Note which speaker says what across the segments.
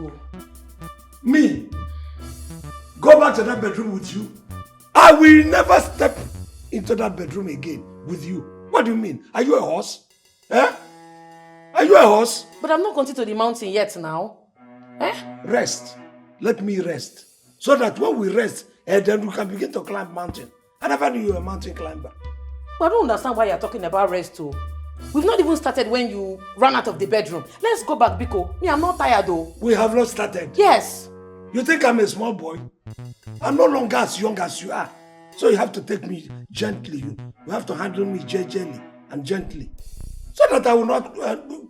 Speaker 1: go.
Speaker 2: Me? Go back to that bedroom with you? I will never step into that bedroom again with you. What do you mean? Are you a horse? Eh? Are you a horse?
Speaker 1: But I'm not going to the mountain yet now. Eh?
Speaker 2: Rest. Let me rest. So that when we rest, then we can begin to climb mountain. I never knew you were a mountain climber.
Speaker 1: But I don't understand why you're talking about rest too. We've not even started when you ran out of the bedroom. Let's go back, Biko. Me, I'm not tired though.
Speaker 2: We have not started.
Speaker 1: Yes.
Speaker 2: You think I'm a small boy? I'm no longer as young as you are. So you have to take me gently. You have to handle me gently and gently. So that I will not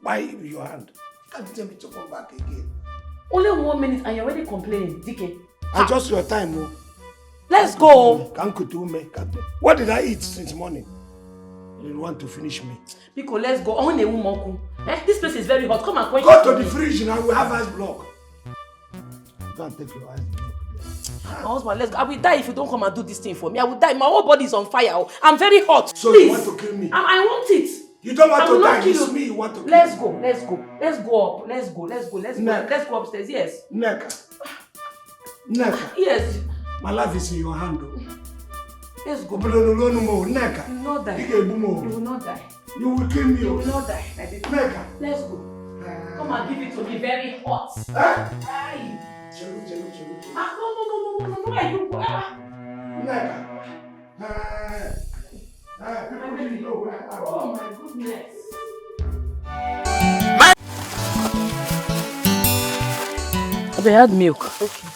Speaker 2: bite your hand. You can't tell me to come back again.
Speaker 1: Only 1 minute and you're already complaining, Dikeh.
Speaker 2: Adjust your time, oh.
Speaker 1: Let's go.
Speaker 2: What did I eat since morning? You want to finish me?
Speaker 1: Biko, let's go. This place is very hot. Come and quench.
Speaker 2: Go to the fridge now. We have ice block. Go and take your ice block.
Speaker 1: My husband, let's go. I will die if you don't come and do this thing for me. I will die. My whole body is on fire. I'm very hot.
Speaker 2: So
Speaker 1: please.
Speaker 2: You want to kill me?
Speaker 1: I want it.
Speaker 2: You don't want to die. It's me you want to kill.
Speaker 1: Let's go. Let's go. Let's go up. Let's go. Let's go. Let's go. Let's go upstairs. Yes.
Speaker 2: Neka.
Speaker 1: Yes.
Speaker 2: My life is in your hand.
Speaker 1: Let's go.
Speaker 2: Neka.
Speaker 1: You will not die.
Speaker 2: You
Speaker 1: will not die.
Speaker 2: You will kill me.
Speaker 1: You will not die.
Speaker 2: Neka.
Speaker 1: Let's go. Come and give it to me very hot.
Speaker 2: Aye.
Speaker 1: No. Where you go?
Speaker 2: Neka.
Speaker 1: Oh my goodness. I had milk. Okay.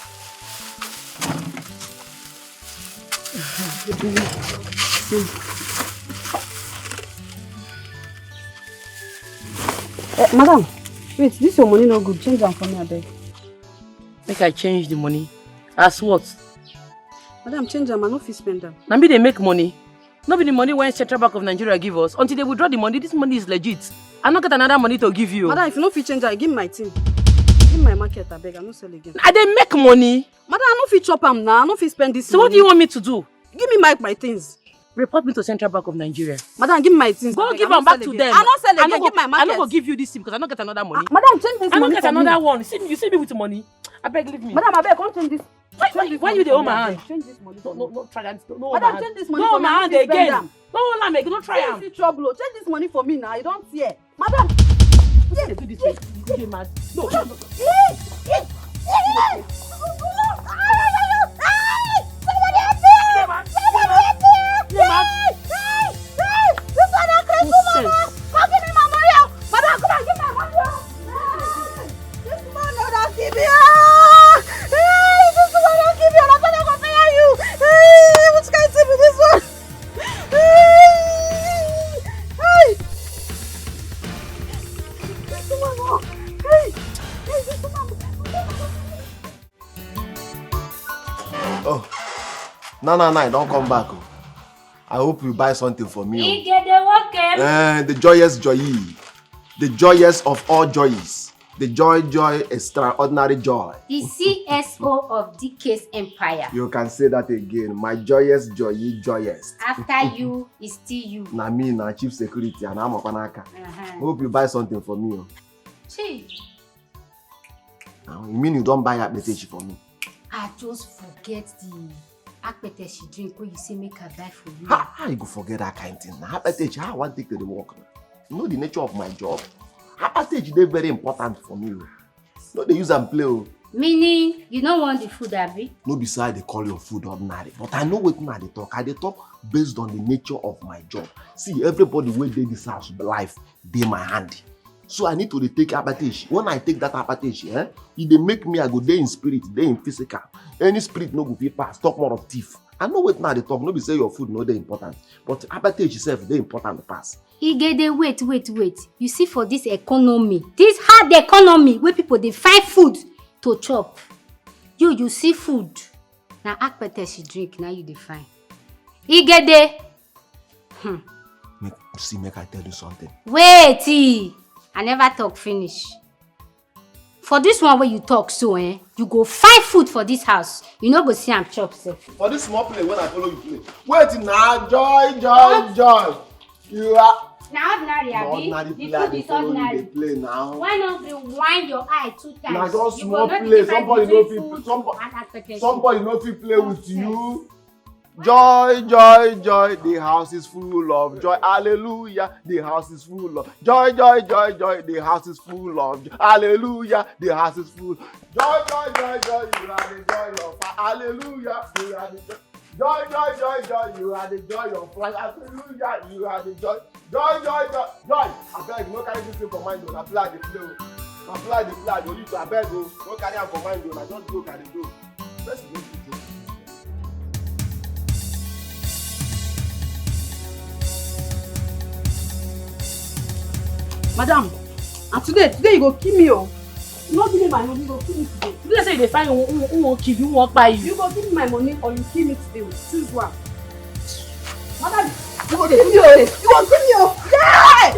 Speaker 3: Madam, wait, this your money no good. Change them for me, I beg.
Speaker 1: Make I change the money. As what?
Speaker 3: Madam, change them. I no fit spend them.
Speaker 1: Now they make money. Not be the money when Central Bank of Nigeria give us. Until they withdraw the money, this money is legit. I'm not get another money to give you.
Speaker 3: Madam, if you no fit change, I give my thing. Give my market, I beg. I no sell again.
Speaker 1: I dey make money.
Speaker 3: Madam, I no fit chop am now. I no fit spend this.
Speaker 1: So money. What do you want me to do?
Speaker 3: Give me my things.
Speaker 1: Report me to Central Bank of Nigeria.
Speaker 3: Madam, give me my things.
Speaker 1: Go give them back to them.
Speaker 3: I no sell again. Give my market.
Speaker 1: I no go give you this thing because I don't get another money.
Speaker 3: Madam, change this money.
Speaker 1: I don't get another one. You see me with money. I beg, leave me.
Speaker 3: Madam, I beg, come change this.
Speaker 1: Why you dey hold my hand?
Speaker 3: Change this money.
Speaker 1: No, try that. No,
Speaker 3: Madam, change this money
Speaker 1: for
Speaker 3: me.
Speaker 1: No, my hand again. No, hold on, make. Don't try am.
Speaker 3: See trouble. Change this money for me now. You don't fear. Madam.
Speaker 1: Yes. Do this way. You mad? No.
Speaker 4: Oh, no, don't come back. I hope you buy something for me. The joyous joy, the joyous of all joys, the joy, extraordinary joy.
Speaker 5: The CSO of Dikeh's empire.
Speaker 4: You can say that again. My joyous joy, joyous.
Speaker 5: After you is still you.
Speaker 4: Na me, na chief security, and I'm a panaka. Hope you buy something for me.
Speaker 5: Gee.
Speaker 4: You mean you don't buy akpeteshi for me?
Speaker 5: I just forget the akpeteshi drink when you say make I buy for you.
Speaker 4: How you go forget that kind of thing? Akpeteshi, how I want to take to the work now? You know the nature of my job. Akpeteshi, they're very important for me. No, they use and play.
Speaker 5: Meaning, you don't want the food, Abby?
Speaker 4: No, beside they call your food ordinary. But I know what they talk. I they talk based on the nature of my job. See, everybody where they this house life, they my hand. So I need to take abateshi. When I take that abateshi, if they make me, I go there in spirit, there in physical. Any spirit no go fit pass. Talk more of thief. I know what now they talk. No be say your food no they important, but abateshi itself they important pass.
Speaker 5: Igede, wait. You see, for this economy, this hard economy where people they find food to chop. You see food. Now akpeteshi drink. Now you define. Igede.
Speaker 4: Make I tell you something.
Speaker 5: Wait. I never talk finish. For this one where you talk so, you go find food for this house. You no go see am chop sef.
Speaker 4: For this small play when I follow you play. Wait now, joy. You are
Speaker 5: Now ordinary,
Speaker 4: Ordinary
Speaker 5: the
Speaker 4: play,
Speaker 5: food
Speaker 4: they
Speaker 5: is
Speaker 4: follow you,
Speaker 5: ordinary.
Speaker 4: they play now.
Speaker 5: Why not rewind your eye 2 times?
Speaker 4: Now just
Speaker 5: You
Speaker 4: small
Speaker 5: go know the
Speaker 4: play.
Speaker 5: difference
Speaker 4: Somebody
Speaker 5: between
Speaker 4: no
Speaker 5: food
Speaker 4: fit. Somebody.
Speaker 5: and expectation.
Speaker 4: Somebody no fit play with you. Joy, joy, joy, the house is full of joy. Hallelujah, the house is full of joy, joy, joy, joy, the house is full of joy. Hallelujah, the house is full. Joy, joy, joy, joy, you are the joy of hallelujah, you are the joy. Joy, joy, joy, joy, you are the joy of life. Hallelujah, you are the joy. Joy, joy, joy, joy. I beg, no carry this thing for mind, don't apply the play. Apply the play, you need to abeg, no carry am for mind, don't just go carry go. Let's go to it.
Speaker 3: Madam, and today you go kill me, oh. You no give me my money, you go kill me today.
Speaker 1: Today say you dey find who won't kill you, who won't buy you.
Speaker 3: You go give me my money or you kill me today. Choose one. Madam, you go kill me, oh. You go kill me, oh. Yeah!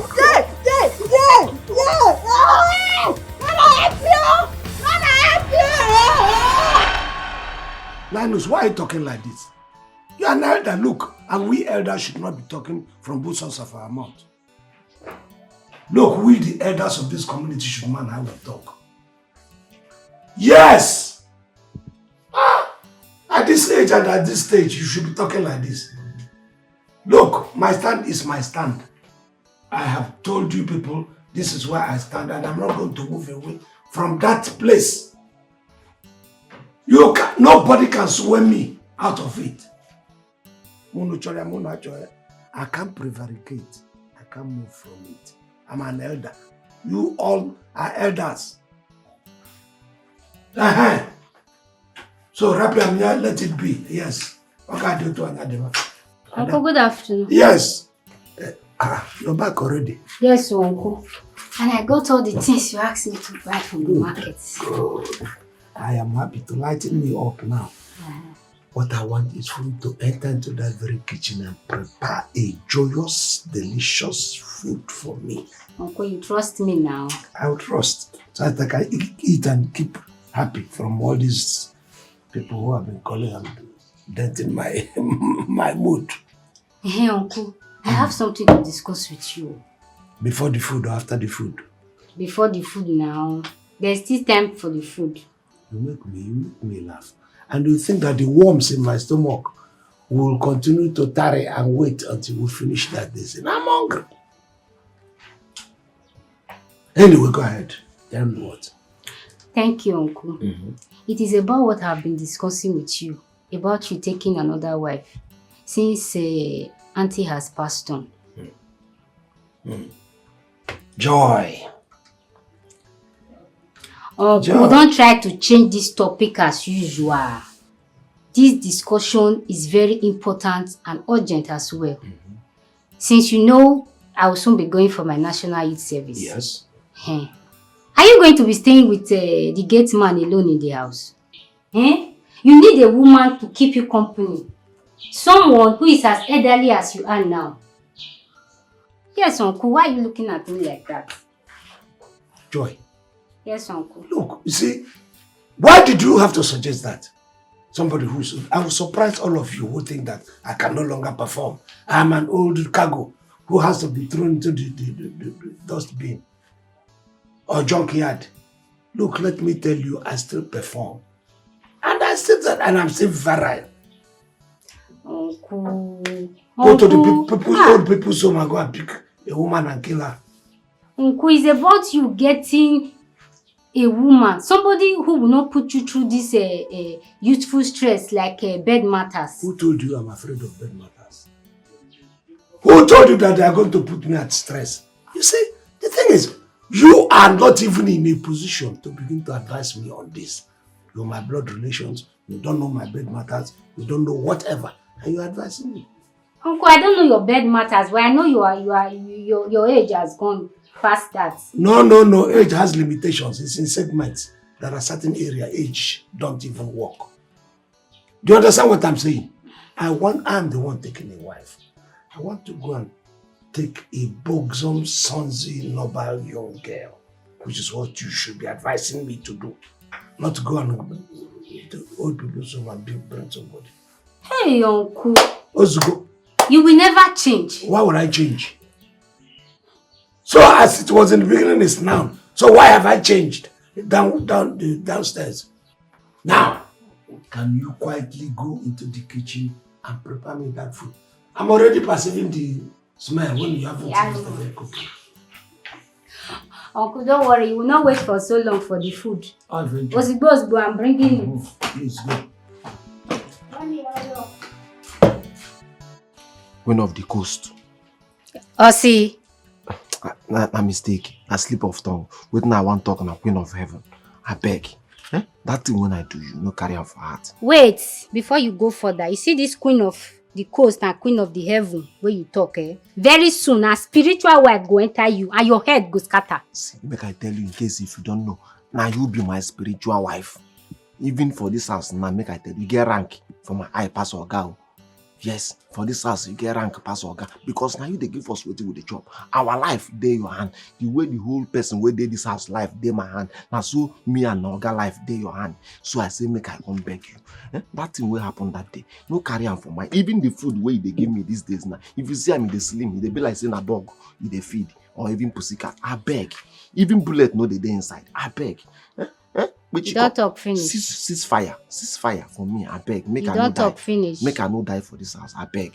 Speaker 3: Mama, help me, oh. Mama, help me.
Speaker 2: Linus, why are you talking like this? You are an elder, look, and we elders should not be talking from both sides of our mouth. Look, we the elders of this community should man how we talk. Yes! At this age and at this stage, you should be talking like this. Look, my stand is my stand. I have told you people, this is where I stand and I'm not going to move away from that place. Nobody can sway me out of it. I can't prevaricate. I can't move from it. I'm an elder. You all are elders. So, Rapia, let it be. Yes. Okay, do to another.
Speaker 5: Uncle, good afternoon.
Speaker 2: Yes. You're back already.
Speaker 5: Yes, Uncle. And I got all the things you asked me to buy from the market.
Speaker 2: Good. I am happy to lighten me up now. What I want is for you to enter into that very kitchen and prepare a joyous, delicious food for me.
Speaker 5: Uncle, you trust me now?
Speaker 2: I will trust. So that I can eat and keep happy from all these people who have been calling and denting my my mood.
Speaker 5: Hey, Uncle, I have something to discuss with you.
Speaker 2: Before the food or after the food?
Speaker 5: Before the food now. There's still time for the food.
Speaker 2: You make me laugh. And you think that the worms in my stomach will continue to tarry and wait until we finish that day. And I'm hungry. Anyway, go ahead. Tell me what.
Speaker 5: Thank you, Uncle. It is about what I've been discussing with you, about you taking another wife, since Auntie has passed on.
Speaker 2: Joy.
Speaker 5: Joy. Don't try to change this topic as usual. This discussion is very important and urgent as well. Since you know I will soon be going for my national youth service.
Speaker 2: Yes.
Speaker 5: Are you going to be staying with the gate man alone in the house? You need a woman to keep you company. Someone who is as elderly as you are now. Yes, Uncle. Why are you looking at me like that?
Speaker 2: Joy.
Speaker 5: Yes, Uncle.
Speaker 2: Look, you see, why did you have to suggest that? Somebody who's... I will surprise all of you who think that I can no longer perform. I'm an old cargo who has to be thrown into the dustbin or junkyard. Look, let me tell you, I still perform. And I still that, and I'm still virile.
Speaker 5: Uncle.
Speaker 2: Go to the old people's home and go and pick a woman and kill her.
Speaker 5: Uncle, it's about you getting a woman, somebody who will not put you through this youthful stress like bed matters.
Speaker 2: Who told you I'm afraid of bed matters? Who told you that they are going to put me at stress? You see, the thing is, you are not even in a position to begin to advise me on this. You're my blood relations, you don't know my bed matters, you don't know whatever, and you're advising me.
Speaker 5: Uncle, I don't know your bed matters, but I know your age has gone past that.
Speaker 2: No, age has limitations. It's in segments. There are certain area age don't even work. Do you understand what I'm saying? I'm the one taking a wife. I want to go and take a buxom, sonsy, noble young girl, which is what you should be advising me to do. Not to go and to old people's home and bring somebody.
Speaker 5: Hey, Uncle.
Speaker 2: Let's go.
Speaker 5: You will never change.
Speaker 2: Why would I change? So as it was in the beginning, it's now. So why have I changed downstairs? Now, can you quietly go into the kitchen and prepare me that food? I'm already perceiving the smell when you haven't started cooking.
Speaker 5: Uncle, don't worry. You will not wait for so long for the food. Osbo, I'm bringing it.
Speaker 2: Please go.
Speaker 4: Queen of the coast.
Speaker 5: Osi.
Speaker 4: Na mistake. A slip of tongue. Wait now I want to talk on a Queen of Heaven. I beg. That thing when I do, you no carry on for heart.
Speaker 5: Wait, before you go further, you see this Queen of the coast and Queen of the Heaven where you talk, very soon a spiritual wife go enter you and your head go scatter.
Speaker 4: See, make I tell you in case if you don't know. Now you be my spiritual wife. Even for this house, now make I tell you, get rank for my eye pass or girl. Yes, for this house, you get rank pass or girl. Because now you they give us waiting with the job. Our life, they your hand. The way the whole person where they this house life, they my hand. Now so me and Noga life, they your hand. So I say make I come beg you. That thing will happen that day. No carry on for mine. Even the food way they give me these days now. If you see I'm in the slim, they be like saying a dog, they feed. Or even pussycat. I beg. Even bullet no they inside. I beg.
Speaker 5: You don't talk finish.
Speaker 4: Ceasefire for me. I beg. Make
Speaker 5: you
Speaker 4: I
Speaker 5: don't
Speaker 4: no
Speaker 5: talk
Speaker 4: die.
Speaker 5: finish.
Speaker 4: Make I no die for this house. I beg.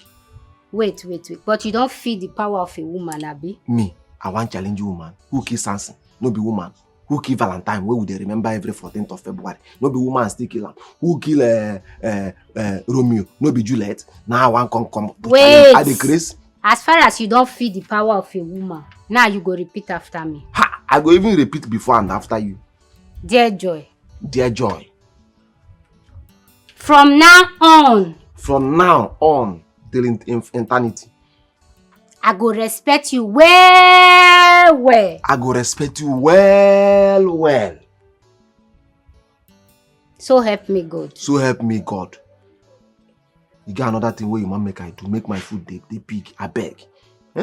Speaker 5: Wait. But you don't feel the power of a woman, Abi.
Speaker 4: Me, I want challenge you woman. Who kill Samson? No be woman. Who kill Valentine? Where would they remember every 14th of February? No be woman still kill him. Who kill Romeo? No be Juliet. Now I want come.
Speaker 5: Wait.
Speaker 4: Are the grace?
Speaker 5: As far as you don't feel the power of a woman, now you go repeat after me.
Speaker 4: Ha! I go even repeat before and after you.
Speaker 5: Dear Joy.
Speaker 4: Dear Joy.
Speaker 5: From now on.
Speaker 4: From now on till eternity.
Speaker 5: I go respect you well.
Speaker 4: I go respect you well.
Speaker 5: So help me God.
Speaker 4: So help me God. You got another thing where you want make I do. Make my food they big. I beg.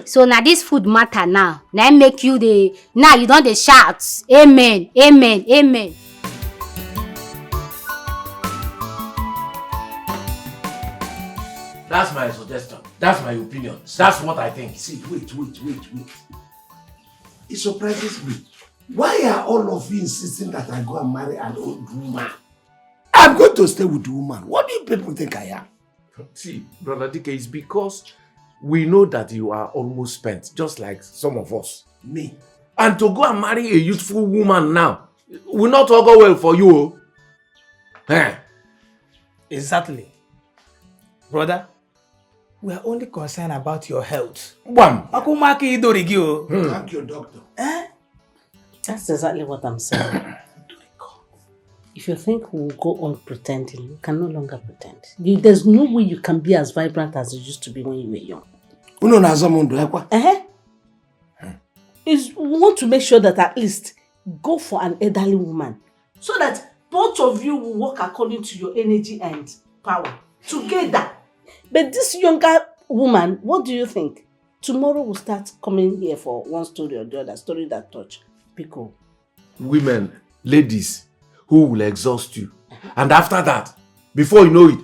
Speaker 5: So now this food matter now. Now make you now you don't shout. Amen.
Speaker 2: That's my suggestion. That's my opinion. That's what I think. See, wait. It surprises me. Why are all of you insisting that I go and marry an old woman? I'm going to stay with the woman. What do you people think I am?
Speaker 6: See, Brother Dikeh, it's because we know that you are almost spent, just like some of us.
Speaker 2: Me?
Speaker 6: And to go and marry a youthful woman now will not all go well for you.
Speaker 7: Exactly. Brother, we are only concerned about your health.
Speaker 2: Bam!
Speaker 7: Thank
Speaker 2: you, doctor.
Speaker 8: That's exactly what I'm saying. If you think we'll go on pretending, you can no longer pretend. There's no way you can be as vibrant as you used to be when you were young.
Speaker 2: We
Speaker 8: want to make sure that at least go for an elderly woman, so that both of you will work according to your energy and power together. But this younger woman, what do you think? Tomorrow we'll start coming here for one story or the other, story that touch people.
Speaker 6: Women, ladies, who will exhaust you. And after that, before you know it,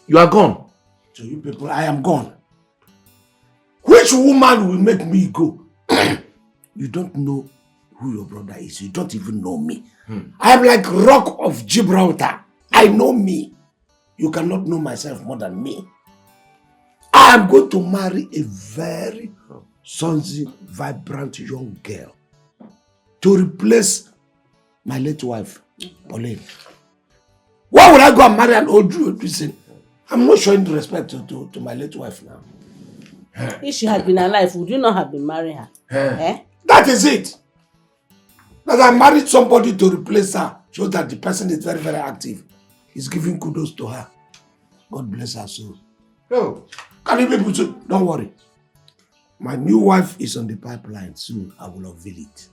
Speaker 6: you are gone.
Speaker 2: So you people, I am gone. Which woman will make me go? You don't know who your brother is. You don't even know me. I am like Rock of Gibraltar. I know me. You cannot know myself more than me. I am going to marry a very sonsy, vibrant young girl to replace my late wife, Pauline. Why would I go and marry an old person? I'm not showing respect to my late wife now.
Speaker 8: If she had been alive, would you not have been marrying her?
Speaker 2: That is it. That I married somebody to replace her shows that the person is very, very active. He's giving kudos to her. God bless her soul. Oh, can you people too? Don't worry. My new wife is on the pipeline. Soon I will unveil it.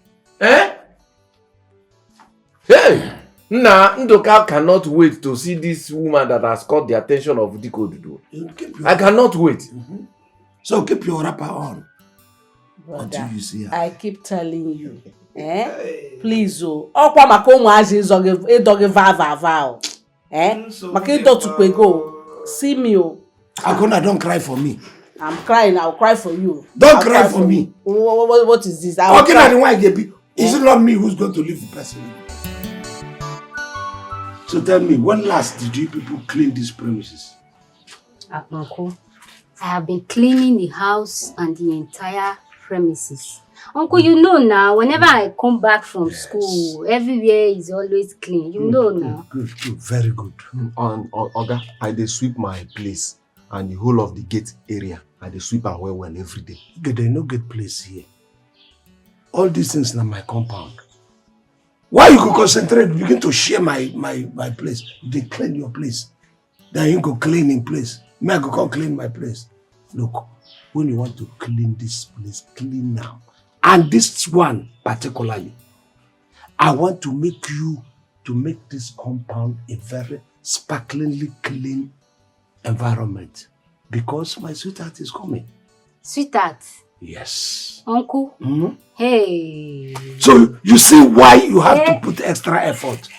Speaker 6: Hey! Nah, Ndoka cannot wait to see this woman that has caught the attention of Dikeh. I cannot wait.
Speaker 2: So keep your wrapper on.
Speaker 8: Brother,
Speaker 2: until you see her.
Speaker 8: I keep telling you. Please, Okwa maka umuazi idoge va. Maka idotukwe go. See me,
Speaker 2: Akona, don't cry for me.
Speaker 8: I'm crying. I'll cry for you.
Speaker 2: Don't
Speaker 8: I'll
Speaker 2: cry for me.
Speaker 8: What is this? I'll
Speaker 2: Okay,
Speaker 8: cry.
Speaker 2: now why get be? Is it not me who's going to leave the person? So tell me, when last did you people clean these premises?
Speaker 5: Uncle, I have been cleaning the house and the entire premises. Uncle, you know now, whenever I come back from school, everywhere is always clean. You know now.
Speaker 2: Good, very good.
Speaker 4: Oga, I dey sweep my place and the whole of the gate area. I dey sweep and well every day.
Speaker 2: There no good place here. All these things na my compound. Why you go concentrate, begin to share my place? They clean your place. Then you go clean in place. Me I go come clean my place. Look, when you want to clean this place, clean now. And this one particularly, I want to make this compound a very sparklingly clean environment. Because my sweetheart is coming.
Speaker 5: Sweetheart?
Speaker 2: Yes.
Speaker 5: Uncle? Hey.
Speaker 2: So you see why you have to put extra effort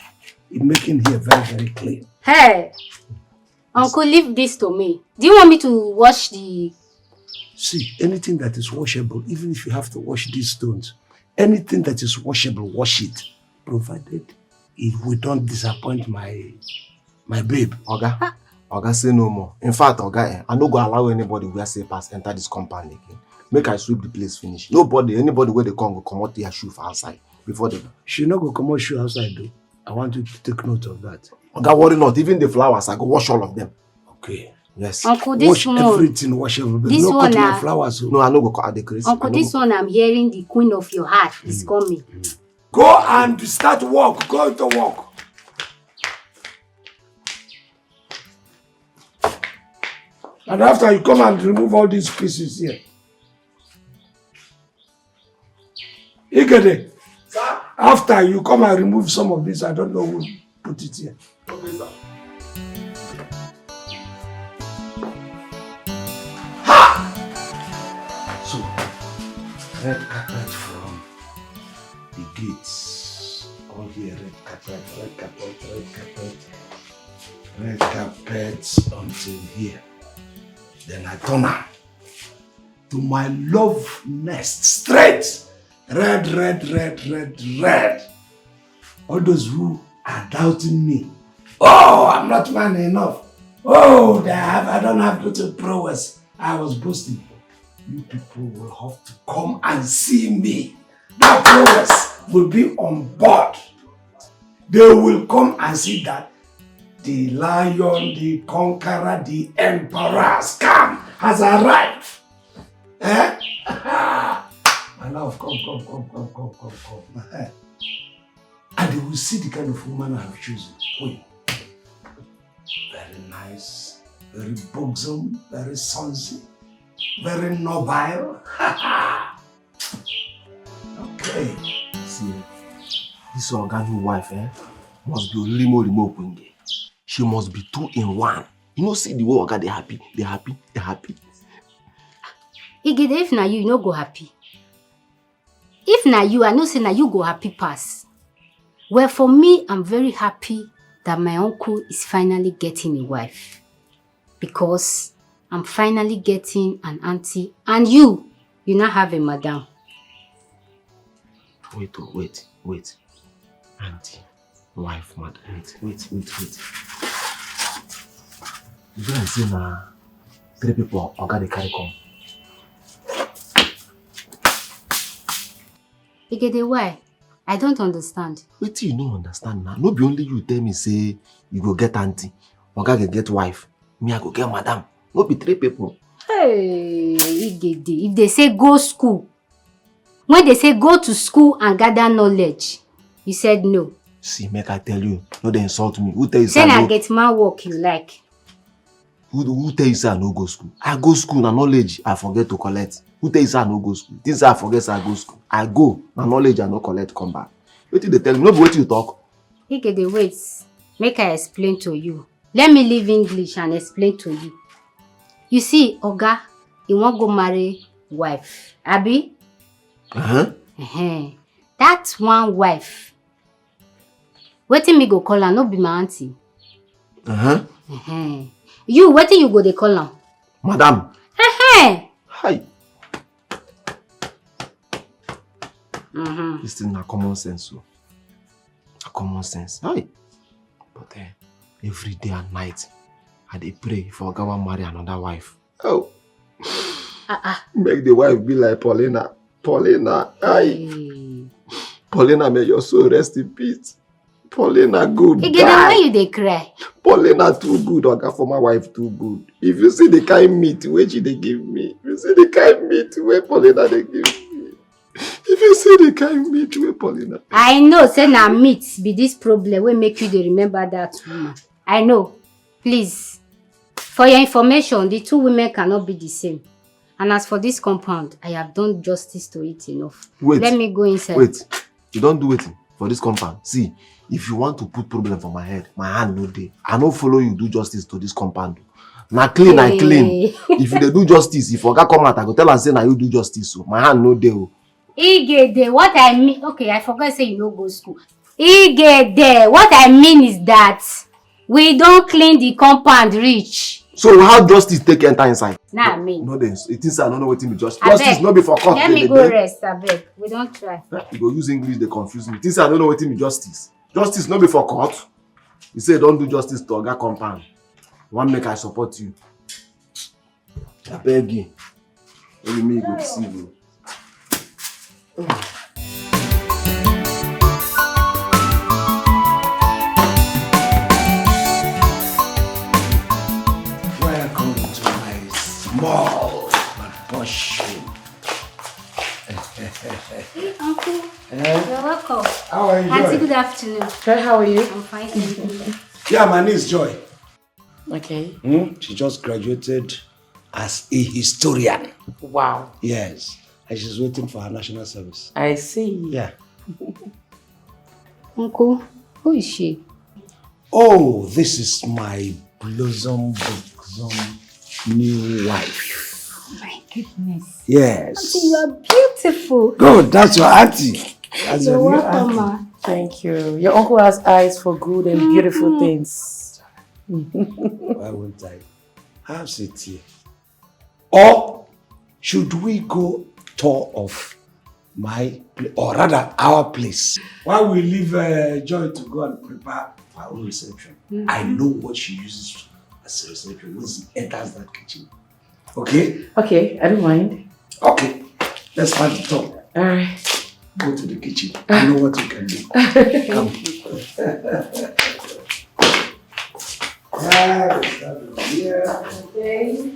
Speaker 2: in making here very, very clean.
Speaker 5: Hey. Uncle, leave this to me. Do you want me to wash the...
Speaker 2: See, anything that is washable, even if you have to wash these stones, anything that is washable, wash it. Provided we don't disappoint my babe.
Speaker 4: Oga say no more. In fact, Oga, I no go allow anybody wear slippers enter this compound again. Make I sweep the place finish. Anybody where they come out their shoe for outside before they go.
Speaker 2: She no go come out shoe outside though. I want you to take note of that.
Speaker 4: Oga, worry not. Even the flowers, I go wash all of them.
Speaker 2: Okay.
Speaker 4: Yes.
Speaker 5: Uncle, this
Speaker 2: wash
Speaker 5: one.
Speaker 2: Everything washable. But
Speaker 5: This
Speaker 2: no
Speaker 5: one
Speaker 2: cut my flowers.
Speaker 4: No, I no go cut the crazy.
Speaker 5: Uncle, this one I'm hearing the queen of your heart is coming.
Speaker 2: Go and start work. Go to work. And after you come and remove all these pieces here. Igede. Sir? After you come and remove some of this, I don't know who put it here.
Speaker 4: Okay, sir.
Speaker 2: So, red carpet from the gates. All here, red carpet until here. Then I turn her to my love nest. Straight. Red. All those who are doubting me. Oh, I'm not man enough. Oh, I don't have little prowess. I was boasting. You people will have to come and see me. That prowess will be on board. They will come and see that the lion, the conqueror, the emperor has arrived. Eh? My love, come. And they will see the kind of woman I have chosen. Wait. Very nice, very buxom, very sonsy, very nobile. Okay.
Speaker 4: See, this Oga's wife, must be Olimo Kwenge. She must be 2 in 1. You know, see the way Oga, they happy.
Speaker 5: Igede, if na you no go happy. If na you, I know say na you go happy pass. Well, for me, I'm very happy that my uncle is finally getting a wife. Because I'm finally getting an auntie. And you now have a madam.
Speaker 4: Wait. Auntie, wife, madam. Wait. You don't say na 3 people Oga they carry come.
Speaker 5: Igede, why? I don't understand.
Speaker 4: Wait till you don't understand now. No be only you tell me say you go get auntie, Oga go get wife. Me I go get madam. No be 3 people.
Speaker 5: Hey, Igede, if they say go school, when they say go to school and gather knowledge, you said no.
Speaker 4: See, make I tell you, no they insult me. Who tell you
Speaker 5: say I get my work you like?
Speaker 4: Who tell you say I no go school? I go school and knowledge I forget to collect. Who tell you say I no go school? Things I forget say I go school. I go, and knowledge I no collect come back. What did they tell me? No be what you talk.
Speaker 5: Igede, wait. Make I explain to you. Let me leave English and explain to you. You see, Oga, he won't go marry wife. Abi? That's one wife. Wetin me go call her, no be my auntie. You, wetin you go dey call her?
Speaker 4: Madam. This thing na common sense, so. Common sense. Aye. But every day and night, I dey pray for God to marry another wife. Oh. Make the wife be like Paulina. Paulina, aye. Paulina, may your soul rest in peace. Paulina, good guy.
Speaker 5: Again, why you dey cry?
Speaker 4: Paulina too good, Oga, for my wife too good. If you see the kind meat wey she dey give me, if you see the kind meat wey Paulina dey give me, if you see the kind meat wey Paulina.
Speaker 5: I know, say na meat be this problem wey make you dey remember that woman. I know. Please, for your information, the two women cannot be the same. And as for this compound, I have done justice to it enough.
Speaker 4: Wait.
Speaker 5: Let me go inside.
Speaker 4: Wait. You don't do it for this compound. See, if you want to put problem for my head, my hand no dey. I no follow you do justice to this compound. Na clean, I clean. If you dey do justice, if Oga come out, I go tell am say na you do justice. So my hand no dey.
Speaker 5: Igede, what I mean, okay, I forgot say you no go school. Igede, what I mean is that we don't clean the compound reach.
Speaker 4: So how justice take enter inside?
Speaker 5: Nah, me.
Speaker 4: No, then it is I don't know what be justice. Justice no be for court.
Speaker 5: Let me go rest, abeg. We don't try.
Speaker 4: You go use English, they confuse me. This I don't know what be justice. Justice no be for court. You say don't do justice to Oga compound. One make I support you. I beg you. Only me go deceive you.
Speaker 2: Welcome to my small but posh home.
Speaker 5: Hey, Uncle. You're welcome.
Speaker 2: How are you,
Speaker 5: Auntie,
Speaker 2: Joy?
Speaker 5: good afternoon.
Speaker 1: Joy, how are you?
Speaker 5: I'm fine, thank you.
Speaker 2: Yeah, my name is Joy.
Speaker 1: Okay.
Speaker 2: She just graduated as a historian.
Speaker 1: Wow.
Speaker 2: Yes. And she's waiting for her national service.
Speaker 1: I see.
Speaker 2: Yeah.
Speaker 5: Uncle, who is she?
Speaker 2: Oh, this is my bosom new wife.
Speaker 5: Oh my goodness.
Speaker 2: Yes.
Speaker 5: Auntie, you are beautiful.
Speaker 2: Good, that's your auntie. That's
Speaker 5: You're
Speaker 2: your new
Speaker 5: welcome,
Speaker 2: auntie.
Speaker 5: ma.
Speaker 1: Thank you. Your uncle has eyes for good and beautiful things.
Speaker 2: Why won't I? Have sit here. Or should we go tour of my place, or rather our place? While we leave Joy to go and prepare our own reception, I know what she uses as a reception when she enters that kitchen. Okay?
Speaker 1: Okay, I don't mind.
Speaker 2: Okay. Let's start the tour.
Speaker 1: All right.
Speaker 2: Go to the kitchen. I know what you can do. Come. Yeah.
Speaker 1: Okay.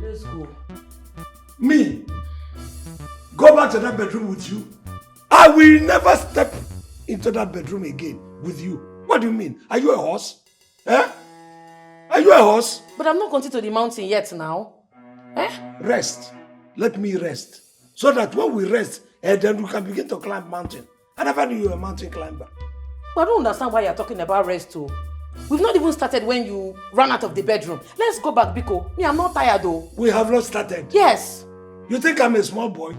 Speaker 1: Let's go.
Speaker 2: Me, go back to that bedroom with you. I will never step into that bedroom again with you. What do you mean? Are you a horse? Eh? Are you a horse?
Speaker 1: But I'm not going to the mountain yet now. Eh?
Speaker 2: Rest. Let me rest. So that when we rest, then we can begin to climb mountain. I never knew you were a mountain climber.
Speaker 1: But I don't understand why you're talking about rest too. We've not even started when you ran out of the bedroom. Let's go back, Biko. Me, I'm not tired though.
Speaker 2: We have not started.
Speaker 1: Yes.
Speaker 2: You think I'm a small boy?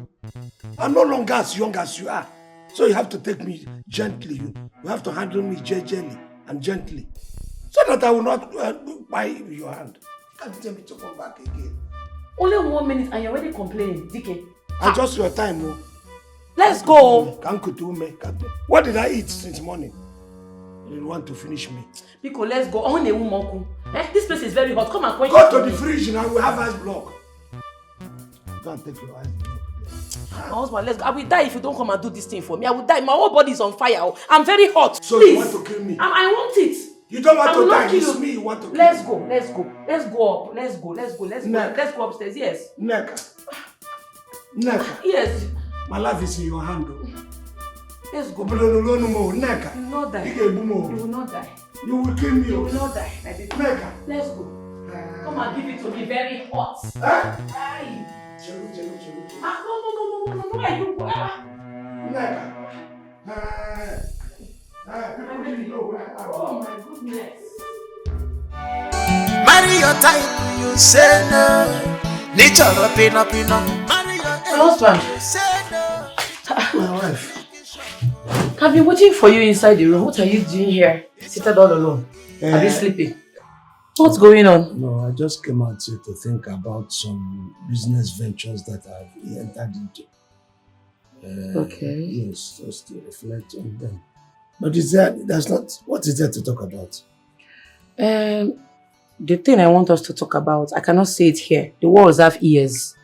Speaker 2: I'm no longer as young as you are. So you have to take me gently. You have to handle me gently and gently. So that I will not bite your hand. You can't tell me to come back again.
Speaker 1: Only 1 minute and you're already complaining, Dikeh.
Speaker 2: Adjust your time, oh.
Speaker 1: Let's go.
Speaker 2: What did I eat since morning? You want to finish me?
Speaker 1: Biko, let's go. This place is very hot. Come and quench
Speaker 2: Go to the fridge now. We have ice block. Go and take your ice block there.
Speaker 1: My husband, let's go. I will die if you don't come and do this thing for me. I will die. My whole body is on fire. I'm very hot.
Speaker 2: So
Speaker 1: please.
Speaker 2: You want to kill me?
Speaker 1: I want it.
Speaker 2: You don't want
Speaker 1: I
Speaker 2: to die.
Speaker 1: kill
Speaker 2: It's
Speaker 1: you.
Speaker 2: me you want to kill.
Speaker 1: Let's go. Let's go. Let's go up. Let's go. Let's go. Let's go.
Speaker 2: Neka.
Speaker 1: Let's go upstairs. Yes.
Speaker 2: Neka.
Speaker 1: Yes.
Speaker 2: My life is in your hand.
Speaker 1: Let's go.
Speaker 2: Neka.
Speaker 1: You will not die.
Speaker 2: You
Speaker 1: will not die.
Speaker 2: You will kill me.
Speaker 1: You will not die.
Speaker 2: Neka.
Speaker 1: Let's go. Come and give it to me very hot. Aye. No. Where you go?
Speaker 2: Neka.
Speaker 1: Oh my goodness.
Speaker 9: Marry your time, you say no. Nature pina. Marry your
Speaker 1: husband.
Speaker 9: you say no.
Speaker 2: My wife.
Speaker 1: I've been waiting for you inside the room. What are you doing here? Seated all alone. Are you sleeping? What's going on?
Speaker 2: No, I just came out here to think about some business ventures that I've entered into.
Speaker 1: Okay.
Speaker 2: Yes, just to reflect on them. But is that's not, what is there to talk about?
Speaker 1: The thing I want us to talk about, I cannot say it here. The walls have ears.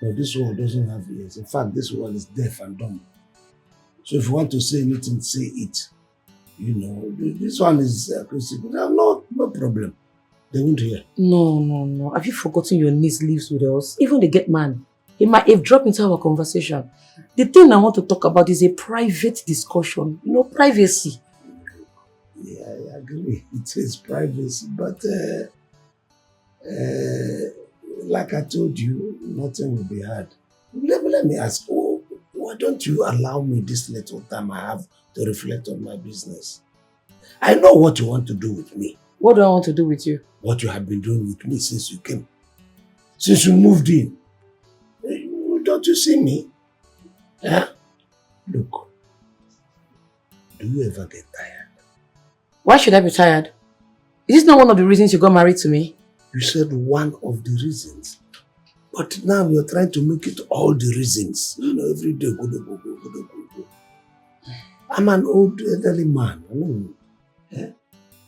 Speaker 2: No, this world doesn't have ears. In fact, this world is deaf and dumb. So if you want to say anything, say it. You know, this one is Christian. No problem. They won't hear.
Speaker 1: No. Have you forgotten your niece lives with us? Even the gate man, he might have dropped into our conversation. The thing I want to talk about is a private discussion. You know, privacy.
Speaker 2: Yeah, I agree. It is privacy, but like I told you, nothing will be hard. Let me ask, why don't you allow me this little time I have to reflect on my business? I know what you want to do with me.
Speaker 1: What do I want to do with you?
Speaker 2: What you have been doing with me since you came. Since you moved in. Don't you see me? Huh? Look, do you ever get tired?
Speaker 1: Why should I be tired? Is this not one of the reasons you got married to me?
Speaker 2: You said one of the reasons. But now you're trying to make it all the reasons. You know, every day, go. I'm an old elderly man.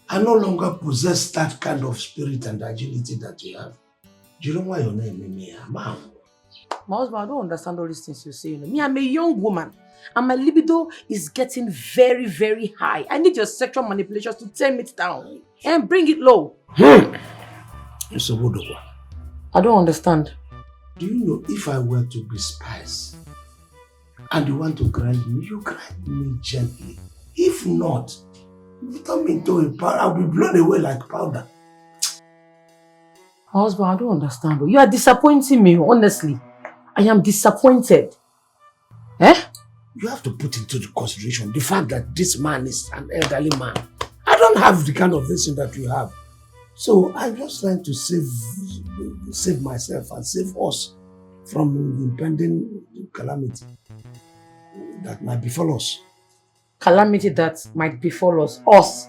Speaker 2: I no longer possess that kind of spirit and agility that you have. Do you know why your name is me? My
Speaker 1: husband, I don't understand all these things you say. Me, I'm a young woman. And my libido is getting very, very high. I need your sexual manipulations to tame it down. And bring it low.
Speaker 2: It's a good one.
Speaker 1: I don't understand.
Speaker 2: Do you know, if I were to be spice and you want to grind me, you grind me gently. If not, you turn me into a powder. I'll be blown away like powder.
Speaker 1: Husband, I don't understand. You are disappointing me, honestly. I am disappointed.
Speaker 2: You have to put into the consideration the fact that this man is an elderly man. I don't have the kind of vision that you have. So I'm just trying to save myself and save us from impending calamity that might befall us.
Speaker 1: Calamity that might befall us? Us?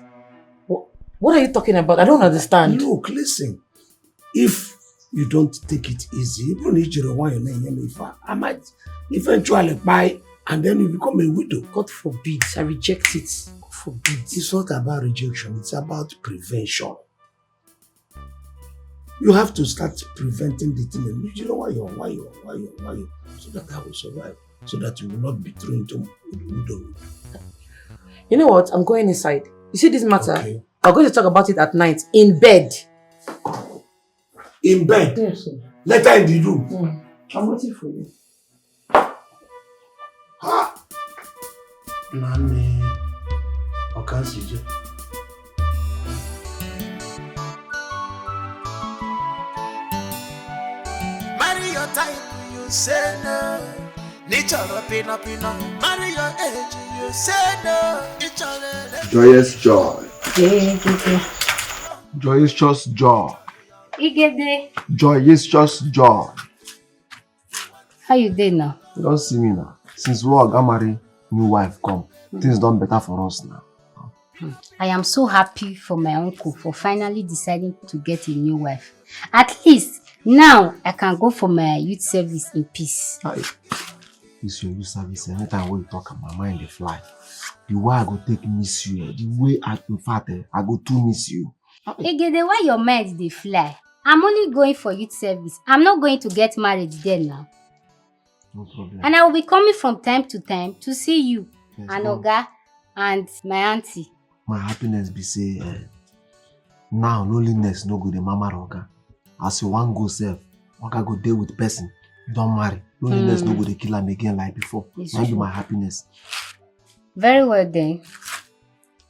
Speaker 1: What are you talking about? I don't understand.
Speaker 2: Look, listen. If you don't take it easy, even if you want your name, I might eventually buy and then you become a widow.
Speaker 1: God forbid. I reject it. God forbid.
Speaker 2: It's not about rejection. It's about prevention. You have to start preventing the thing. You know why you, so that I will survive. So that you will not be thrown into widowhood.
Speaker 1: You know what? I'm going inside. You see this matter?
Speaker 2: Okay.
Speaker 1: I'm going to talk about it at night. In bed.
Speaker 2: In bed?
Speaker 1: Yes, sir.
Speaker 2: Later in the room?
Speaker 1: I'm waiting for you.
Speaker 2: Ha! Nani. I can't see you.
Speaker 9: Marry your type, you say no. Nature pina. Marry your age, you say no.
Speaker 4: Joyous joy.
Speaker 5: Yeah.
Speaker 4: Joyous just joy.
Speaker 5: Igede.
Speaker 4: Joyous just joy.
Speaker 5: How you doing now?
Speaker 4: You don't see me now. Since we all got married, new wife come. Things done better for us now.
Speaker 5: I am so happy for my uncle for finally deciding to get a new wife. At least now I can go for my youth service in peace.
Speaker 4: This your youth service, anytime we talk, my mind they fly. The way I go take miss you, the way in fact, I go to miss you.
Speaker 5: Igede, why your mind they fly? I'm only going for youth service. I'm not going to get married there now.
Speaker 4: No problem.
Speaker 5: And I will be coming from time to time to see you,
Speaker 4: Yes,
Speaker 5: and
Speaker 4: ma'am.
Speaker 5: Oga, and my auntie.
Speaker 4: My happiness be say, now loneliness no go the mama Oga. As you want go self, Oga go deal with person, you don't marry. Loneliness no go the kill am again like before. That be my happiness.
Speaker 5: Very well then.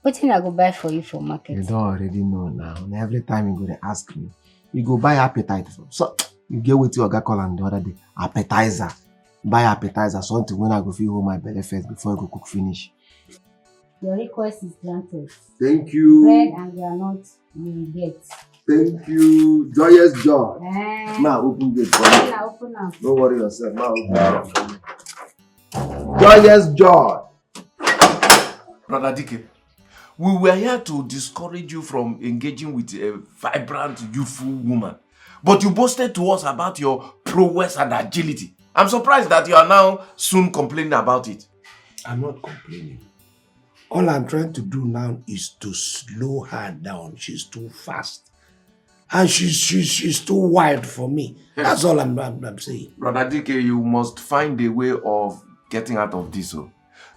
Speaker 5: What thing I go buy for you for market?
Speaker 4: You don't already know now. And every time you go to ask me, you go buy appetite for. So you get with your Oga call and the other day, appetizer. Buy appetizer, something when I go feel hold my belly first before I go cook finish.
Speaker 5: Your request is granted.
Speaker 4: Thank you.
Speaker 5: Bread and groundnut you will get.
Speaker 4: Thank you. Joyous joy. Now open gate for me.
Speaker 5: Now open now.
Speaker 4: Don't worry yourself. Now open gate for me. Joyous joy.
Speaker 6: Brother Dikeh, We were here to discourage you from engaging with a vibrant, youthful woman. But you boasted to us about your prowess and agility. I'm surprised that you are now soon complaining about it.
Speaker 2: I'm not complaining. All I'm trying to do now is to slow her down. She's too fast. And she's too wild for me. That's all I'm saying.
Speaker 6: Brother Dikeh, you must find a way of getting out of this.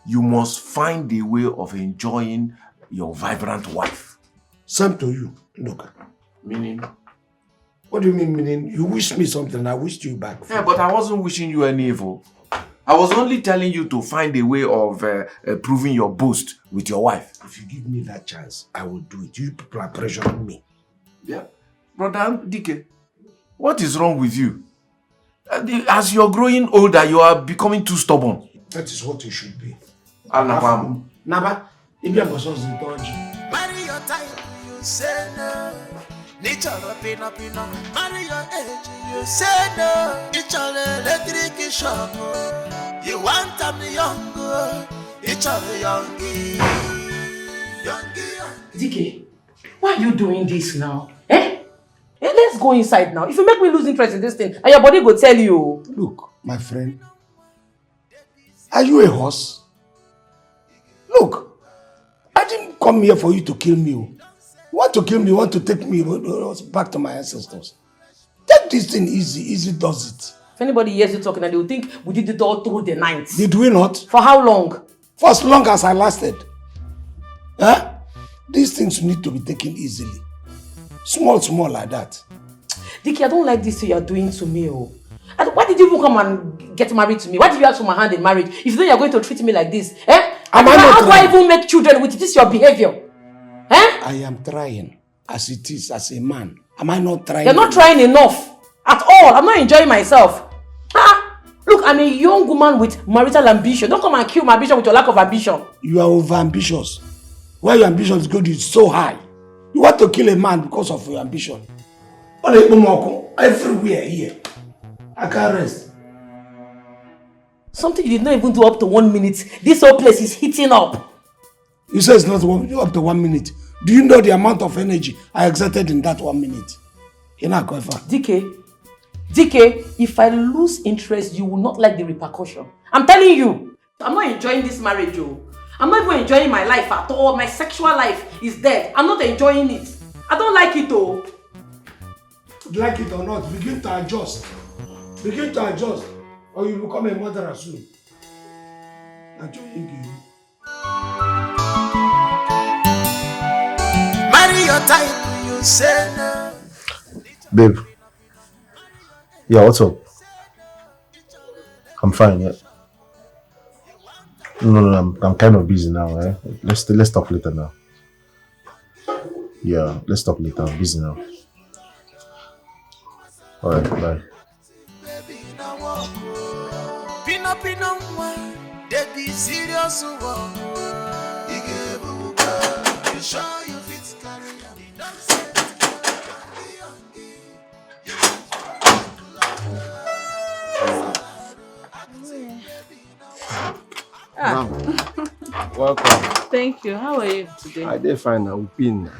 Speaker 6: You must find a way of enjoying your vibrant wife.
Speaker 2: Same to you. Look.
Speaker 6: Meaning?
Speaker 2: What do you mean, meaning? You wish me something, I wished you back.
Speaker 6: Yeah, but I wasn't wishing you any evil. I was only telling you to find a way of proving your boast with your wife.
Speaker 2: If you give me that chance, I will do it. You people are pressuring me.
Speaker 6: Yeah. Brother Dikeh, what is wrong with you? As you're growing older, you are becoming too stubborn.
Speaker 2: That is what you should be.
Speaker 6: Naba,
Speaker 2: if you have
Speaker 9: marry your type, you say no. Nature pina. Marry your age, you say no. It's all electric shop. You want them young, it's all youngie.
Speaker 1: Dikeh, why are you doing this now? Eh? Let's go inside now. If you make me lose interest in this thing, and your body go tell you.
Speaker 2: Look, my friend. Are you a horse? Look, I didn't come here for you to kill me. You want to kill me, you want to take me back to my ancestors. Take this thing easy, easy does it.
Speaker 1: If anybody hears you talking, they will think we did it all through the night.
Speaker 2: Did we not?
Speaker 1: For how long?
Speaker 2: For as long as I lasted. Huh? These things need to be taken easily. Small like that.
Speaker 1: Dikeh, I don't like this thing you're doing to me. Why did you even come and get married to me? Why did you ask for my hand in marriage? If you know you're going to treat me like this, how do I even make children with this your behavior?
Speaker 2: I am trying as it is, as a man. Am I not trying?
Speaker 1: You're not trying enough at all. I'm not enjoying myself. Look, I'm a young woman with marital ambition. Don't come and kill my ambition with your lack of ambition.
Speaker 2: You are over ambitious. Where your ambition is good is so high. You want to kill a man because of your ambition. Everywhere here. I can't rest.
Speaker 1: Something you did not even do up to 1 minute. This whole place is heating up.
Speaker 2: You say it's not up to 1 minute. Do you know the amount of energy I exerted in that 1 minute? You're not going far.
Speaker 1: Dikeh, if I lose interest, you will not like the repercussion. I'm telling you. I'm not enjoying this marriage, Joe. I'm not even enjoying my life at all. My sexual life is dead. I'm not enjoying it. I don't like it, though.
Speaker 2: Like it or not, begin to adjust. Begin to adjust, or you become a murderer soon.
Speaker 9: Marry your type, you say no.
Speaker 10: Babe. Yeah, what's up? I'm fine, yeah. No, I'm kind of busy now, eh? Let's talk later now. Yeah, let's talk later. I'm busy now. Alright, bye.
Speaker 9: Pino, they be serious. You sure you fit carry
Speaker 10: Welcome.
Speaker 8: Thank you. How are you today?
Speaker 10: I did fine now. We've been.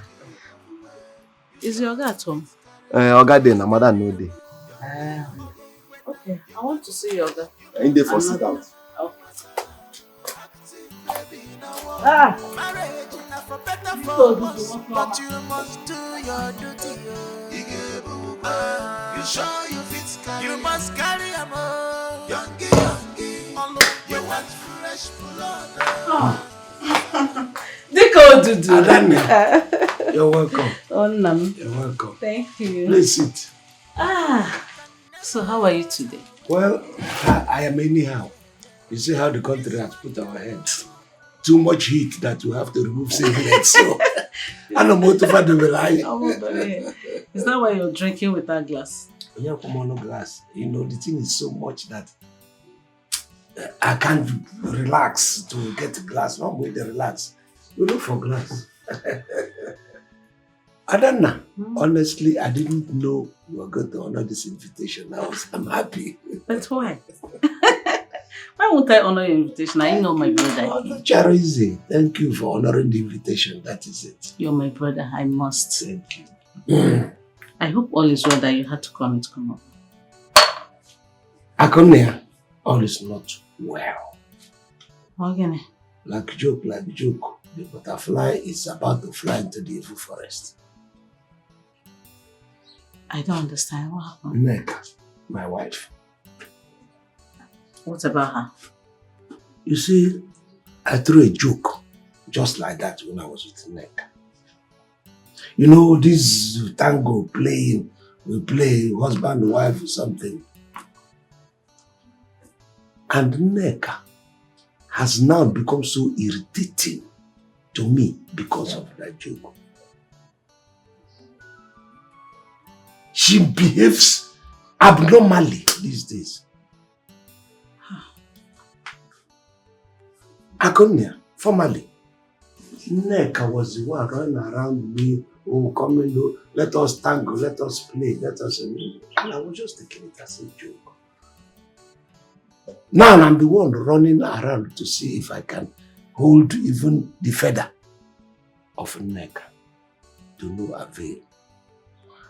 Speaker 8: Is your guy at home?
Speaker 10: Oga dey, na mother no dey.
Speaker 8: Okay, I want to see your guy.
Speaker 10: In dey for sit out.
Speaker 9: But you must do your duty. You sure you fit? You must carry a man. Youngie. You want fresh blood.
Speaker 2: Dikeh, you're welcome. You're welcome.
Speaker 8: Thank you.
Speaker 2: Please sit.
Speaker 8: So how are you today?
Speaker 2: Well, I am anyhow. You see how the country has put our heads. Too much heat that we have to remove singlet. So, I don't know what to do.
Speaker 8: Is that why you're drinking with that glass?
Speaker 2: Yeah, come on, no glass. You know, the thing is so much that I can't relax to get a glass. No, I'm going to relax. We look for glass. I don't know. Honestly, I didn't know you were going to honor this invitation. I'm happy.
Speaker 8: But why? Why Why won't I honor your invitation? I know my brother.
Speaker 2: Charity, thank you for honoring the invitation. That is it.
Speaker 8: You're my brother. I must.
Speaker 2: Thank you.
Speaker 8: I hope all is well that you had to come up.
Speaker 2: Akonia, all is not well.
Speaker 8: Okay.
Speaker 2: Like joke. The butterfly is about to fly into the evil forest.
Speaker 8: I don't understand. What happened?
Speaker 2: Nneka, my wife.
Speaker 8: What about her?
Speaker 2: You see, I threw a joke just like that when I was with Nneka. You know, this tango playing, we play husband and wife or something. And Nneka has now become so irritating to me because of that joke. She behaves abnormally these days. Akonia, formerly, Nneka was the one running around me, come in, let us tango, let us play, let us... And I was just taking it as a joke. Now I'm the one running around to see if I can hold even the feather of Nneka to no avail.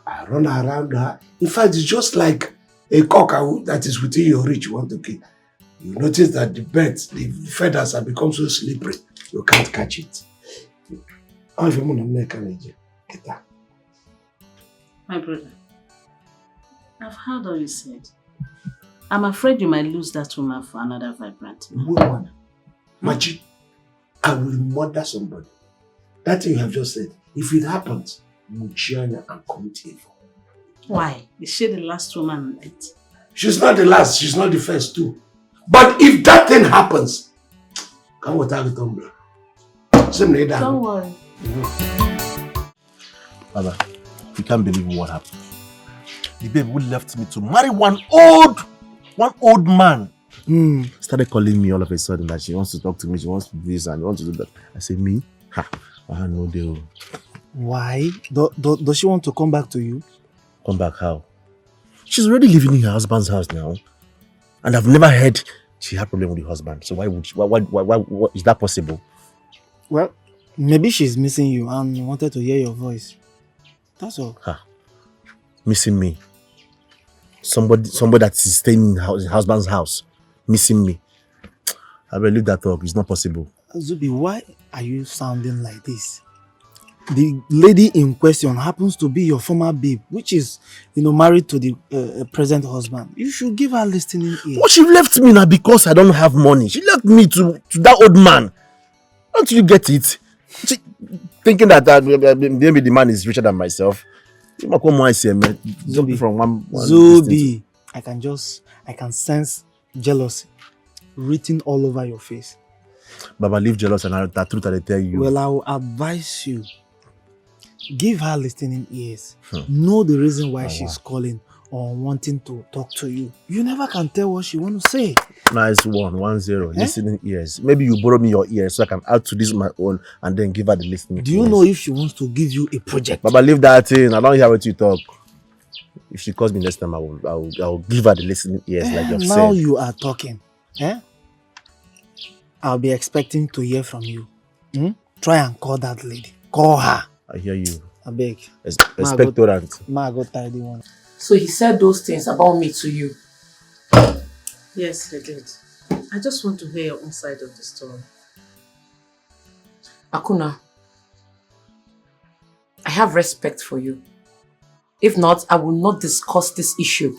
Speaker 2: I run around her. In fact, it's just like a cock that is within your reach you want to kill. You notice that the birds, the feathers have become so slippery, you can't catch it. My
Speaker 8: brother, I've heard all you said. I'm afraid you might lose that woman for another vibrant man.
Speaker 2: Woman, Machi, I will murder somebody. That thing you have just said, if it happens, Muchianya and commit evil.
Speaker 8: Why? Is she the last woman on earth?
Speaker 2: She's not the last, she's not the first too. But if that thing happens, come on, target on me.
Speaker 8: Don't worry.
Speaker 4: Baba, you can't believe what happened. The babe who left me to marry one old man. Started calling me all of a sudden that she wants to talk to me, she wants to do this and wants to do that. I said, me? I no deal.
Speaker 7: Why? Does she want to come back to you?
Speaker 4: Come back how? She's already living in her husband's house now. And I've never heard she had a problem with the husband. So why would she, why is that possible?
Speaker 7: Well, maybe she's missing you and wanted to hear your voice. That's all.
Speaker 4: Missing me? Somebody that is staying in her husband's house, missing me. I will leave that talk. It's not possible.
Speaker 7: Zubi, why are you sounding like this? The lady in question happens to be your former babe, which is, married to the present husband. You should give her listening ear.
Speaker 4: Well, she left me now because I don't have money. She left me to that old man. Don't you get it? Thinking that maybe the man is richer than myself.
Speaker 7: Zubi,
Speaker 4: from one
Speaker 7: Zubi, I can sense jealousy written all over your face.
Speaker 4: Baba, leave jealous and that truth I tell you.
Speaker 7: Well, I will advise you. Give her listening ears. Know the reason why she's calling or wanting to talk to you. You never can tell what she want to say.
Speaker 4: Nice one, 1-0. Listening ears. Maybe you borrow me your ears so I can add to this my own and then give her the listening ears.
Speaker 7: Do you know if she wants to give you a project?
Speaker 4: Baba, leave that in. I don't hear what you talk. If she calls me next time, I will give her the listening ears like you've said.
Speaker 7: Now you are talking. I'll be expecting to hear from you. Try and call that lady. Call her.
Speaker 4: I hear you.
Speaker 7: I beg.
Speaker 4: Expectorant.
Speaker 7: Ma got tidy one.
Speaker 1: So he said those things about me to you?
Speaker 8: Yes, he did. I just want to hear your own side of the story.
Speaker 1: Akuna, I have respect for you. If not, I will not discuss this issue.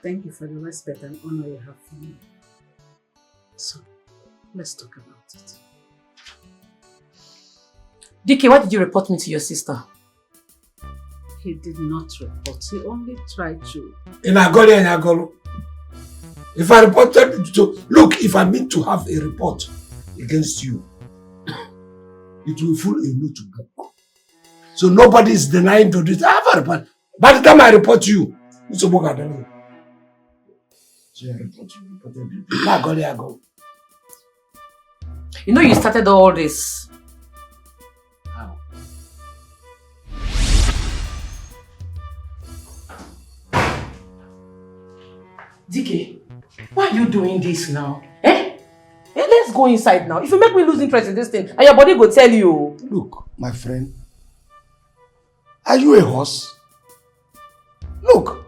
Speaker 8: Thank you for the respect and honor you have for me. So, let's talk about it.
Speaker 1: Dikeh, why did you report me to your sister?
Speaker 8: He did not report. He only tried to.
Speaker 2: In Agoli and Agolo. If I reported to... Look, if I mean to have a report against you, it will fill a notebook. So nobody is denying to this. I have a report. By the time I report you, it's a book I don't know. So I report you. Agoli.
Speaker 1: You know you started all this.
Speaker 2: How?
Speaker 1: Dikeh, why are you doing this now? Eh? Let's go inside now. If you make me lose interest in this thing, and your body go tell you.
Speaker 2: Look, my friend. Are you a horse? Look,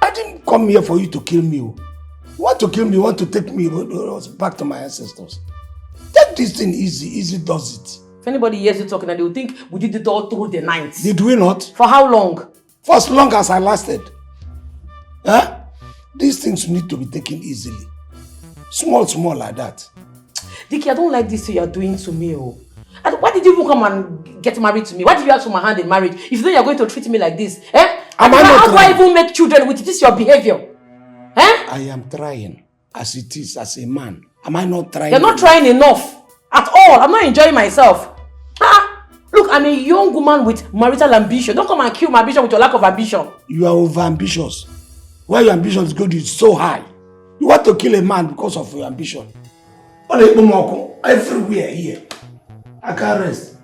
Speaker 2: I didn't come here for you to kill me. You want to kill me, you want to take me back to my ancestors. Take this thing easy, easy does it.
Speaker 1: If anybody hears you talking, they will think we did it all through the night.
Speaker 2: Did we not?
Speaker 1: For how long?
Speaker 2: For as long as I lasted. Huh? These things need to be taken easily. Small like that.
Speaker 1: Dikeh, I don't like this thing you're doing to me. Oh. Why did you even come and get married to me? Why did you ask for my hand in marriage? If you know you're going to treat me like this, eh? How do I even make children with this your behavior? Eh?
Speaker 2: I am trying as it is, as a man. Am I not trying?
Speaker 1: You're not trying enough. At all. I'm not enjoying myself. Look, I'm a young woman with marital ambition. Don't come and kill my ambition with your lack of ambition.
Speaker 2: You are over ambitious. Where your ambition is going is so high. You want to kill a man because of your ambition. Everywhere here. I can't rest.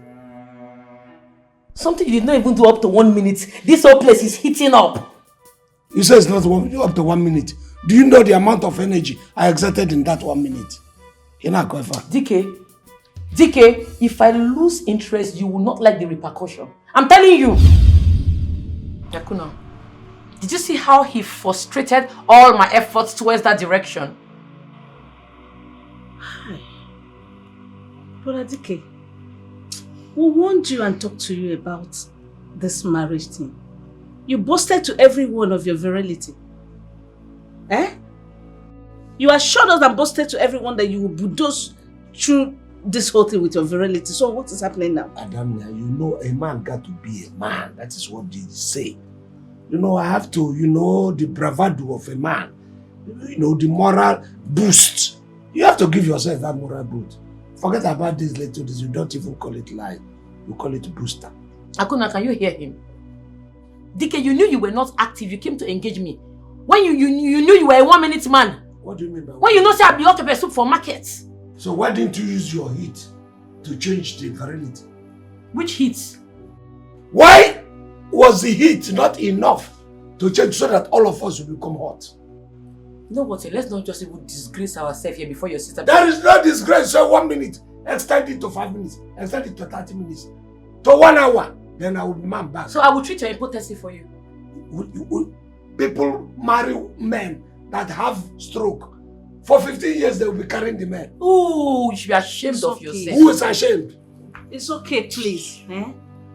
Speaker 1: Something you did not even do up to 1 minute. This whole place is heating up.
Speaker 2: You say it's not up to 1 minute. Do you know the amount of energy I exerted in that 1 minute? You're not going far.
Speaker 1: Dikeh, if I lose interest, you will not like the repercussion. I'm telling you. Yakuna, did you see how he frustrated all my efforts towards that direction?
Speaker 8: Hi. Brother Dikeh, we warned you and talked to you about this marriage thing. You boasted to everyone of your virility. Eh? You assured us and boasted to everyone that you will bulldoze through this whole thing with your virility. So what is happening now?
Speaker 2: Adamia, you know a man got to be a man. That is what they say. You know, I have to, the bravado of a man. The moral boost. You have to give yourself that moral boost. Forget about this little this. You don't even call it lie. You call it booster.
Speaker 1: Akuna, can you hear him? Dikeh, you knew you were not active. You came to engage me. When you knew you were a 1 minute man.
Speaker 2: What do you mean by
Speaker 1: when you know say I be hot pepper soup for markets?
Speaker 2: So why didn't you use your heat to change the virility?
Speaker 1: Which heat?
Speaker 2: Why was the heat not enough to change so that all of us will become hot?
Speaker 1: You know what? Let's not just even disgrace ourselves here before your sister.
Speaker 2: There is no disgrace. So 1 minute. Extend it to 5 minutes. Extend it to 30 minutes. To 1 hour. Then I will be man back.
Speaker 1: So I will treat your impotency for you.
Speaker 2: People marry men that have stroke. For 15 years they will be carrying the men.
Speaker 1: Ooh, you should be ashamed of yourself.
Speaker 2: Who is ashamed?
Speaker 8: It's okay, please. Eh?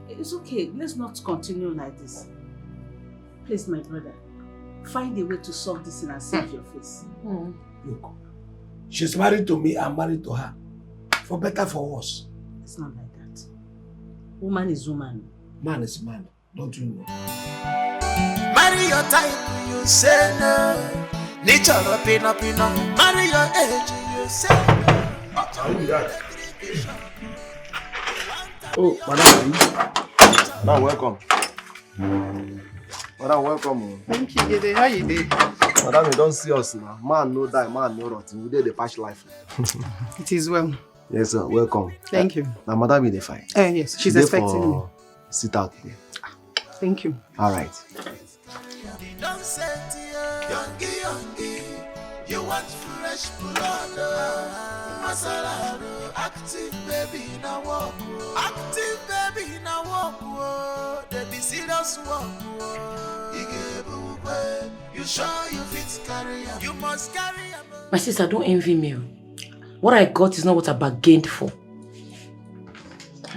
Speaker 8: It's okay. Let's not continue like this. Please, my brother, find a way to solve this and save your face.
Speaker 2: Look, she's married to me, I'm married to her. For better, for worse.
Speaker 8: It's not like that. Woman is woman.
Speaker 2: Man is man. Don't you know?
Speaker 9: Marry your type, you say no. Nature pina. Marry your age, you say no.
Speaker 10: How you that? Oh, madam.
Speaker 4: Now welcome. Madam, welcome.
Speaker 3: Thank you, Dede. How you doing?
Speaker 4: Madam, you don't see us now. Man no die, man no rot. We did the patch life.
Speaker 3: It is well.
Speaker 4: Yes, sir. Welcome.
Speaker 3: Thank you.
Speaker 4: Now, madam, is fine.
Speaker 3: Yes, she's expecting me.
Speaker 4: Sit out here.
Speaker 3: Thank you.
Speaker 4: All right.
Speaker 9: Don't say youngie, you want fresh blood. Masala, active baby now walk. Active baby now walk. They be serious walk. You sure you fit carry. You must carry.
Speaker 1: My sister, don't envy me. What I got is not what I bargained for.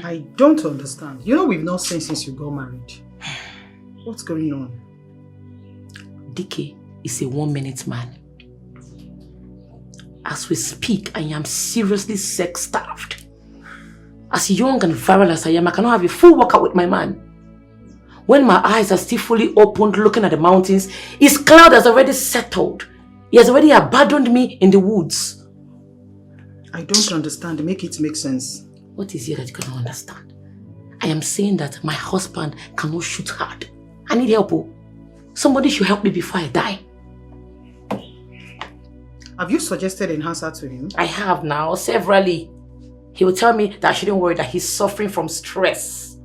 Speaker 3: I don't understand. You know we've not seen since you got married. What's going on?
Speaker 1: Dikeh is a 1 minute man. As we speak, I am seriously sex-starved. As young and virile as I am, I cannot have a full workout with my man. When my eyes are still fully opened looking at the mountains, his cloud has already settled. He has already abandoned me in the woods.
Speaker 3: I don't understand. Make it make sense.
Speaker 1: What is it that you cannot understand? I am saying that my husband cannot shoot hard. I need help. Somebody should help me before I die.
Speaker 3: Have you suggested an answer to him?
Speaker 1: I have now, severally. He will tell me that I shouldn't worry, that he's suffering from stress.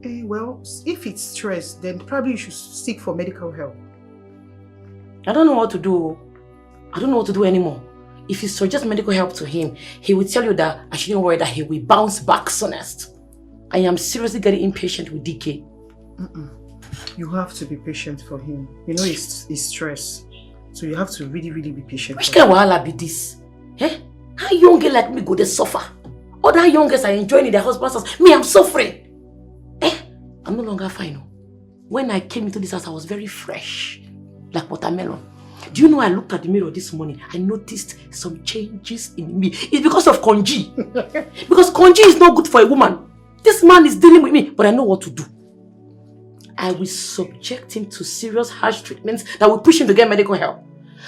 Speaker 3: Well, if it's stress, then probably you should seek for medical help.
Speaker 1: I don't know what to do. I don't know what to do anymore. If you suggest medical help to him, he will tell you that I shouldn't worry, that he will bounce back soonest. I am seriously getting impatient with Dikeh.
Speaker 7: You have to be patient for him. You know it's stress. So you have to really, really be patient.
Speaker 1: Which kind of wahala be this? Eh? How young girl like me go they suffer? Other young girls are enjoying in their husband's house. Me, I'm suffering. Eh? I'm no longer fine. When I came into this house, I was very fresh. Like watermelon. Do you know I looked at the mirror this morning? I noticed some changes in me. It's because of Konji. Because Konji is not good for a woman. This man is dealing with me, but I know what to do. I will subject him to serious harsh treatments that will push him to get medical help.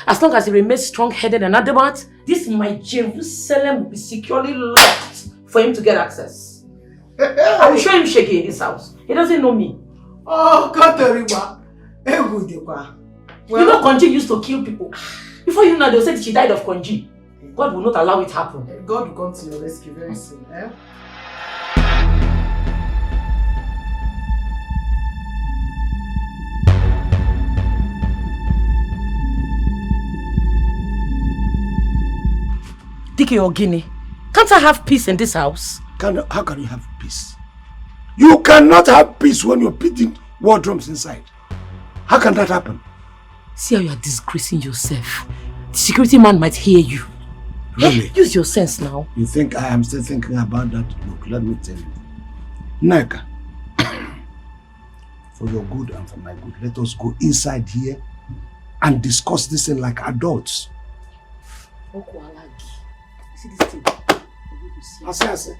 Speaker 1: As long as he remains strong-headed and adamant, this my Jerusalem will be securely locked for him to get access. I will show him shaky in this house. He doesn't know me.
Speaker 7: Oh, Katerima.
Speaker 1: You know Konji used to kill people. Before you know, they'll say she died of Konji. God will not allow it to happen.
Speaker 7: God will come to your rescue very soon. Eh?
Speaker 1: Dikeh or Guinea, can't I have peace in this house?
Speaker 2: How can you have peace? You cannot have peace when you're beating war drums inside. How can that happen?
Speaker 1: See how you are disgracing yourself. The security man might hear you.
Speaker 2: Really?
Speaker 1: Use your sense now.
Speaker 2: You think I am still thinking about that? Look, let me tell you. Neka, for your good and for my good, let us go inside here and discuss this thing like adults.
Speaker 1: See this thing?
Speaker 2: I say.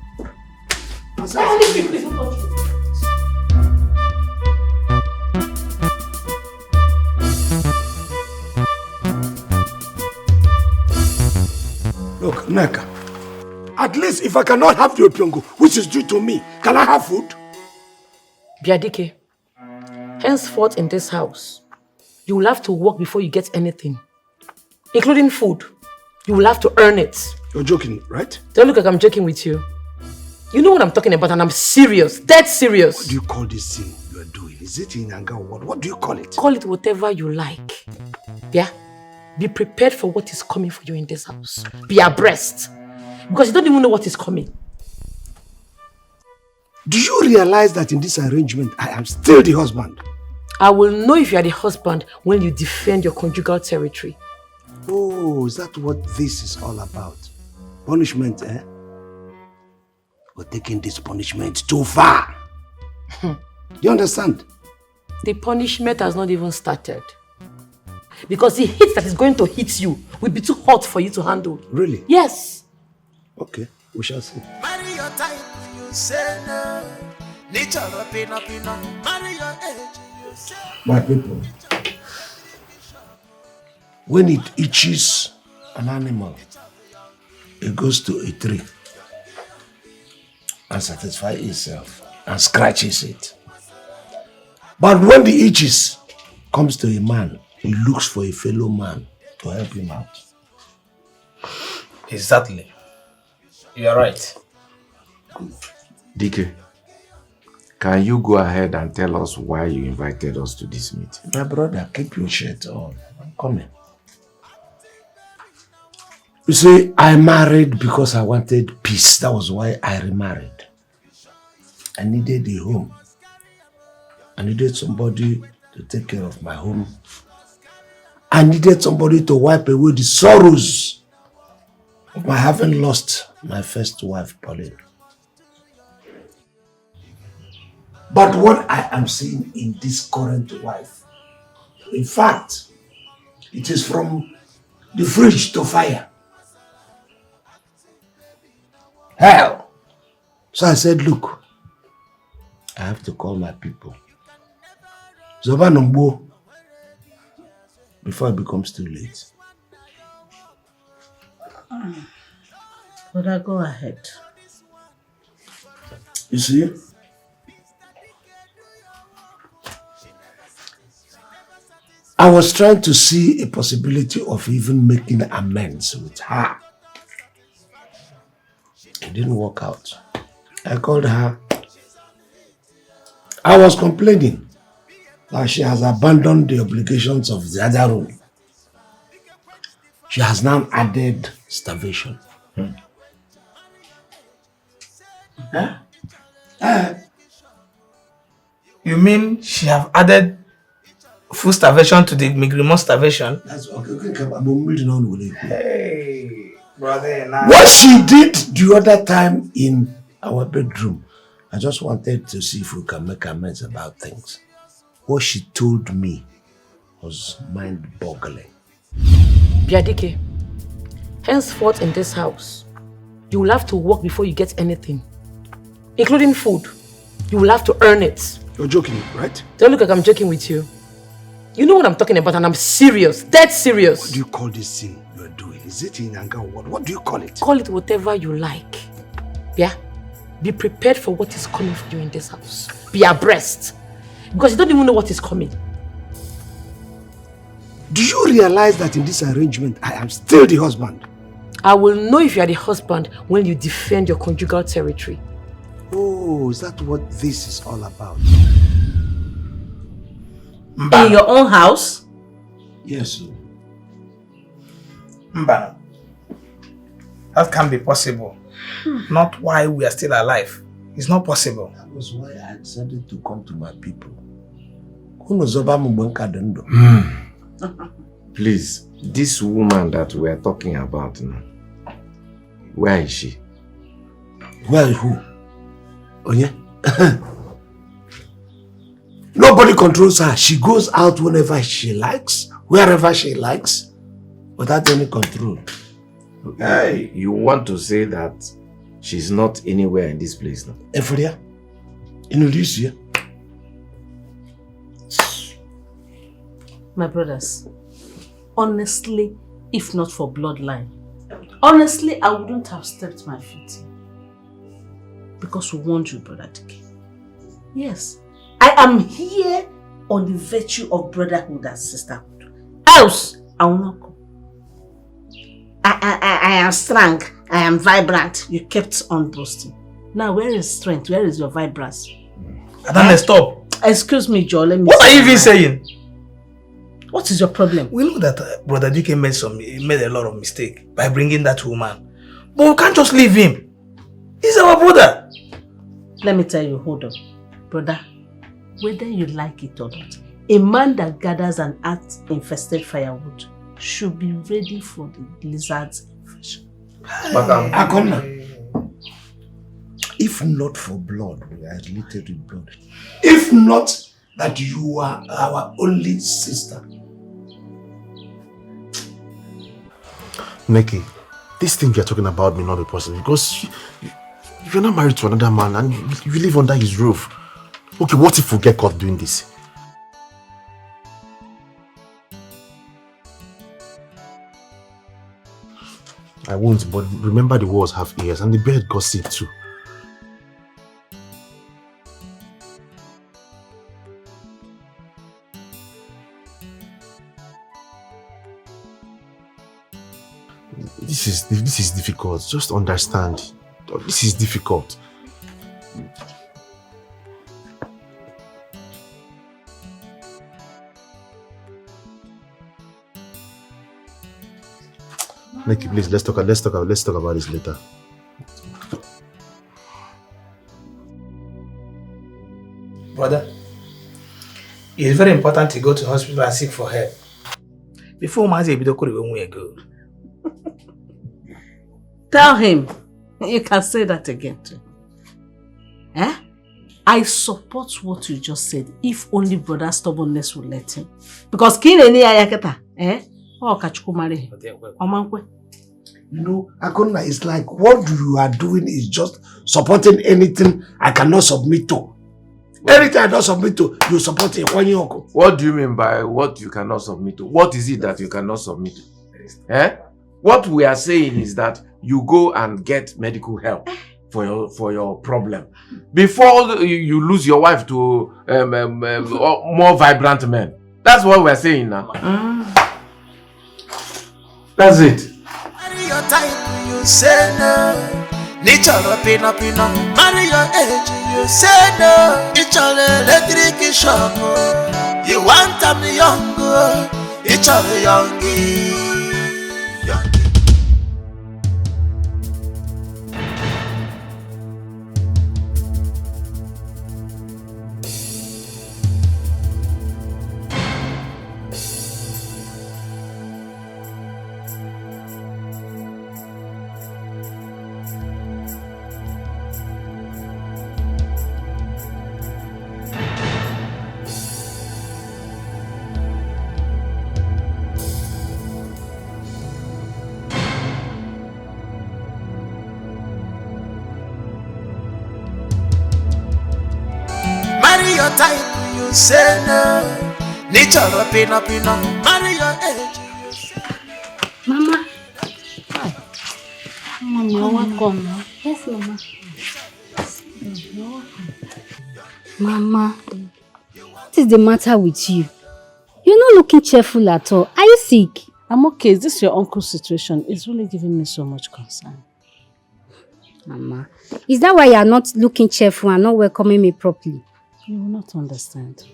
Speaker 1: Please don't touch me.
Speaker 2: Look, Neka, at least if I cannot have the opiongo, which is due to me, can I have food?
Speaker 1: Dikeh, henceforth in this house, you will have to work before you get anything, including food. You will have to earn it.
Speaker 2: You're joking, right?
Speaker 1: Don't look like I'm joking with you. You know what I'm talking about, and I'm serious, dead serious.
Speaker 2: What do you call this thing you are doing? Is it in Yanga or what? What do you call it?
Speaker 1: Call it whatever you like. Yeah? Be prepared for what is coming for you in this house. Be abreast. Because you don't even know what is coming.
Speaker 2: Do you realize that in this arrangement, I am still the husband?
Speaker 1: I will know if you are the husband when you defend your conjugal territory.
Speaker 2: Oh, is that what this is all about? Punishment, eh? We're taking this punishment too far. You understand?
Speaker 1: The punishment has not even started. Because the hit that is going to hit you will be too hot for you to handle.
Speaker 2: Really?
Speaker 1: Yes.
Speaker 2: Okay, we shall see.
Speaker 9: Marry your type, you say no. Nature pina. Marry your age, you say no.
Speaker 2: My people, when it itches an animal, it goes to a tree and satisfies itself and scratches it. But when the itches comes to a man, he looks for a fellow man to help him out.
Speaker 11: Exactly. You are right.
Speaker 6: Dikeh, can you go ahead and tell us why you invited us to this meeting?
Speaker 2: My brother, keep your shirt on. I'm coming. You see, I married because I wanted peace. That was why I remarried. I needed a home. I needed somebody to take care of my home. I needed somebody to wipe away the sorrows of my having lost my first wife, Pauline. But what I am seeing in this current wife, in fact, it is from the fridge to fire. Hell. So I said, look, I have to call my people. Zobanombo, before it becomes too late.
Speaker 8: Brother, go ahead.
Speaker 2: You see? I was trying to see a possibility of even making amends with her. It didn't work out. I called her. I was complaining that she has abandoned the obligations of the other room she has now added starvation.
Speaker 11: Huh? You mean she have added food starvation to the migrant starvation?
Speaker 2: That's okay.
Speaker 11: Hey, brother. Nah.
Speaker 2: What she did the other time in our bedroom, I just wanted to see if we can make amends about things. What she told me was mind-boggling.
Speaker 1: Dikeh, henceforth in this house, you will have to work before you get anything, including food. You will have to earn it.
Speaker 2: You're joking, right?
Speaker 1: Don't look like I'm joking with you. You know what I'm talking about, and I'm serious, dead serious.
Speaker 2: What do you call this thing you're doing? Is it in anger or what? What do you call it?
Speaker 1: Call it whatever you like. Yeah? Be prepared for what is coming for you in this house. Be abreast. Because you don't even know what is coming.
Speaker 2: Do you realize that in this arrangement, I am still the husband?
Speaker 1: I will know if you are the husband when you defend your conjugal territory.
Speaker 2: Oh, is that what this is all about?
Speaker 8: In your own house?
Speaker 2: Yes.
Speaker 11: Mba. That can't be possible. Not while we are still alive. It's not possible.
Speaker 2: That was why I decided to come to my people.
Speaker 6: Please, this woman that we are talking about now, where is she?
Speaker 2: Where is who? Oh yeah? Nobody controls her. She goes out whenever she likes, wherever she likes, without any control.
Speaker 6: Hey, you want to say that she's not anywhere in this place now?
Speaker 2: Efuria? In Lucia?
Speaker 8: My brothers, honestly, if not for bloodline, honestly, I wouldn't have stepped my feet in. Because we want you, Brother Dikeh. Yes, I am here on the virtue of brotherhood and sisterhood. Else, I will not come. I am strong. I am vibrant. You kept on boasting. Now, where is strength? Where is your vibrance?
Speaker 11: Adana, stop.
Speaker 8: Excuse me, Joe. Let me.
Speaker 11: What are you even saying?
Speaker 8: What is your problem?
Speaker 11: We know that Brother Dikeh made a lot of mistake by bringing that woman. But we can't just leave him. He's our brother.
Speaker 8: Let me tell you, hold on. Brother, whether you like it or not, a man that gathers and ant-infested firewood should be ready for the lizard's infection.
Speaker 6: But
Speaker 2: Akona, if not for blood, we are related with blood. If not that you are our only sister.
Speaker 10: Neki, this thing you're talking about may not be possible because you're not married to another man and you live under his roof. Okay, what if we get caught doing this? I won't, but remember the walls have ears and the bed got seat too. This is difficult. Just understand. This is difficult. Nikki, please, let's talk about this later.
Speaker 11: Brother, it's very important to go to hospital and seek for help. Before Mazi Ebidokuri when we go.
Speaker 8: Tell him. You can say that again too. Eh? I support what you just said, if only brother stubbornness will let him. Because Ini Ayaketa, eh? Oh, Kachukumari. Omankwe.
Speaker 2: You know, Akona, it's like what you are doing is just supporting anything I cannot submit to. Anything I don't submit to, you support it.
Speaker 6: What do you mean by what you cannot submit to? What is it that you cannot submit to? Eh? What we are saying is that you go and get medical help for your problem before you lose your wife to more vibrant men. That's what we're saying now. That's it.
Speaker 9: Marry your type, you say no. Nature pina. Marry your age, you say no. It's all electric shock. You want them young, it's all youngie. your type, you say no. Nichoro pino pino, marry your age.
Speaker 5: Mama.
Speaker 8: Mom, you're welcome.
Speaker 5: Yes, Mama. Mama, what is the matter with you? You're not looking cheerful at all. Are you sick?
Speaker 8: I'm okay. Is this your uncle's situation? It's really giving me so much concern.
Speaker 5: Mama, is that why you are not looking cheerful and not welcoming me properly?
Speaker 8: You will not understand.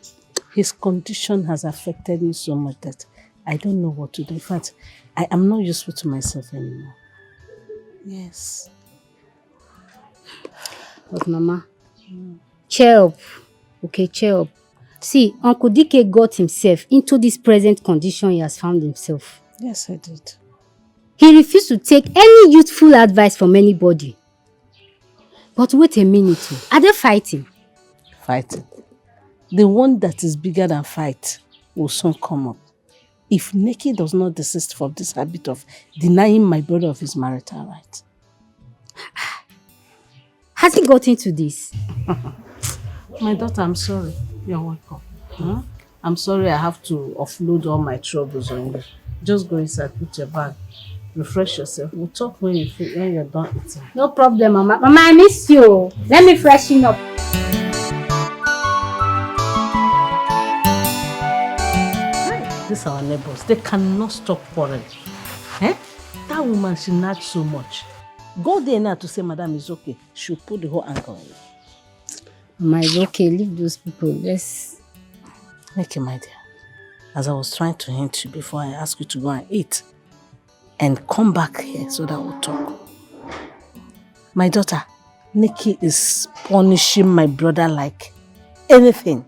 Speaker 8: His condition has affected me so much that I don't know what to do. In fact, I am not useful to myself anymore. Yes.
Speaker 5: But Mama, cheer up. Okay, cheer up. See, Uncle Dikeh got himself into this present condition he has found himself.
Speaker 8: Yes, I did.
Speaker 5: He refused to take any youthful advice from anybody. But wait a minute, are they fighting?
Speaker 8: Fighting. The one that is bigger than fight will soon come up. If Neki does not desist from this habit of denying my brother of his marital right.
Speaker 5: Has he got into this?
Speaker 8: My daughter, I'm sorry. You're welcome. Huh? I'm sorry I have to offload all my troubles on you. Just go inside, put your bag, refresh yourself. We'll talk when you're done eating.
Speaker 5: No problem, Mama. Mama, I miss you. Let me freshen up.
Speaker 8: These are our neighbors. They cannot stop quarreling. Eh? That woman, she nags so much. Go there now to say, Madam, is okay. She'll put the whole anger on you.
Speaker 5: Mama, it's okay. Leave those people. Let's...
Speaker 8: Okay, my dear. As I was trying to hint you before I ask you to go and eat and come back here so that we'll talk. My daughter, Nikki is punishing my brother like anything.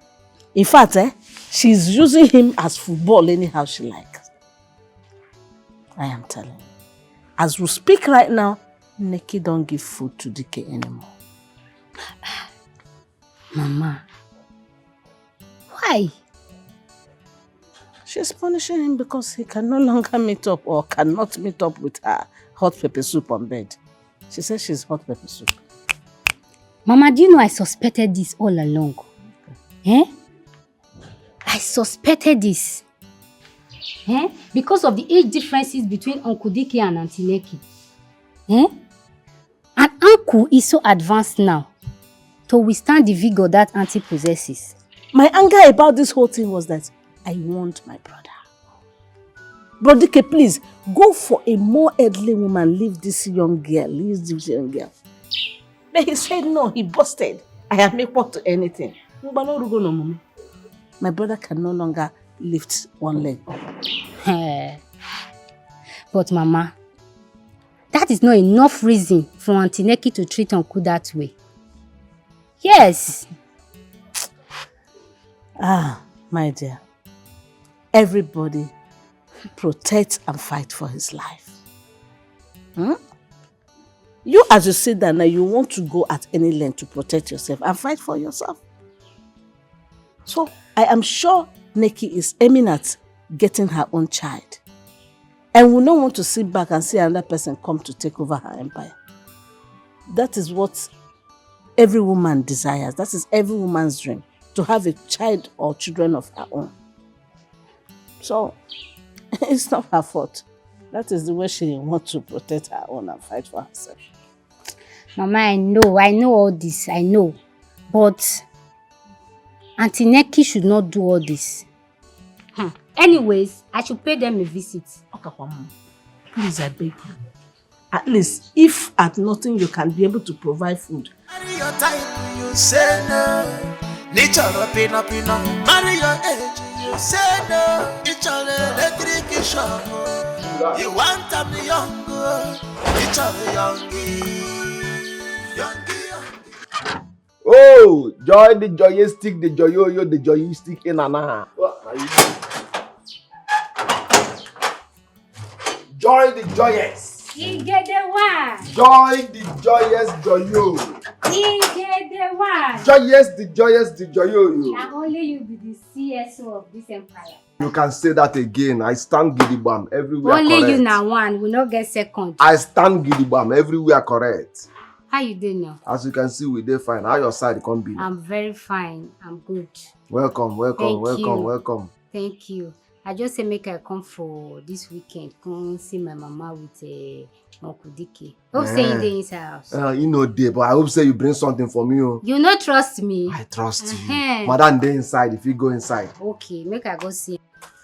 Speaker 8: In fact, she's using him as football anyhow she likes. I am telling you. As we speak right now, Nikki don't give food to Dikeh anymore.
Speaker 5: Mama, why?
Speaker 8: She's punishing him because he can no longer meet up or cannot meet up with her hot pepper soup on bed. She says she's hot pepper soup.
Speaker 5: Mama, do you know I suspected this all along? Eh? I suspected this. Eh? Because of the age differences between Uncle Dikeh and Auntie Neki. Eh? And Uncle is so advanced now to withstand the vigor that Auntie possesses.
Speaker 8: My anger about this whole thing was that I want my brother. Bro Dikeh, please, go for a more elderly woman. Leave this young girl. Leave this young girl. But he said no, he busted. I have made work to anything. My brother can no longer lift one leg.
Speaker 5: But Mama, that is not enough reason for Auntie Neki to treat Uncle that way. Yes.
Speaker 8: My dear. Everybody protect and fight for his life. You as you sit there now, you want to go at any length to protect yourself and fight for yourself. So I am sure Neki is aiming at getting her own child and will not want to sit back and see another person come to take over her empire. That is what every woman desires. That is every woman's dream, to have a child or children of her own. So it's not her fault. That is the way she wants to protect her own and fight for herself.
Speaker 5: Mama, I know all this, I know. But Auntie Neki should not do all this. Anyways, I should pay them a visit.
Speaker 8: Okay, Mama. Please, I beg you. At least, if at nothing you can be able to provide food.
Speaker 9: Marry your type, you say no. Nichoro pino pino, marry your age, you say no. Nichoro electric shock. You want them young, nichoro youngie.
Speaker 4: Oh, joy the joystick, the joyoyo, the joystick in Anna. Joy the joyous.
Speaker 5: You get the one.
Speaker 4: Joy the joyous joyo.
Speaker 5: You get the one.
Speaker 4: Joyous the joyous the joyo.
Speaker 5: Now only you be the CSO of this empire.
Speaker 4: You can say that again. I stand gidigam everywhere.
Speaker 5: Only
Speaker 4: correct.
Speaker 5: you now one will not get second.
Speaker 4: I stand gidigam everywhere correct.
Speaker 5: How you doing now?
Speaker 4: As you can see, we dey fine. How your side come be?
Speaker 5: I'm very fine. I'm good.
Speaker 4: Welcome. Welcome.
Speaker 5: Thank you. I just say make I come for this weekend. Come see my mama with Uncle Dikeh. Hope say you dey inside house.
Speaker 4: You know dey, but I hope say you bring something for me. Oh.
Speaker 5: You no trust me?
Speaker 4: I trust you. Madam dey inside. If you go inside.
Speaker 5: Okay, make I go see.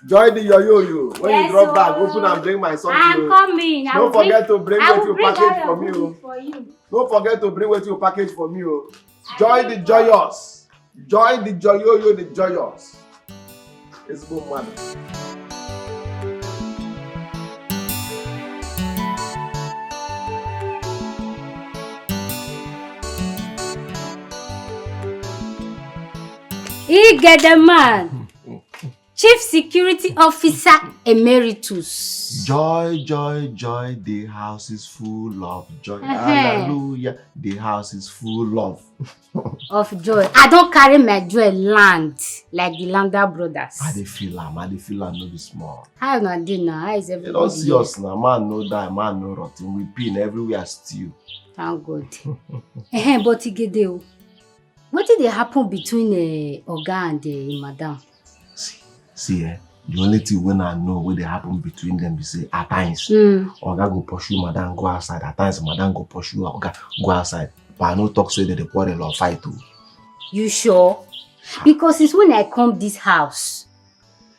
Speaker 4: Join the yo-yo. When you drop bag, open and bring my something.
Speaker 5: I'm coming.
Speaker 4: Don't forget to bring what you package for me.
Speaker 5: For you.
Speaker 4: Don't forget to bring what you package for me. Join the joyous. Join the yo-yo, the joyous. It's good, man.
Speaker 5: He get the man. Chief Security Officer Emeritus.
Speaker 4: Joy, the house is full of joy. Hallelujah, the house is full of
Speaker 5: joy. I don't carry my joy land like the Landa brothers.
Speaker 4: I dey feel am, no be small.
Speaker 5: How you not doing now? How is everybody?
Speaker 4: You don't see us now, man no die, man no rotten. We pin everywhere still.
Speaker 5: Thank God. But Igede, what did happen between Oga and Madam?
Speaker 4: See, the only thing when I know what they happen between them is say at times Oga go pursue Madam go outside, at times Madam go pursue Oga go outside. But I no talk say that they quarrel or fight too.
Speaker 5: You sure? Because it's when I come this house,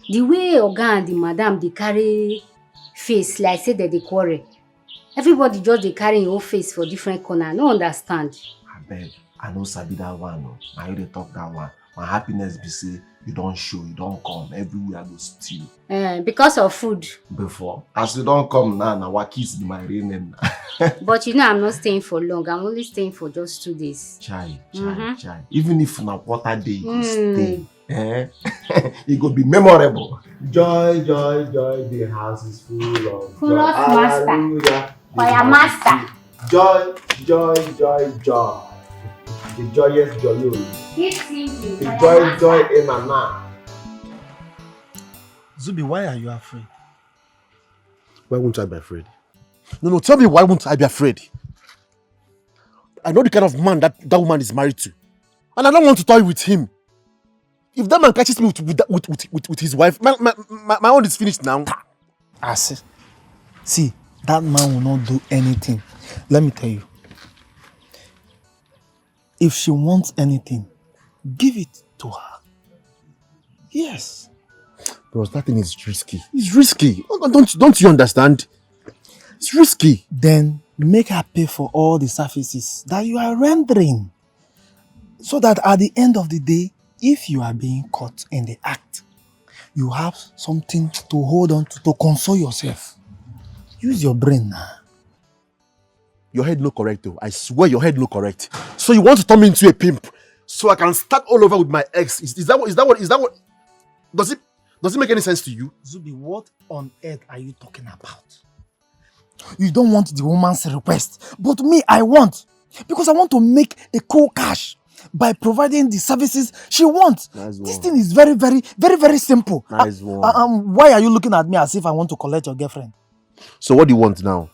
Speaker 5: the way Oga and the Madam they carry face like say that they quarrel. Everybody just they carry your face for different corner. I no understand.
Speaker 4: I beg, I no sabi that one. No. I hear they talk that one. My happiness be say you don't show, you don't come. Everywhere I go steal.
Speaker 5: Because of food.
Speaker 4: Before. As you don't come now, Wakis be my real name.
Speaker 5: But you know I'm not staying for long. I'm only staying for just 2 days.
Speaker 4: Chai. Even if na quarter day you stay, it go be memorable. Joy, the house is full of
Speaker 5: full of master. For your master.
Speaker 4: Joy. The joyous joy.
Speaker 5: Keep singing.
Speaker 4: The joy in my mouth.
Speaker 7: Zubi, why are you afraid?
Speaker 10: Why won't I be afraid? No, tell me why won't I be afraid? I know the kind of man that woman is married to. And I don't want to toy with him. If that man catches me with his wife, my own is finished now.
Speaker 7: See, that man will not do anything. Let me tell you. If she wants anything, give it to her. Yes.
Speaker 10: Bros, that thing is risky. It's risky. Don't you understand? It's risky.
Speaker 7: Then make her pay for all the services that you are rendering. So that at the end of the day, if you are being caught in the act, you have something to hold on to console yourself. Use your brain now.
Speaker 10: Your head no correct though. I swear your head no correct. So you want to turn me into a pimp so I can start all over with my ex? Is that what? Does it make any sense to you?
Speaker 7: Zubi, what on earth are you talking about? You don't want the woman's request, but me, I want. Because I want to make the cool cash by providing the services she wants.
Speaker 10: Nice
Speaker 7: this thing is very, very, very, very simple.
Speaker 10: Nice one.
Speaker 7: Why are you looking at me as if I want to collect your girlfriend?
Speaker 10: So what do you want now?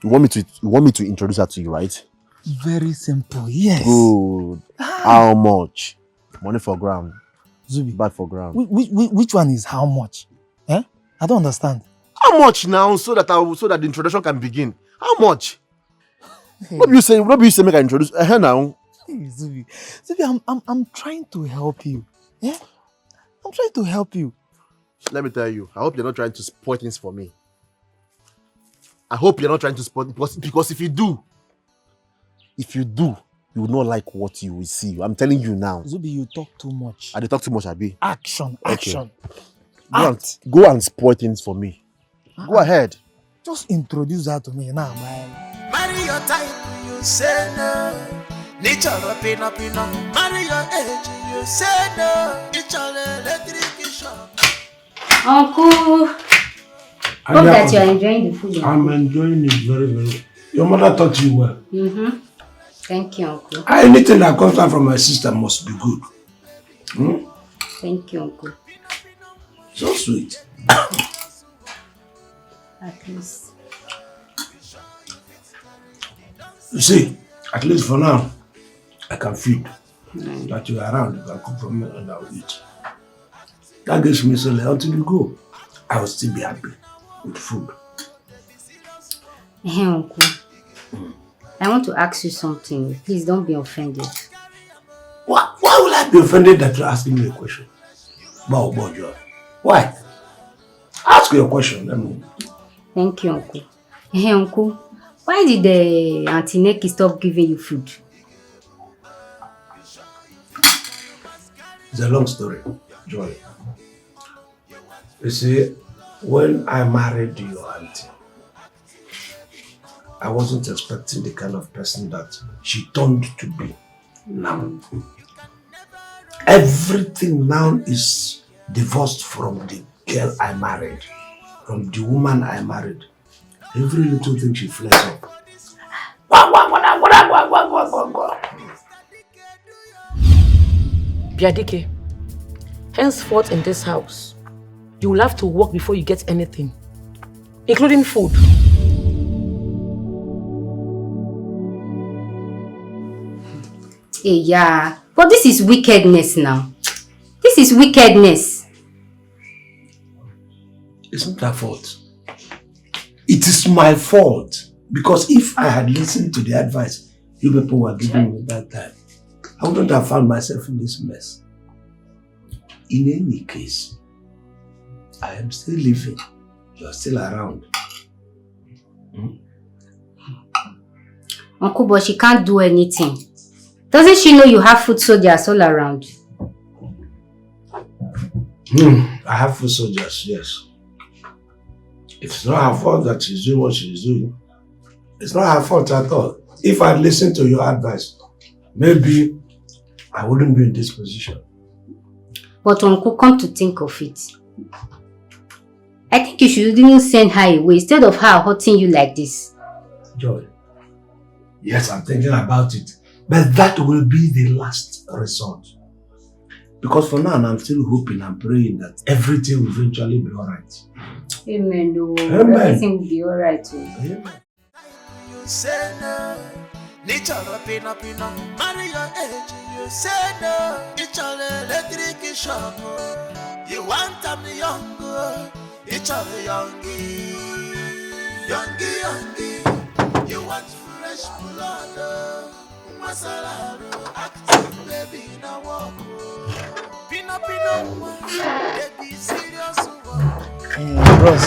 Speaker 10: You want me to introduce her to you, right?
Speaker 7: Very simple, yes.
Speaker 10: Good. How much? Money for gram.
Speaker 7: Zubi.
Speaker 10: Bad for gram.
Speaker 7: Which one is how much? I don't understand.
Speaker 10: How much now so that the introduction can begin? How much? What do you say make I introduce her now?
Speaker 7: Hey, Zubi, I'm trying to help you. Yeah? I'm trying to help you.
Speaker 10: Let me tell you, I hope you're not trying to spoil things for me. I hope you're not trying to spoil because if you do, you will not like what you will see. I'm telling you now.
Speaker 7: Zubi, you talk too much.
Speaker 10: I talk too much, Abi.
Speaker 7: Action.
Speaker 10: Go and spoil things for me. Go ahead.
Speaker 7: Just introduce her to me now, man.
Speaker 9: Marry your type, you say no. Nature pina. Marry your age, you say no. It's all electric shop.
Speaker 5: Uncle, hope that you are enjoying the food.
Speaker 2: I'm enjoying it very, very well. Your mother taught you well.
Speaker 5: Thank you, Uncle.
Speaker 2: Anything that comes out from my sister must be good.
Speaker 5: Thank you, Uncle.
Speaker 2: So sweet.
Speaker 5: At least.
Speaker 2: You see, At least for now, I can feed. That you are around, you can cook for me and I will eat. That gives me solely until you go. I will still be happy with food.
Speaker 5: Hey, Uncle. I want to ask you something. Please don't be offended.
Speaker 2: Why will I be offended that you're asking me a question? Bow, Joy. Why? Ask your question. Let me.
Speaker 5: Thank you, Uncle. Hey, Uncle. Why did the Auntie Neki stop giving you food?
Speaker 2: It's a long story, Joy. You see, when I married your auntie, I wasn't expecting the kind of person that she turned to be now. Everything now is divorced from the girl I married, from the woman I married. Every little thing she flares up.
Speaker 1: Dikeh, henceforth in this house, you will have to work before you get anything, including food.
Speaker 5: Hey, yeah. But this is wickedness now. This is wickedness.
Speaker 2: It's not her fault. It is my fault. Because if I had listened to the advice you people were giving me that time, I wouldn't have found myself in this mess. In any case, I am still living. You are still around.
Speaker 5: Uncle, but she can't do anything. Doesn't she know you have food soldiers all around?
Speaker 2: I have food soldiers, yes. It's not her fault that she's doing what she's doing. It's not her fault at all. If I listened to your advice, maybe I wouldn't be in this position.
Speaker 5: But Uncle, come to think of it, I think you should even send her away instead of her hurting you like this.
Speaker 2: Joy, yes, I'm thinking about it. But that will be the last resort. Because for now, I'm still hoping and praying that everything will eventually be alright.
Speaker 5: Amen. Oh.
Speaker 2: Amen.
Speaker 5: Everything will be alright.
Speaker 2: Amen.
Speaker 9: You say no, nature pina pina, marry your age. You say no, it's all electric shock. You want them young, it's all youngie. You want fresh blood. Active baby na walk. Pina baby serious.
Speaker 7: Bros,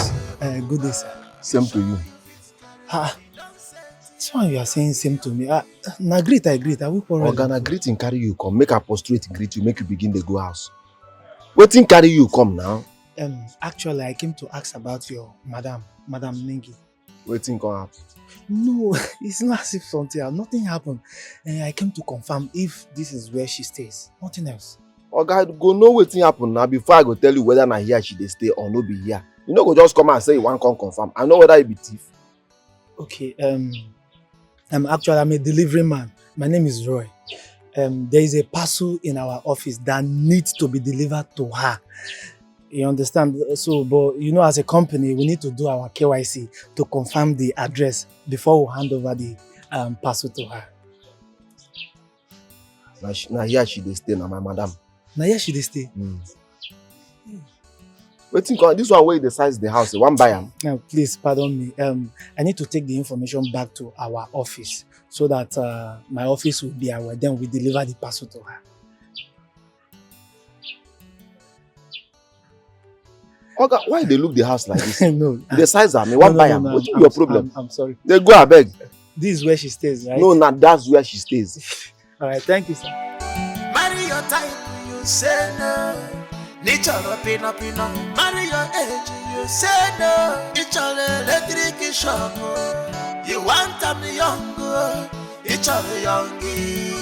Speaker 7: good day, sir.
Speaker 4: Same to you.
Speaker 7: This one you are saying same to me. Na greet, I greet. I will quarrel.
Speaker 4: Organa greeting carry you come. Make her prostrate greet you. Make you begin the go house. Waiting carry you come now.
Speaker 7: Actually, I came to ask about your Madam Nengi.
Speaker 4: Waiting come happen.
Speaker 7: No, it's not as if something. Nothing happened. I came to confirm if this is where she stays. Nothing else.
Speaker 4: Oga, go know wetin happen now before I go tell you whether na here she dey stay or no be here. You no go just come and say you wan come confirm. I know whether you be thief.
Speaker 7: Okay. Actually, I'm a delivery man. My name is Roy. There is a parcel in our office that needs to be delivered to her. You understand? So, but you know, as a company, we need to do our KYC to confirm the address before we hand over the parcel to her.
Speaker 4: Na here she dey stay, na my madam.
Speaker 7: Na here she dey stay.
Speaker 4: Wetin come? This one wey dey size the house, you wan buy am?
Speaker 7: Now, please pardon me. I need to take the information back to our office so that my office will be aware. Then we deliver the parcel to her.
Speaker 4: Oga, why they look the house like this?
Speaker 7: No.
Speaker 4: The size am, you wan buy am? What's your problem?
Speaker 7: I'm sorry.
Speaker 4: They go abeg.
Speaker 7: This is where she stays, right?
Speaker 4: No, that's where she stays.
Speaker 7: All right, thank you, sir.
Speaker 9: Marry your type, you say no. Nature pina pina, marry your age, you say no. It's all electric shock. You want them young, it's all youngie.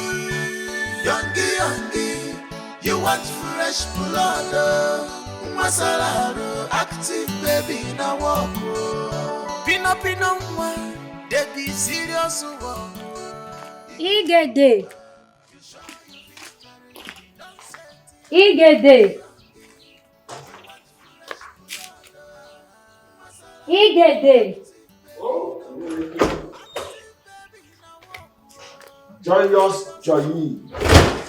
Speaker 9: You want fresh blood. Masalaru, active baby na walk. Pina they be serious walk.
Speaker 5: Igede.
Speaker 4: Joyous Joyi.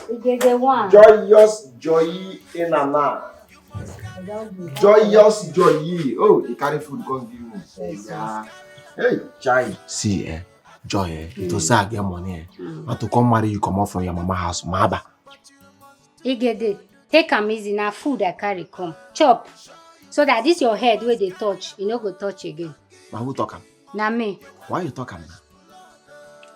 Speaker 5: You get the one.
Speaker 4: Joyous Joyi Inana. Joyous Joyi. Oh, you carry food, come give me. Yeah. Hey, Chai. See, Joy, it was I get money. Not to come marry you, come out from your mama house, Maba.
Speaker 5: You get it. Take am easy now. Food I carry come. Chop. So that this your head where they touch, you no go touch again.
Speaker 4: Now who talk am?
Speaker 5: Na me.
Speaker 4: Why you talk am now?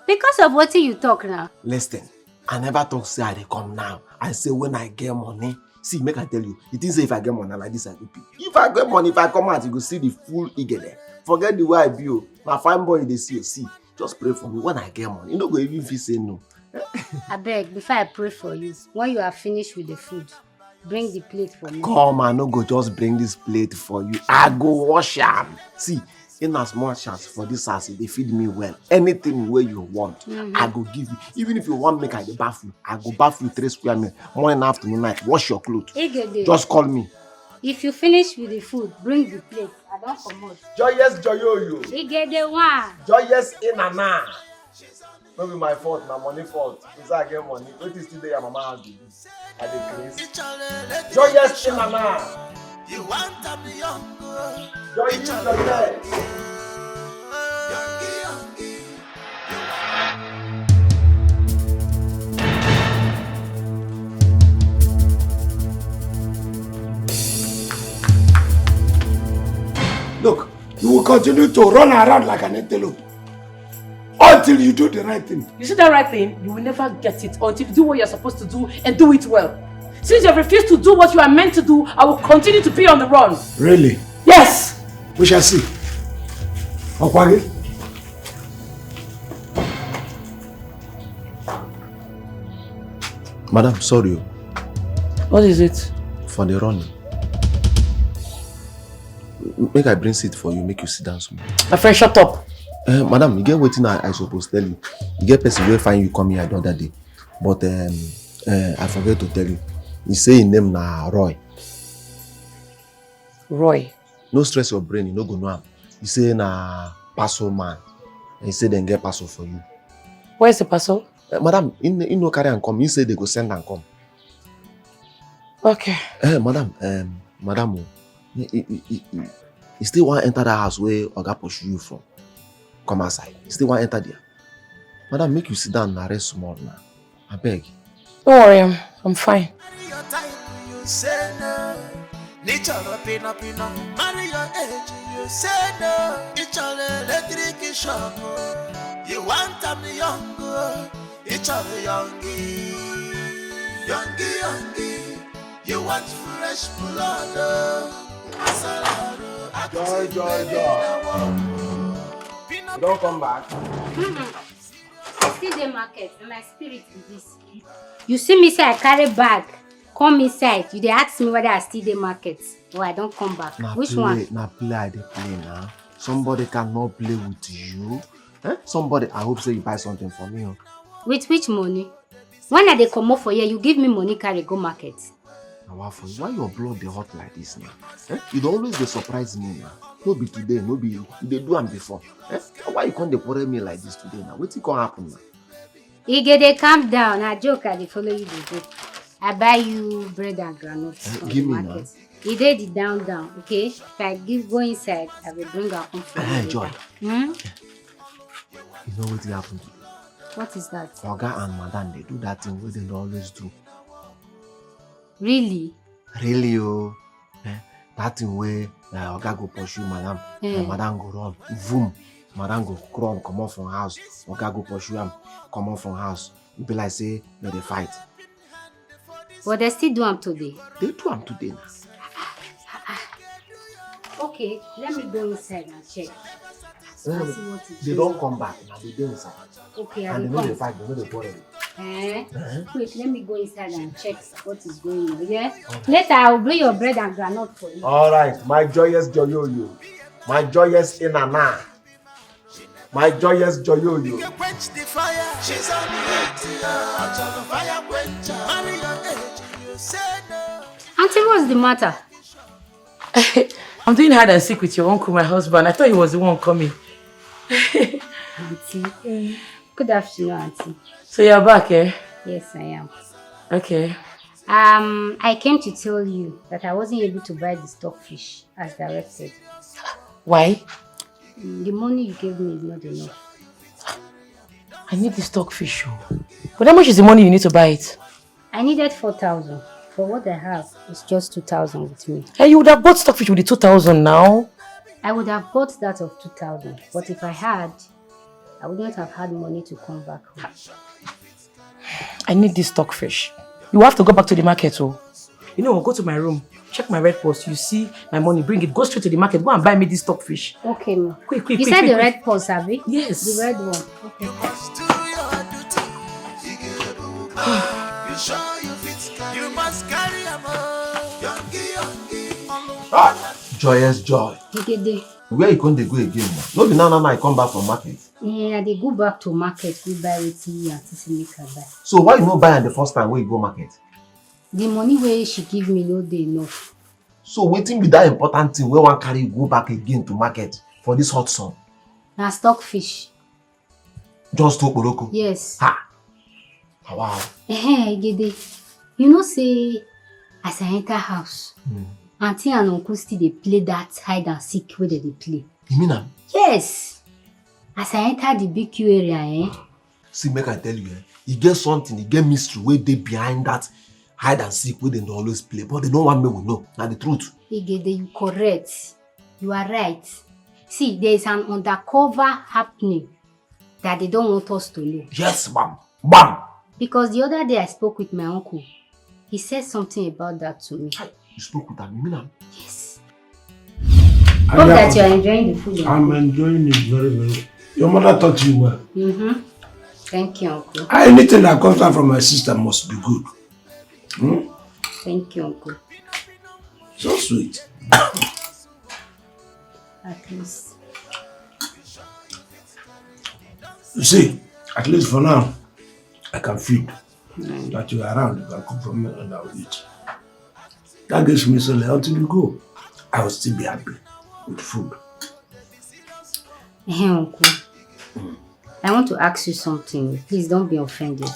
Speaker 5: Because of what you talk now.
Speaker 4: Listen, I never talk say I dey come now. I say when I get money. See, make I tell you, it is if I get money like this, I go pay. If I get money, if I come out, you go see the full Igede. Forget the way I be. Now fine boy, they see. See, just pray for me when I get money. You no go even feel say no.
Speaker 5: I beg, before I pray for you, when you are finished with the food, bring the plate for me.
Speaker 4: Come, I no go just bring this plate for you. I go wash am. See, in as much as for this house, they feed me well. Anything where you want, I go give you. Even if you want make I dey baff you, I go baff you 3 square meal. Morning, afternoon, night. Wash your clothes. Just call me.
Speaker 5: If you finish with the food, bring the plate. I don't come out.
Speaker 4: Joyous Joyoyo.
Speaker 5: You get the one.
Speaker 4: Joyous Inana. No be my fault, my money fault. Because I get money. What is today your mama has to do? I dey crazy. Joyous Inana.
Speaker 9: You want to be young,
Speaker 4: Joyous Joyous.
Speaker 2: Look, you will continue to run around like an antelope until you do the right thing.
Speaker 1: You see that right thing? You will never get it until you do what you're supposed to do and do it well. Since you have refused to do what you are meant to do, I will continue to be on the run.
Speaker 2: Really?
Speaker 1: Yes!
Speaker 2: We shall see. Okwagi?
Speaker 4: Madam, sorry.
Speaker 1: What is it?
Speaker 4: For the running. Make I bring seat for you, make you sit down small.
Speaker 1: My friend, shut up.
Speaker 4: Madam, you get waiting I suppose tell you. You get person wey find you come here the other day. But I forget to tell you. He say his name na Roy.
Speaker 1: Roy?
Speaker 4: No stress your brain, you no go know him. He say na parcel man. And he say they get parcel for you.
Speaker 1: Where's the parcel?
Speaker 4: Madam, he no carry and come. He say they go send and come.
Speaker 1: Okay.
Speaker 4: Madam, he still want enter that house where Oga pursue you from. Come outside. He still want enter there. Madam, make you sit down and rest small now. I beg.
Speaker 1: Don't worry, I'm fine.
Speaker 9: Your time, you say no. Nature marry your age, you say no. It's all electric shop. You want them young, it's all youngie. You want fresh blood.
Speaker 4: Joy. You don't come back.
Speaker 5: I still the market and my spirit is this. You see me say I carry bag, come inside. You dey ask me whether I still the market or I don't come back. Which one?
Speaker 4: Now play I dey play now. Somebody cannot play with you. Somebody, I hope say you buy something for me.
Speaker 5: With which money? When I dey come up for here, you give me money carry go market.
Speaker 4: Now for you, why your blood dey hot like this now? You don't always dey surprise me now. No be today, no be you. They do am before. Why you can't dey quarrel me like this today now? Wetin can happen now?
Speaker 5: You get a calm down. I joke, I dey follow you dey go. I buy you bread and groundnuts.
Speaker 4: Give me now.
Speaker 5: You did the down, okay? If I go inside, I will bring her home for you.
Speaker 4: Joy.
Speaker 5: You
Speaker 4: know what happened today?
Speaker 5: What is that?
Speaker 4: Oga and Madam, they do that thing where they always do.
Speaker 5: Really?
Speaker 4: Really, oh. That thing where Oga go pursue Madam, and Madam go run. Boom. Madam go crawl, come off from house. Oga go pursue him, come off from house. You be like, say, may they fight.
Speaker 5: But they still do them today.
Speaker 4: They do them today now.
Speaker 5: Okay, let me go inside and check.
Speaker 4: They don't come back now, they go inside.
Speaker 5: Okay,
Speaker 4: and they know they fight, they know they quarrel.
Speaker 5: Wait, let me go inside and check what is going on. Yeah? Okay. Later, I will bring your bread and granite for you.
Speaker 4: Alright, my joyous Joyoyo. My joyous Inana. My joyous Joyoyo.
Speaker 9: You can quench the fire. She's on the fire quencher. Marry your age, you say no.
Speaker 5: Auntie, what's the matter?
Speaker 1: I'm doing hide and seek with your uncle, my husband. I thought he was the one coming.
Speaker 5: Auntie, Good afternoon, Auntie.
Speaker 1: So you're back, eh?
Speaker 5: Yes, I am.
Speaker 1: Okay.
Speaker 5: I came to tell you that I wasn't able to buy the stockfish as directed.
Speaker 1: Why?
Speaker 5: The money you gave me is not enough.
Speaker 1: I need the stockfish. But how much is the money you need to buy it?
Speaker 5: I needed 4,000. For what I have, it's just 2,000 with me.
Speaker 1: Hey, you would have bought stockfish with the 2,000 now.
Speaker 5: I would have bought that of 2,000, but if I had, I wouldn't have had money to come back home.
Speaker 1: I need this stockfish. You have to go back to the market, oh. You know, go to my room, check my red purse. You see my money, bring it, go straight to the market, go and buy me this stockfish.
Speaker 5: Okay, ma.
Speaker 1: Quick.
Speaker 5: You said the red purse, have you?
Speaker 1: Yes.
Speaker 5: The red one. Okay.
Speaker 9: You sure you fit? You must carry a
Speaker 4: Joyous joy.
Speaker 5: Dikeh.
Speaker 4: Where you going to go again? No be now I come back from market.
Speaker 5: Yeah, they go back to market, we buy with tea and make her buy.
Speaker 4: So why you not buy the first time when you go market?
Speaker 5: The money where she give me no dey enough.
Speaker 4: So waiting be that important thing where one carry go back again to market for this hot sun?
Speaker 5: Na stockfish.
Speaker 4: Just to Poroko?
Speaker 5: Yes.
Speaker 4: Ha! Wow.
Speaker 5: Dikeh. You know say, as I enter house, Auntie and Uncle still dey play that hide and seek where they play.
Speaker 4: You mean am?
Speaker 5: Yes. As I enter the BQ area,
Speaker 4: See, make I tell you, you get something, you get mystery where they behind that hide and seek where they always play, but they don't want me to know. Now the truth.
Speaker 5: Dikeh, you correct. You are right. See, there is an undercover happening that they don't want us to know.
Speaker 4: Yes, ma'am. Bam!
Speaker 5: Because the other day I spoke with my uncle. He said something about that to me.
Speaker 4: You spoke with him, you mean am?
Speaker 5: Yes. Hope that you are enjoying the food.
Speaker 2: I'm enjoying it very, very well. Your mother taught you well.
Speaker 5: Thank you, Uncle.
Speaker 2: Anything that comes out from my sister must be good.
Speaker 5: Thank you, Uncle.
Speaker 2: So sweet.
Speaker 5: At least.
Speaker 2: You see, at least for now, I can feed. That you are around, you can cook for me and I will eat. That gives me so until you go, I will still be happy with food.
Speaker 5: Hey, Uncle. I want to ask you something. Please don't be offended.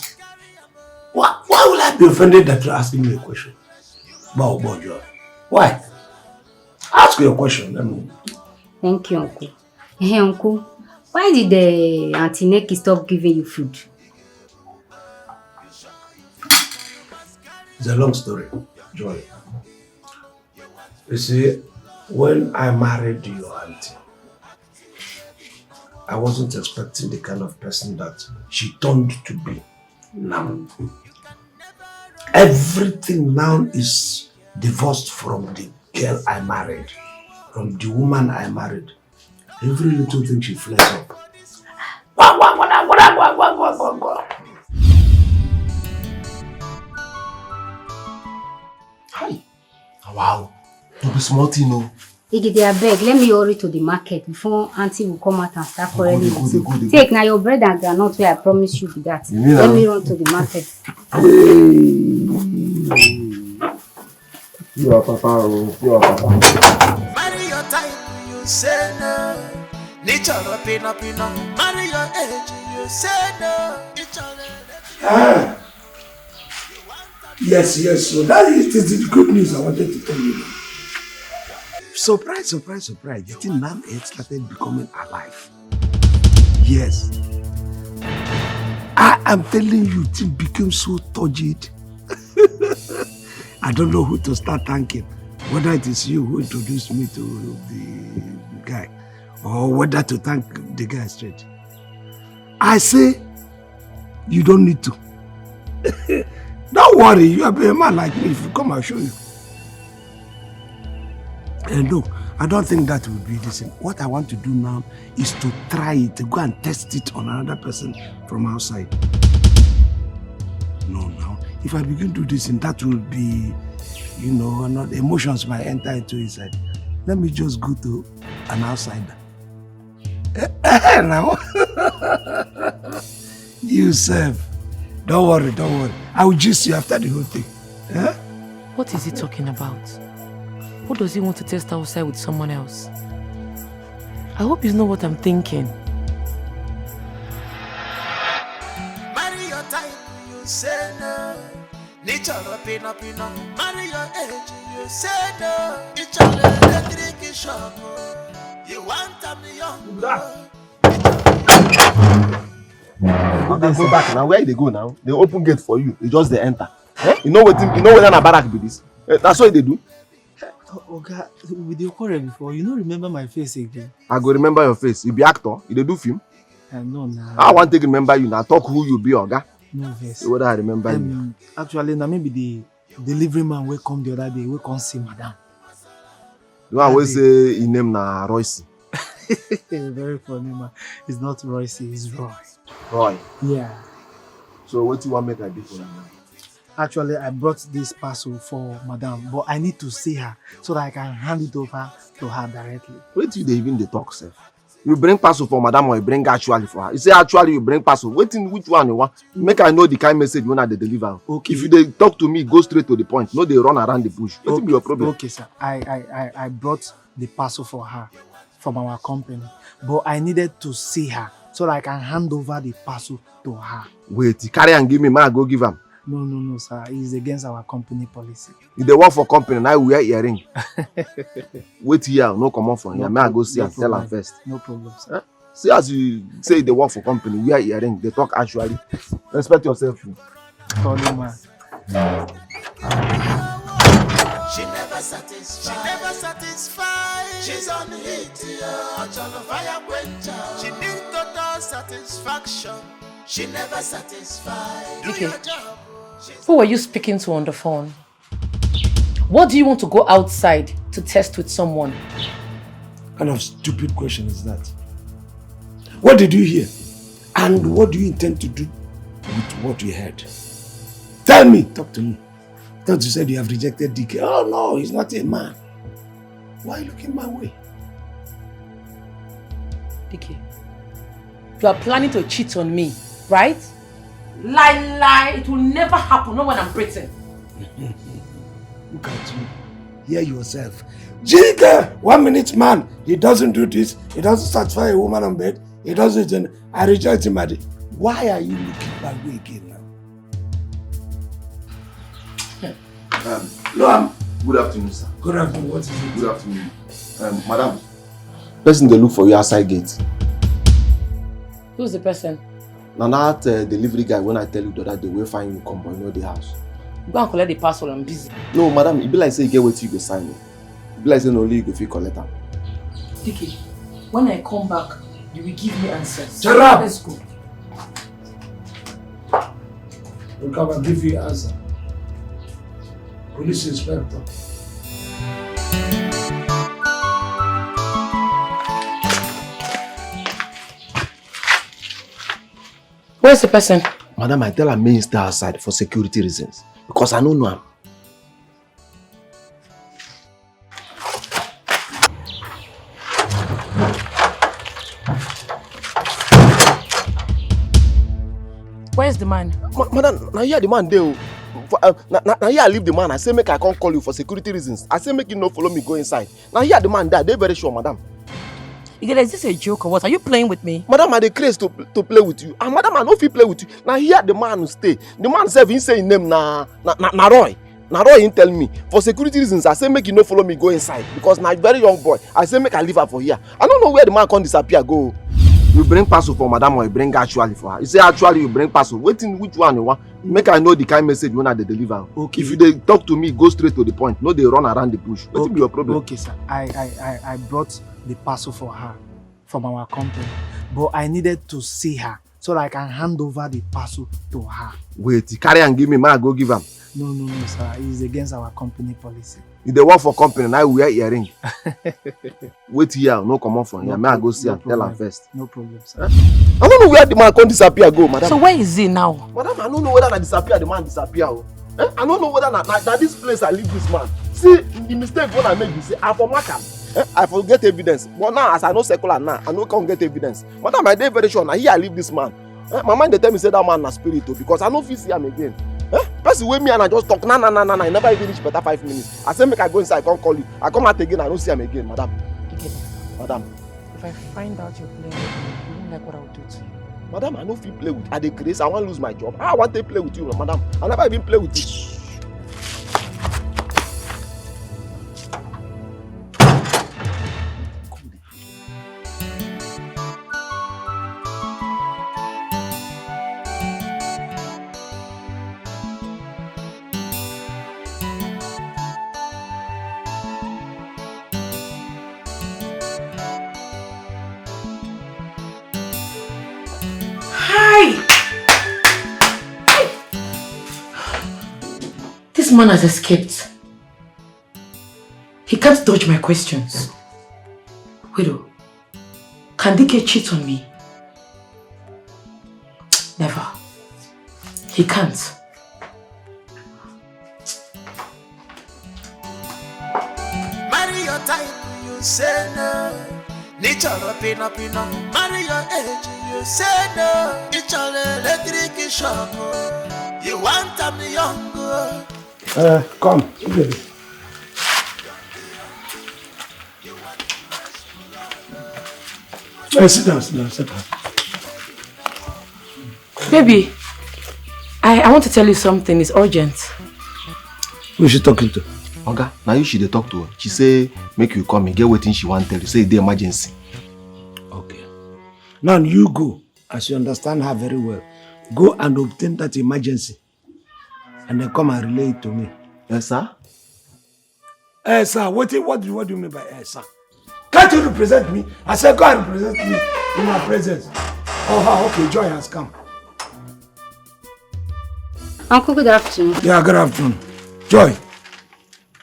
Speaker 2: Why will I be offended that you're asking me a question? Bow, Joy. Why? Ask your question. Let me.
Speaker 5: Thank you, Uncle. Hey, Uncle. Why did the Auntie Neki stop giving you food?
Speaker 2: It's a long story, Joy. You see, when I married your auntie, I wasn't expecting the kind of person that she turned to be now. Everything now is divorced from the girl I married, from the woman I married. Every little thing she flares up.
Speaker 4: Hi. Wow. To be smart, you know.
Speaker 5: Dikeh, I beg, let me hurry to the market before Auntie will come out and start quarreling with you. Take now your bread and groundnut where I promise you be that. Let me run to the market.
Speaker 4: You are papa, you are papa.
Speaker 9: Marry your type, you say no. Nature pina. Marry your age, you say no.
Speaker 2: Yes. So that is the good news I wanted to tell you. Surprise. The thing now it started becoming alive. Yes. I am telling you, thing became so turgid. I don't know who to start thanking. Whether it is you who introduced me to the guy, or whether to thank the guy straight. I say, you don't need to. Don't worry, you are a man like me. If you come, I'll show you. No, I don't think that will be the same. What I want to do now is to try it, to go and test it on another person from outside. No, now, if I begin to do this, and that will be, not emotions might enter into inside. Let me just go to an outsider. Now, you serve. Don't worry. I will gist you after the whole thing.
Speaker 1: What is he talking about? Who does he want to test outside with someone else? I hope you know what I'm thinking.
Speaker 9: say no. Nichara pina pina, marry your age, you say no. Nichara electric shop, you want me young.
Speaker 4: Go back now. Where they go now? They open gate for you. You just they enter. Eh? You know what? You know whether na barrack be this? That's what they do.
Speaker 7: Oga, we dey quarrel before. You don't remember my face again.
Speaker 4: I go remember your face. You be actor. You dey do film.
Speaker 7: I know now.
Speaker 4: I want to remember you now. Talk who you be, Oga.
Speaker 7: No face.
Speaker 4: Whether I remember you.
Speaker 7: Actually, now maybe the delivery man will come the other day. We come see madam.
Speaker 4: The one will say his name na Royce.
Speaker 7: Very funny man. It's not Royce, it's Roy.
Speaker 4: Roy.
Speaker 7: Yeah.
Speaker 4: So what do you want make I do for you?
Speaker 7: Actually, I brought this parcel for madam, but I need to see her so that I can hand it over to her directly.
Speaker 4: Wait till they even the talk, sir. You bring parcel for madam or you bring actually for her? You say actually you bring parcel. Wait in which one you want? Make I know the kind message when I deliver.
Speaker 7: Okay.
Speaker 4: If they talk to me, go straight to the point. No, they run around the bush. What be your problem?
Speaker 7: Okay, sir. I brought the parcel for her from our company, but I needed to see her so that I can hand over the parcel to her.
Speaker 4: Wait, carry and give me, man, go give him.
Speaker 7: No, sir. It's against our company policy.
Speaker 4: If they work for company, now we wear earring. Wait here, no come on for here. May I go see and tell her first.
Speaker 7: No problem, sir.
Speaker 4: See, as you say they work for company, wear earring. They talk actually. Respect yourself.
Speaker 7: Sorry, man.
Speaker 9: She never satisfied. She's on hit, yeah. Fire quencher. She need total satisfaction. She never satisfied. Do your job.
Speaker 1: Who were you speaking to on the phone? What do you want to go outside to test with someone?
Speaker 2: What kind of stupid question is that? What did you hear? And what do you intend to do with what you heard? Tell me, talk to me. Thought you said you have rejected Dikeh. Oh no, he's not a man. Why are you looking my way?
Speaker 1: Dikeh, you are planning to cheat on me, right? Lie, it will never happen, not when I'm pregnant.
Speaker 2: Look at you. Hear yourself. Dikeh, 1 minute man. He doesn't do this. He doesn't satisfy a woman on bed. He doesn't. I reject him. Why are you looking my way again now?
Speaker 4: No, good afternoon, sir.
Speaker 2: Good afternoon. What is it?
Speaker 4: Good afternoon. Madam, person they look for you outside gate.
Speaker 1: Who's the person?
Speaker 4: Now that delivery guy, when I tell you the other day, we'll find you come, but you know the house.
Speaker 1: Go and collect the parcel, I'm busy.
Speaker 4: No, madam, it be like say you get what you go sign. It be like say only you go feel collect them.
Speaker 1: Dikeh, when I come back, you will give me answers.
Speaker 2: Shut up!
Speaker 1: Let's go.
Speaker 2: We'll come and give you an answer. Police inspector.
Speaker 1: Where's the person?
Speaker 4: Madam, I tell her may stay outside for security reasons. Because I don't know him.
Speaker 1: Where's the man?
Speaker 4: Madam, now here the man there. Now here I leave the man. I say make I can't call you for security reasons. I say make you not follow me go inside. Now here the man there. They very sure, madam.
Speaker 1: Is this a joke or what? Are you playing with me?
Speaker 4: Madam, I dey craze to play with you. And madam, I no fit play with you. Now here the man who stay. The man self he say his name na Roy. Na Roy he tell me. For security reasons, I say make you no follow me go inside. Because na very young boy. I say make I leave her for here. I don't know where the man can disappear go. You bring parcel for madam or you bring actually for her. You say actually you bring parcel. Waiting which one you want. Make I know the kind message when I deliver.
Speaker 7: Okay.
Speaker 4: If they talk to me, go straight to the point. No, they run around the bush. What be your problem?
Speaker 7: Okay, sir. I brought the parcel for her from our company, but I needed to see her so that I can hand over the parcel to her.
Speaker 4: Wait, carry and give me, man, go give him.
Speaker 7: No, sir. It's against our company policy.
Speaker 4: If they work for company, now we wear earring. Wait here, no come on for here. May I go see and tell her first.
Speaker 7: No problem, sir.
Speaker 4: I don't know where the man can disappear go, madam.
Speaker 1: So where is he now?
Speaker 4: Madam, I don't know whether I disappear, the man disappear. I don't know whether that this place I leave this man. See, the mistake when I make you say, I for mark him. I forget evidence. But now, as I know secular now, I know can't get evidence. Madam, I dey very sure now here I leave this man. My mind they tell me say that man na spirit too, because I no fit see him again. Person with me and I just talk na. I never even reach better 5 minutes. I say make I go inside, I can't call you. I come out again, I don't see him again, madam.
Speaker 1: Okay.
Speaker 4: Madam.
Speaker 1: If I find out you're playing with me, you won't like what I will do to you.
Speaker 4: Madam, I no fit play with. I dey craze. I wan lose my job. How I want to play with you, madam? I never even play with you.
Speaker 1: This man has escaped. He can't dodge my questions. Widow, can Dikeh cheat on me? Never. He can't.
Speaker 9: Marry your type, you say no. Nature pina pina. Marry your age, you say no. It's all electric shock. You want them young.
Speaker 2: Come, baby. Sit down, sit down.
Speaker 1: Baby, I want to tell you something. It's urgent.
Speaker 2: Who is she talking to?
Speaker 4: Oga, now you should talk to her. She say, make you come and get waiting she want tell you. Say the emergency.
Speaker 2: Okay. Now you go, as you understand her very well. Go and obtain that emergency. And then come and relay it to me.
Speaker 4: Yes, sir?
Speaker 2: Sir, what do you mean by sir? Can't you represent me? I said go and represent me in my presence. Oh, okay, Joy has come.
Speaker 5: Uncle, good afternoon.
Speaker 2: Yeah, good afternoon. Joy,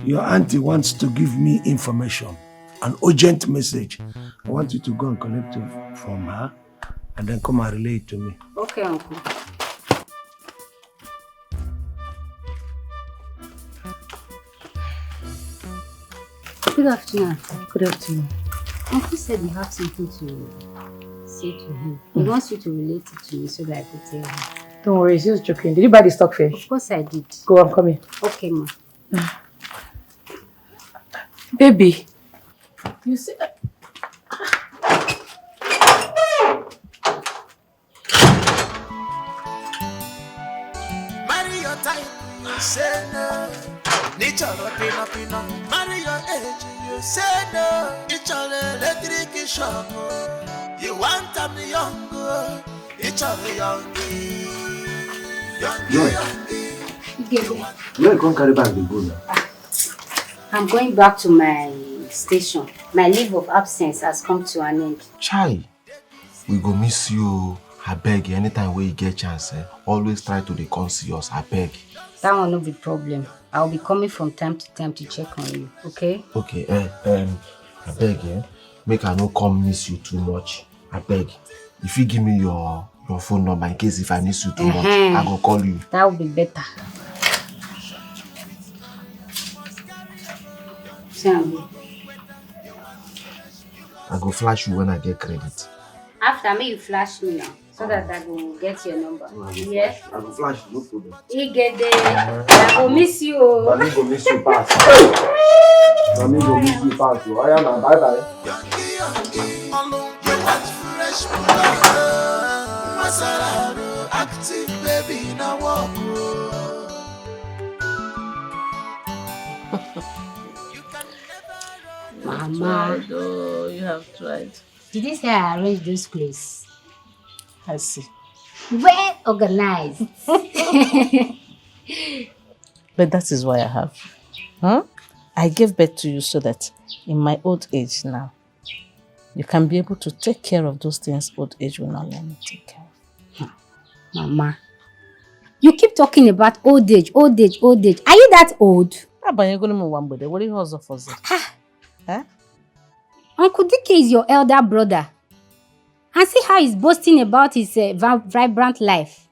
Speaker 2: your auntie wants to give me information, an urgent message. I want you to go and collect it from her and then come and relay it to me.
Speaker 5: Okay, Uncle. Good afternoon.
Speaker 1: Good afternoon.
Speaker 5: Uncle said you have something to say to him. He wants you to relate it to me so that I could tell him.
Speaker 1: Don't worry, he's just joking. Did you buy the stock fish?
Speaker 5: Of course I did.
Speaker 1: Go, I'm coming.
Speaker 5: Okay, ma.
Speaker 1: Baby, you see...
Speaker 9: Marry your type, you say no. Nature pina pina. Marry your age, you say no. It's all electric shock. You want them young. It's all young.
Speaker 4: Where you come carry back the gold?
Speaker 5: I'm going back to my station. My leave of absence has come to an end.
Speaker 4: Chai, we go miss you. I beg you, anytime where you get chance, always try to dey come see us. I beg.
Speaker 5: That will not be problem. I'll be coming from time to time to check on you, okay?
Speaker 4: Okay, I beg, make I no come miss you too much. I beg. If you give me your phone number in case if I miss you too much, I go call you.
Speaker 5: That will be better.
Speaker 4: I go flash you when I get credit.
Speaker 5: After me, you flash me now, so that I will get your number. Yeah?
Speaker 4: I go flash you, no problem.
Speaker 5: You get there. I will miss you.
Speaker 4: Mami go miss you pass. Mami go miss you pass. I am bye bye.
Speaker 9: Active baby now walk.
Speaker 5: Mama.
Speaker 8: Oh, you have tried.
Speaker 5: Did you say I arranged those clothes?
Speaker 8: I see.
Speaker 5: Well organized.
Speaker 8: But that is why I have. I gave birth to you so that in my old age now, you can be able to take care of those things old age will not let me take care of.
Speaker 5: Mama, you keep talking about old age, old age, old age. Are you that old?
Speaker 8: What are you for? Huh?
Speaker 5: Uncle Dikeh is your elder brother. And see how he's boasting about his vibrant life.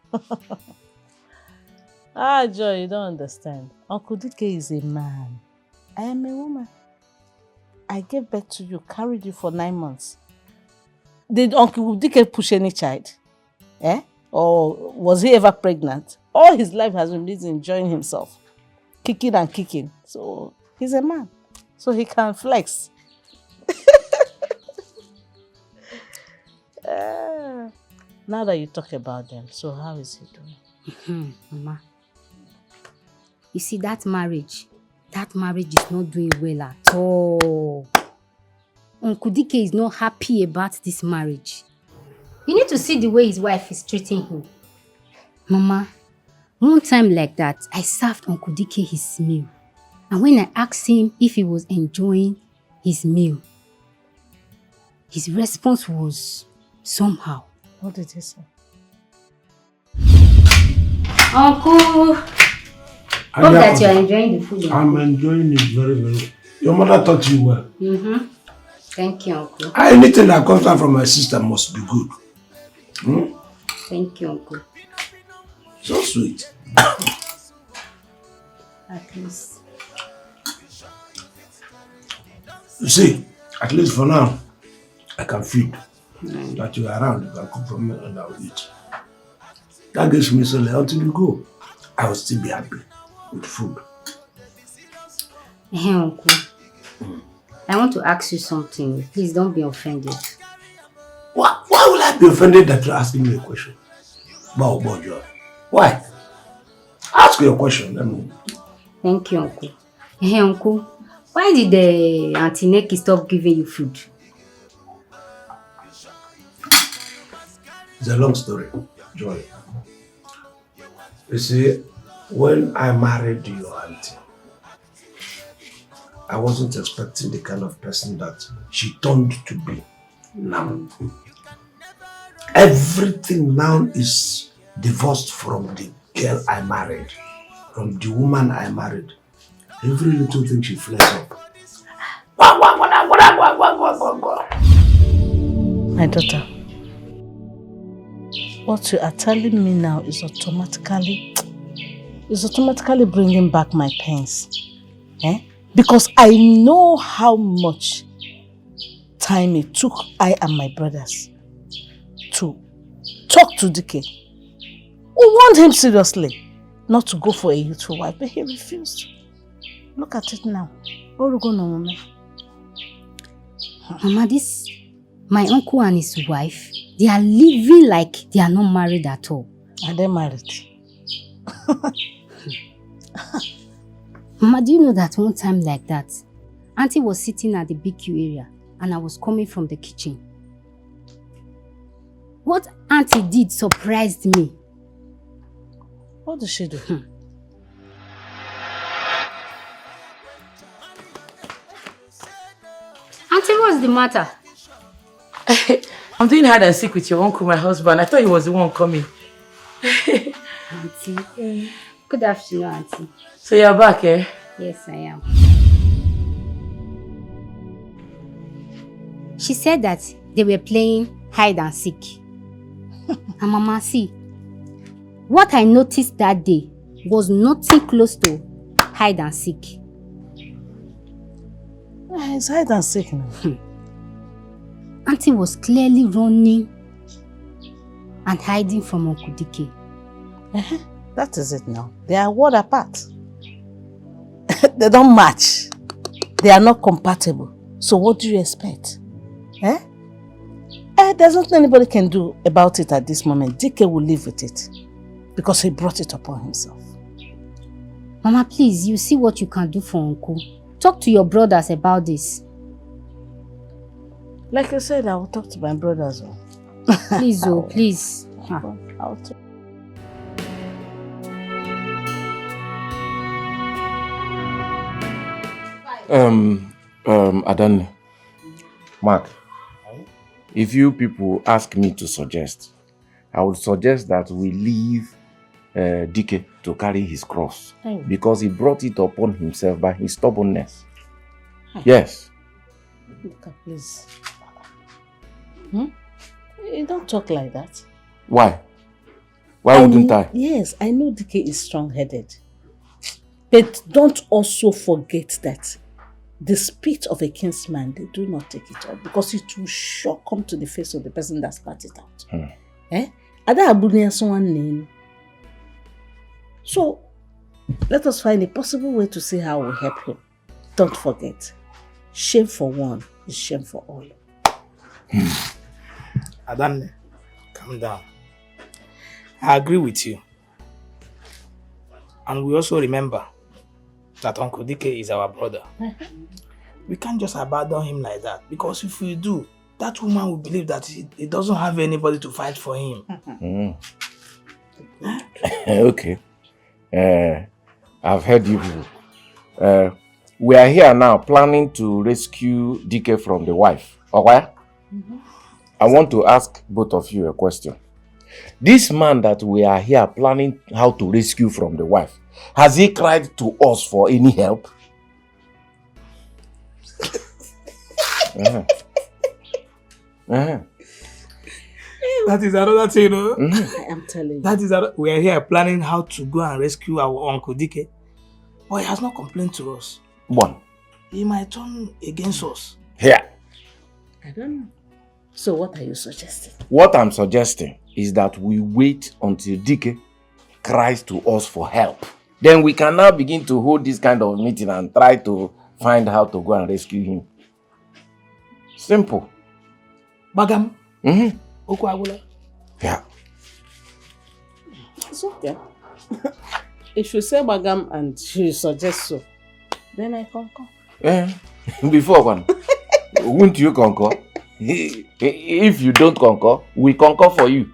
Speaker 8: Joy, you don't understand. Uncle Dikeh is a man. I am a woman. I gave birth to you, carried you for 9 months. Did Uncle Dikeh push any child? Or was he ever pregnant? All his life has been busy enjoying himself. Kicking and kicking. So, he's a man. So he can flex. Now that you talk about them, so how is he doing?
Speaker 5: Mama, you see that marriage is not doing well at all. Uncle Dikeh is not happy about this marriage. You need to see the way his wife is treating him. Mama, one time like that, I served Uncle Dikeh his meal. And when I asked him if he was enjoying his meal, his response was somehow.
Speaker 8: What did he say?
Speaker 5: Uncle, hope that you are enjoying the food.
Speaker 2: I'm enjoying it very, very. Your mother taught you well.
Speaker 5: Thank you, Uncle.
Speaker 2: Anything that comes out from my sister must be good.
Speaker 5: Thank you, Uncle.
Speaker 2: So sweet.
Speaker 5: At least.
Speaker 2: You see, at least for now, I can feed. That you are around, you can cook for me and I will eat. That gives me solely until you go. I will still be happy with food.
Speaker 5: Hey, Uncle. I want to ask you something. Please don't be offended.
Speaker 2: Why will I be offended that you're asking me a question? Bow, Joy. Why? Ask your question. Let me.
Speaker 5: Thank you, Uncle. Hey, Uncle. Why did the Auntie Neki stop giving you food?
Speaker 2: It's a long story, Joy. You see, when I married your auntie, I wasn't expecting the kind of person that she turned to be now. Everything now is divorced from the girl I married, from the woman I married. Every little thing she flares up.
Speaker 8: My daughter, what you are telling me now is automatically bringing back my pains. Because I know how much time it took I and my brothers to talk to Dikeh. We warned him seriously not to go for a youthful wife, but he refused. Look at it now. What are we going on, Mama?
Speaker 5: Mama, my uncle and his wife, they are living like they are not married at all.
Speaker 8: Are they married?
Speaker 5: Mama, do you know that one time like that, Auntie was sitting at the BQ area and I was coming from the kitchen. What Auntie did surprised me.
Speaker 8: What did she do?
Speaker 5: Auntie, what's the matter?
Speaker 1: I'm doing hide and seek with your uncle, my husband. I thought he was the one coming.
Speaker 5: Auntie. Good afternoon, Auntie.
Speaker 1: So you're back, eh?
Speaker 5: Yes, I am. She said that they were playing hide and seek. And Mama, see, what I noticed that day was nothing close to hide and seek.
Speaker 8: It's hide and seek now.
Speaker 5: Auntie was clearly running and hiding from Uncle Dikeh.
Speaker 8: That is it now. They are word apart. They don't match. They are not compatible. So what do you expect? There's nothing anybody can do about it at this moment. Dikeh will live with it because he brought it upon himself.
Speaker 5: Mama, please, you see what you can do for Uncle. Talk to your brothers about this.
Speaker 8: Like I said, I will talk to my brothers.
Speaker 5: Please, please.
Speaker 8: I'll talk.
Speaker 6: Adanne, Mark, if you people ask me to suggest, I would suggest that we leave Dikeh to carry his cross because he brought it upon himself by his stubbornness. Yes.
Speaker 8: Look, please. You don't talk like that.
Speaker 6: Why? Why wouldn't I?
Speaker 8: Yes, I know Dikeh is strong-headed. But don't also forget that the spirit of a kinsman, they do not take it up because it will sure come to the face of the person that spat it out. So, let us find a possible way to see how we help him. Don't forget, shame for one is shame for all.
Speaker 11: Adanne, calm down. I agree with you. And we also remember that Uncle Dikeh is our brother. We can't just abandon him like that, because if we do, that woman will believe that he doesn't have anybody to fight for him.
Speaker 6: Okay. I've heard you people. We are here now planning to rescue Dikeh from the wife. Okay? I want to ask both of you a question. This man that we are here planning how to rescue from the wife, has he cried to us for any help?
Speaker 11: That is another thing, you know?
Speaker 8: I am telling you.
Speaker 11: That is we are here planning how to go and rescue our Uncle Dikeh. But he has not complained to us.
Speaker 6: One.
Speaker 11: He might turn against us.
Speaker 6: Here.
Speaker 8: I don't know. So what are you suggesting?
Speaker 6: What I'm suggesting is that we wait until Dikeh cries to us for help. Then we can now begin to hold this kind of meeting and try to find how to go and rescue him. Simple.
Speaker 11: Bagam?
Speaker 6: Yeah.
Speaker 8: It's okay. If you say Bagam and you suggest so, then I concur.
Speaker 6: Before one, won't you concur? If you don't concur, we concur for you.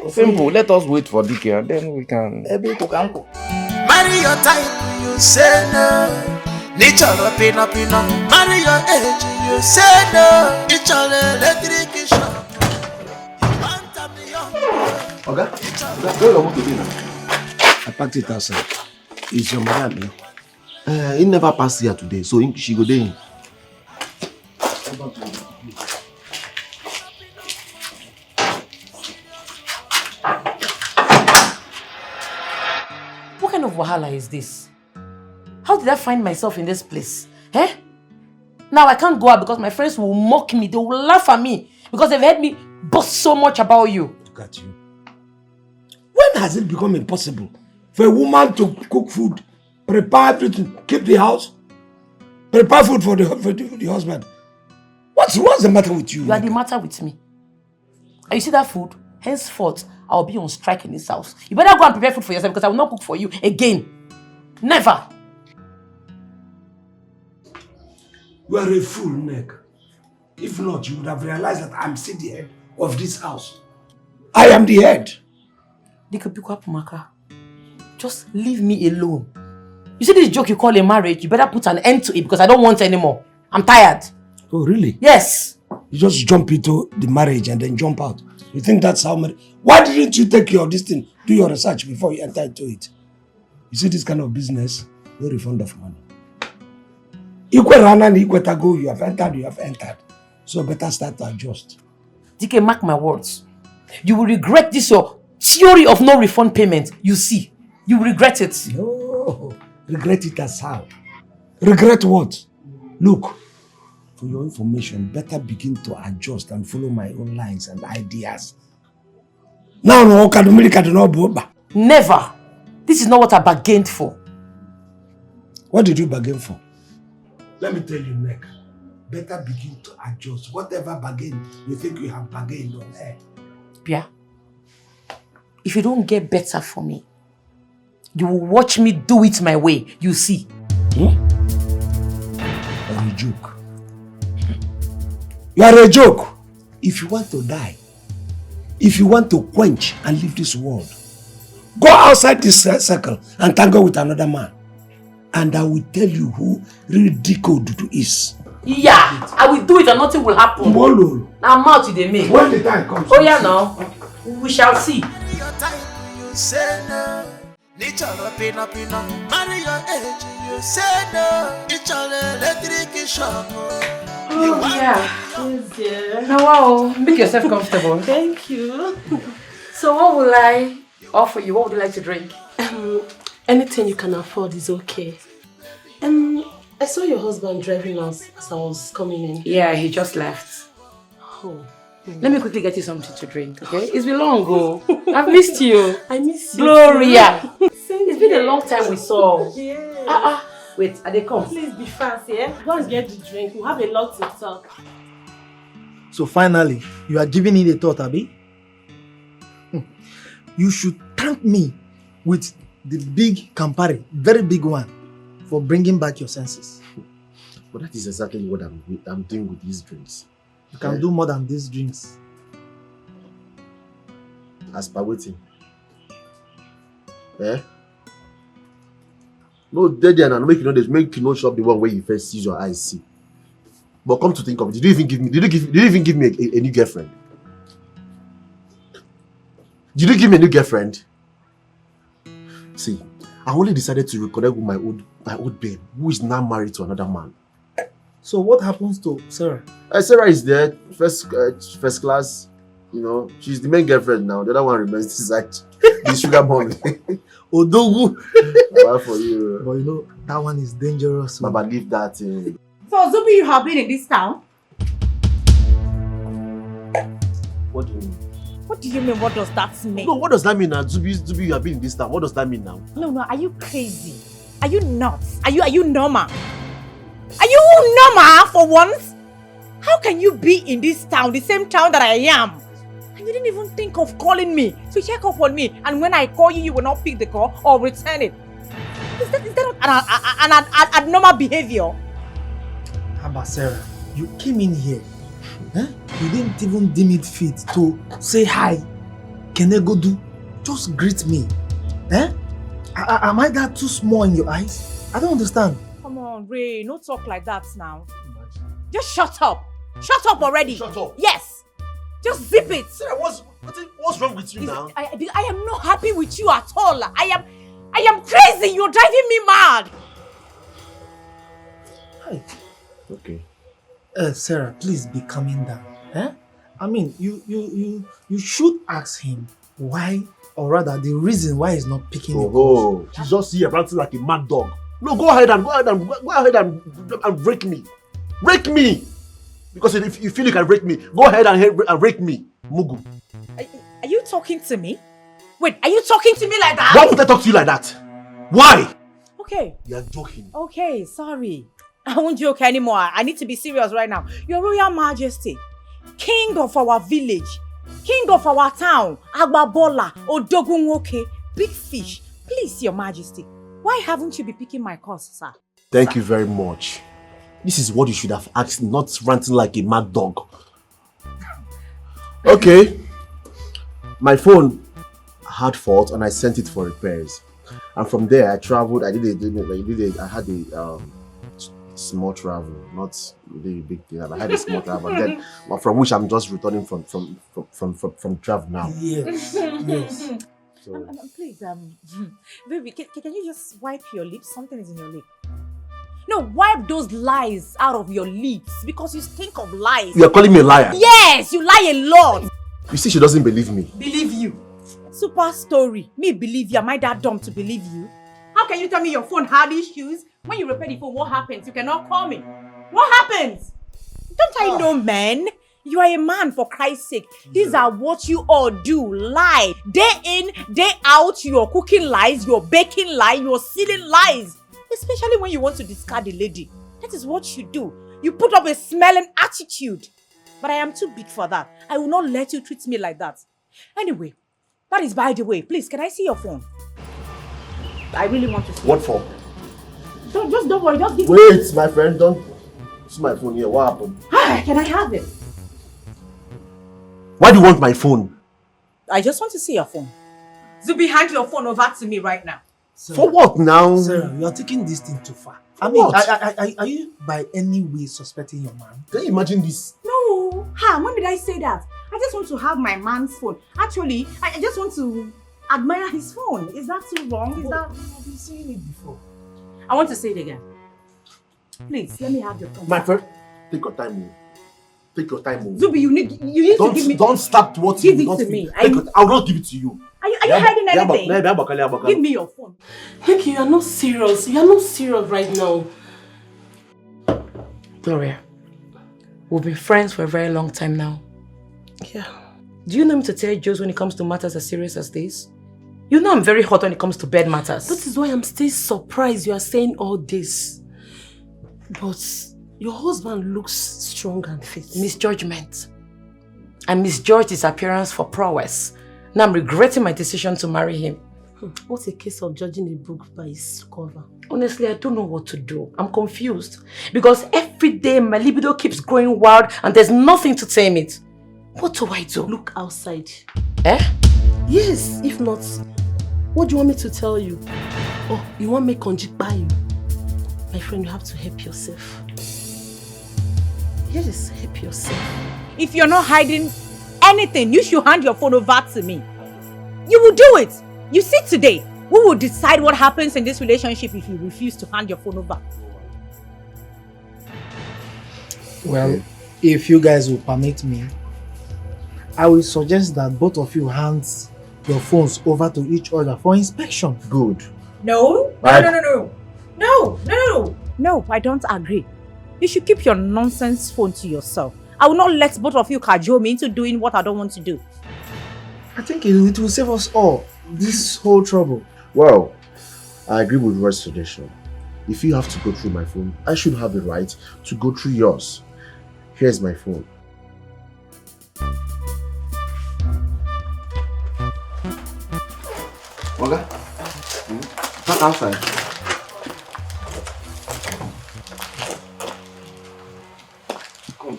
Speaker 6: Simple. Let us wait for Dikeh and then we can.
Speaker 9: Marry your type, you say no. Nature pina pina. Marry your age, you say no. It's all electric shop.
Speaker 2: Oga, where you want to be now? I packed it outside. Is your madam here?
Speaker 4: He never passed here today, so she go there.
Speaker 1: What kind of wahala is this? How did I find myself in this place? Now I can't go out because my friends will mock me. They will laugh at me because they've heard me boast so much about you.
Speaker 2: Look at you. When has it become impossible for a woman to cook food, prepare everything, keep the house, prepare food for the husband? What's the matter with you?
Speaker 1: You are the matter with me. And you see that food? Henceforth, I'll be on strike in this house. You better go and prepare food for yourself because I will not cook for you again. Never.
Speaker 2: You are a fool, Nick. If not, you would have realized that I'm still the head of this house. I am the head.
Speaker 1: Dikeh, pick up, Maka. Just leave me alone. You see this joke you call a marriage? You better put an end to it because I don't want anymore. I'm tired.
Speaker 2: Oh, really?
Speaker 1: Yes.
Speaker 2: You just jump into the marriage and then jump out. You think that's how marriage... Why didn't you take this thing, do your research before you enter into it? You see this kind of business, no refund of money. Equal run and equal go, you have entered. So better start to adjust.
Speaker 1: Dikeh, mark my words. You will regret this your theory of no refund payment. You see. You will regret it.
Speaker 2: No. Regret it as how? Regret what? Look, for your information, better begin to adjust and follow my own lines and ideas. Now,
Speaker 1: Never. This is not what I bargained for.
Speaker 2: What did you bargain for? Let me tell you, Nick. Better begin to adjust. Whatever bargain you think you have bargained on air.
Speaker 1: Pia, if you don't get better for me, you will watch me do it my way. You see.
Speaker 2: You're a joke. You are a joke. If you want to die, if you want to quench and leave this world, go outside this circle and tangle with another man. And I will tell you who really Dikeh is.
Speaker 1: Yeah, I will do it and nothing will happen.
Speaker 2: Molo.
Speaker 1: Now mouth they make.
Speaker 2: When the time comes.
Speaker 1: Oh yeah, now. We shall see.
Speaker 9: Your time, you say no. Nature pina pina. Marry your age, you say no. It's all electric shop.
Speaker 1: Oh yeah. Now wow, make yourself comfortable.
Speaker 8: Thank you.
Speaker 1: So what will I offer you? What would you like to drink?
Speaker 8: Anything you can afford is okay. I saw your husband driving us as I was coming in.
Speaker 1: Yeah, he just left.
Speaker 8: Oh.
Speaker 1: Let me quickly get you something to drink, okay? It's been long ago. I've missed you.
Speaker 8: I miss you.
Speaker 1: Gloria. It's been a long time we saw.
Speaker 8: Yeah.
Speaker 1: Wait, are they come?
Speaker 8: Please be fast, yeah? Go and get the drink. We'll have a lot to talk.
Speaker 7: So finally, you are giving it a thought, Abi? you should thank me with the big Campari, very big one, for bringing back your senses.
Speaker 10: But that is exactly what I'm doing with these drinks.
Speaker 7: You can do more than these drinks.
Speaker 10: As per waiting. Eh? No, dead and make you know shop the one where you first see your eyes see. But come to think of it, did you even give me a new girlfriend? Did you give me a new girlfriend? See, I only decided to reconnect with my old babe, who is now married to another man.
Speaker 7: So what happens to Sarah?
Speaker 10: Sarah is there, first class. You know, she's the main girlfriend now. The other one remains inside the sugar mommy.
Speaker 7: Odogu.
Speaker 10: Bye for you.
Speaker 7: But you know, that one is dangerous.
Speaker 10: Baba, leave that.
Speaker 3: So, Zubi, you have been in this town?
Speaker 10: What do you mean?
Speaker 3: What do you mean? What does that mean?
Speaker 10: No, what does that mean now? Zubi, you have been in this town. What does that mean now?
Speaker 3: No, are you crazy? Are you nuts? Are you normal? Are you normal for once? How can you be in this town, the same town that I am? And you didn't even think of calling me to check up on me. And when I call you, you will not pick the call or return it. Is that not an abnormal behavior?
Speaker 7: How about Sarah? You came in here. Eh? You didn't even deem it fit to say hi. Can I go do? Just greet me. Eh? Am I that too small in your eyes? I don't understand.
Speaker 3: Come on, Ray. No talk like that now. Just shut up. Shut up already.
Speaker 10: Shut up.
Speaker 3: Yes. Just zip it.
Speaker 10: Sarah, what's wrong with you now?
Speaker 3: I am not happy with you at all. I am crazy. You're driving me mad.
Speaker 7: Hi.
Speaker 10: Okay.
Speaker 7: Sarah, please be calming down. Eh? I mean, you should ask him why, or rather the reason why he's not picking your calls.
Speaker 10: He's just here ranting like a mad dog. No, go ahead and rake me. Rake me! Because if you feel you can rake me, go ahead and rake me. Mugu.
Speaker 3: Are you talking to me? Wait, are you talking to me like that?
Speaker 10: Why would I talk to you like that? Why?
Speaker 3: Okay.
Speaker 10: You're joking.
Speaker 3: Okay, sorry. I won't joke anymore. I need to be serious right now. Your Royal Majesty, King of our village, King of our town, Agbabola, Odogunwoke, Big Fish. Please, Your Majesty, why haven't you been picking my calls, sir?
Speaker 10: Thank you very much. This is what you should have asked, not ranting like a mad dog. Okay. My phone had fault and I sent it for repairs. And from there I traveled. I had a small travel, not really a big thing. I had a small travel, and then from which I'm just returning from travel now.
Speaker 7: Yes.
Speaker 3: So. Please, baby, can you just wipe your lips? Something is in your lip. No, wipe those lies out of your lips because you stink of lies.
Speaker 10: You're calling me a liar?
Speaker 3: Yes, you lie a lot.
Speaker 10: You see, she doesn't believe me.
Speaker 3: Believe you? Super story. Me believe you. Am I that dumb to believe you? How can you tell me your phone had issues? When you repair the phone, what happens? You cannot call me. What happens? Don't I know, man? You are a man, for Christ's sake. These are what you all do. Lie. Day in, day out, you're cooking lies, you're baking lies, you're stealing lies. Especially when you want to discard a lady. That is what you do. You put up a smelling attitude. But I am too big for that. I will not let you treat me like that. Anyway, that is by the way. Please, can I see your phone? I really want to see.
Speaker 10: What for?
Speaker 3: Don't worry, just give
Speaker 10: me. Wait, my friend, don't. See my phone here. What happened?
Speaker 3: Can I have it?
Speaker 10: Why do you want my phone?
Speaker 3: I just want to see your phone. Zubi, hand your phone over to me right now.
Speaker 7: Sarah,
Speaker 10: for what now?
Speaker 7: Sarah, you are taking this thing too far.
Speaker 10: For what?
Speaker 7: Are you by any way suspecting your man?
Speaker 10: Can you imagine this?
Speaker 3: No. When did I say that? I just want to have my man's phone. Actually, I just want to admire his phone. Is that too wrong? Is that?
Speaker 7: I've been saying it before.
Speaker 3: I want to say it again. Please, let me have your phone.
Speaker 10: My friend, take your time. Take your time.
Speaker 3: Zubi, you need to give me.
Speaker 10: Don't start what
Speaker 3: give
Speaker 10: you
Speaker 3: it to me.
Speaker 10: I will not give it to you.
Speaker 3: Are you hiding anything? Give me your phone.
Speaker 1: Dikeh, you are not serious. You are not serious right now. Gloria, we've been friends for a very long time now.
Speaker 7: Yeah.
Speaker 1: Do you know me to tell jokes when it comes to matters as serious as this? You know I'm very hot when it comes to bed matters.
Speaker 12: That is why I'm still surprised you are saying all this. But your husband looks strong and fit.
Speaker 1: Misjudgment. I misjudged his appearance for prowess, Now I'm regretting my decision to marry him.
Speaker 12: What's a case of judging a book by its cover?
Speaker 1: Honestly, I don't know what to do. I'm confused. Because every day my libido keeps growing wild and there's nothing to tame it. What do I do?
Speaker 12: Look outside.
Speaker 1: Eh?
Speaker 12: Yes, if not, what do you want me to tell you? Oh, you want me to conjure by you? My friend, you have to help yourself. Yes, help yourself.
Speaker 3: If you're not hiding anything, you should hand your phone over to me. You will do it. You see today, we will decide what happens in this relationship if you refuse to hand your phone over.
Speaker 7: Well, if you guys will permit me, I will suggest that both of you hand your phones over to each other for inspection.
Speaker 4: Good.
Speaker 3: No, No, I don't agree. You should keep your nonsense phone to yourself. I will not let both of you cajole me into doing what I don't want to do.
Speaker 7: I think it will save us all this whole trouble.
Speaker 4: Well, I agree with Roy's suggestion. If you have to go through my phone, I should have the right to go through yours. Here's my phone. Okay? Back outside.
Speaker 2: Come.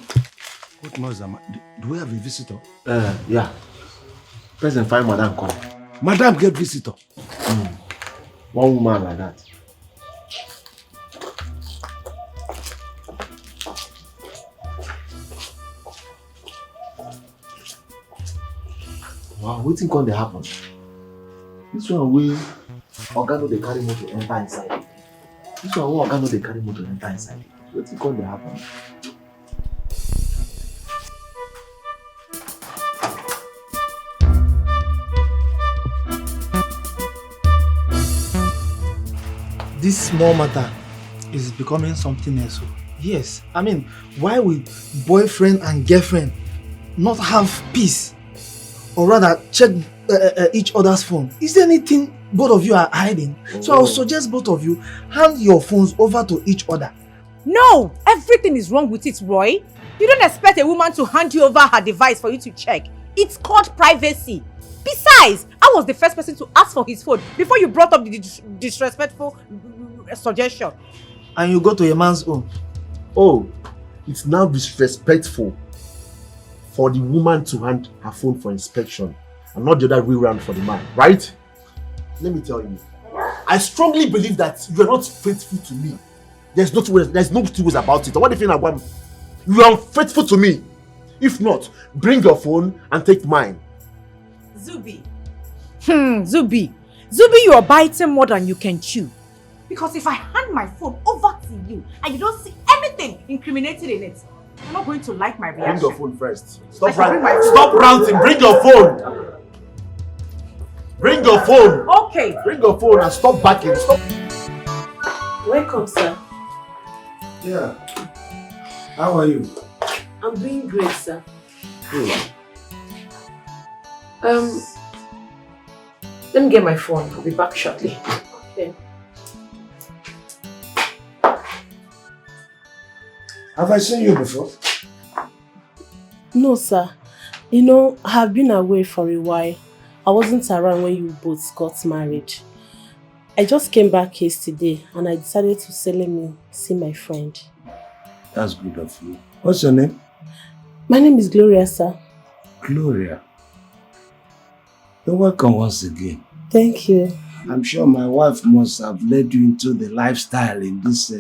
Speaker 2: What noise am I? Do we have a visitor?
Speaker 4: Yeah. President find Madam come.
Speaker 2: Madam get visitor.
Speaker 4: One woman like that. Wow, what thing can happen? This one will Organo they carry motor enter inside. This one will Organo they carry motor enter inside. What thing can happen?
Speaker 7: This small matter is becoming something else. Yes, I mean, why will boyfriend and girlfriend not have peace? Or rather, check each other's phone. Is there anything both of you are hiding? So I would suggest both of you hand your phones over to each other.
Speaker 3: No, everything is wrong with it, Roy. You don't expect a woman to hand you over her device for you to check. It's called privacy. Besides, I was the first person to ask for his phone before you brought up the disrespectful suggestion.
Speaker 7: And you go to a man's own.
Speaker 4: Oh, it's now disrespectful for the woman to hand her phone for inspection and not the other way around for the man, right? Let me tell you, I strongly believe that you are not faithful to me. There's no two ways about it. What if you are unfaithful to me? If not, bring your phone and take mine.
Speaker 3: Zubi. Zubi, you are biting more than you can chew. Because if I hand my phone over to you and you don't see anything incriminating in it, you're not going to like my reaction.
Speaker 4: Bring your phone first. Stop ranting. Bring your phone. Bring your phone.
Speaker 3: Okay.
Speaker 4: Bring your phone and stop backing. Stop.
Speaker 12: Welcome, sir.
Speaker 2: Yeah. How are you?
Speaker 12: I'm doing great, sir.
Speaker 1: Let me get my phone. I'll be back shortly.
Speaker 12: Okay.
Speaker 2: Have I seen you before?
Speaker 12: No, sir. You know, I have been away for a while. I wasn't around when you both got married. I just came back yesterday and I decided to see my friend.
Speaker 2: That's good of you. What's your name?
Speaker 12: My name is Gloria, sir.
Speaker 2: Gloria. You're welcome once again.
Speaker 12: Thank you.
Speaker 2: I'm sure my wife must have led you into the lifestyle in this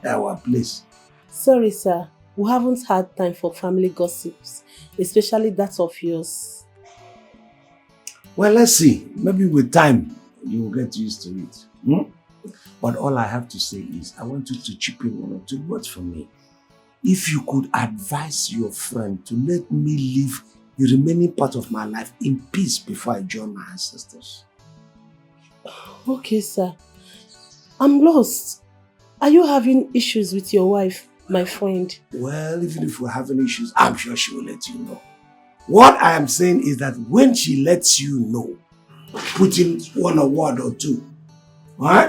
Speaker 2: our place.
Speaker 12: Sorry, sir. We haven't had time for family gossips, especially that of yours.
Speaker 2: Well, let's see. Maybe with time, you will get used to it. But all I have to say is, I want you to chip in 1 or 2 words for me. If you could advise your friend to let me live the remaining part of my life in peace before I join my ancestors.
Speaker 12: Okay, sir. I'm lost. Are you having issues with your wife, my friend?
Speaker 2: Well, even if we're having issues, I'm sure she will let you know. What I am saying is that when she lets you know, put in 1 word or 2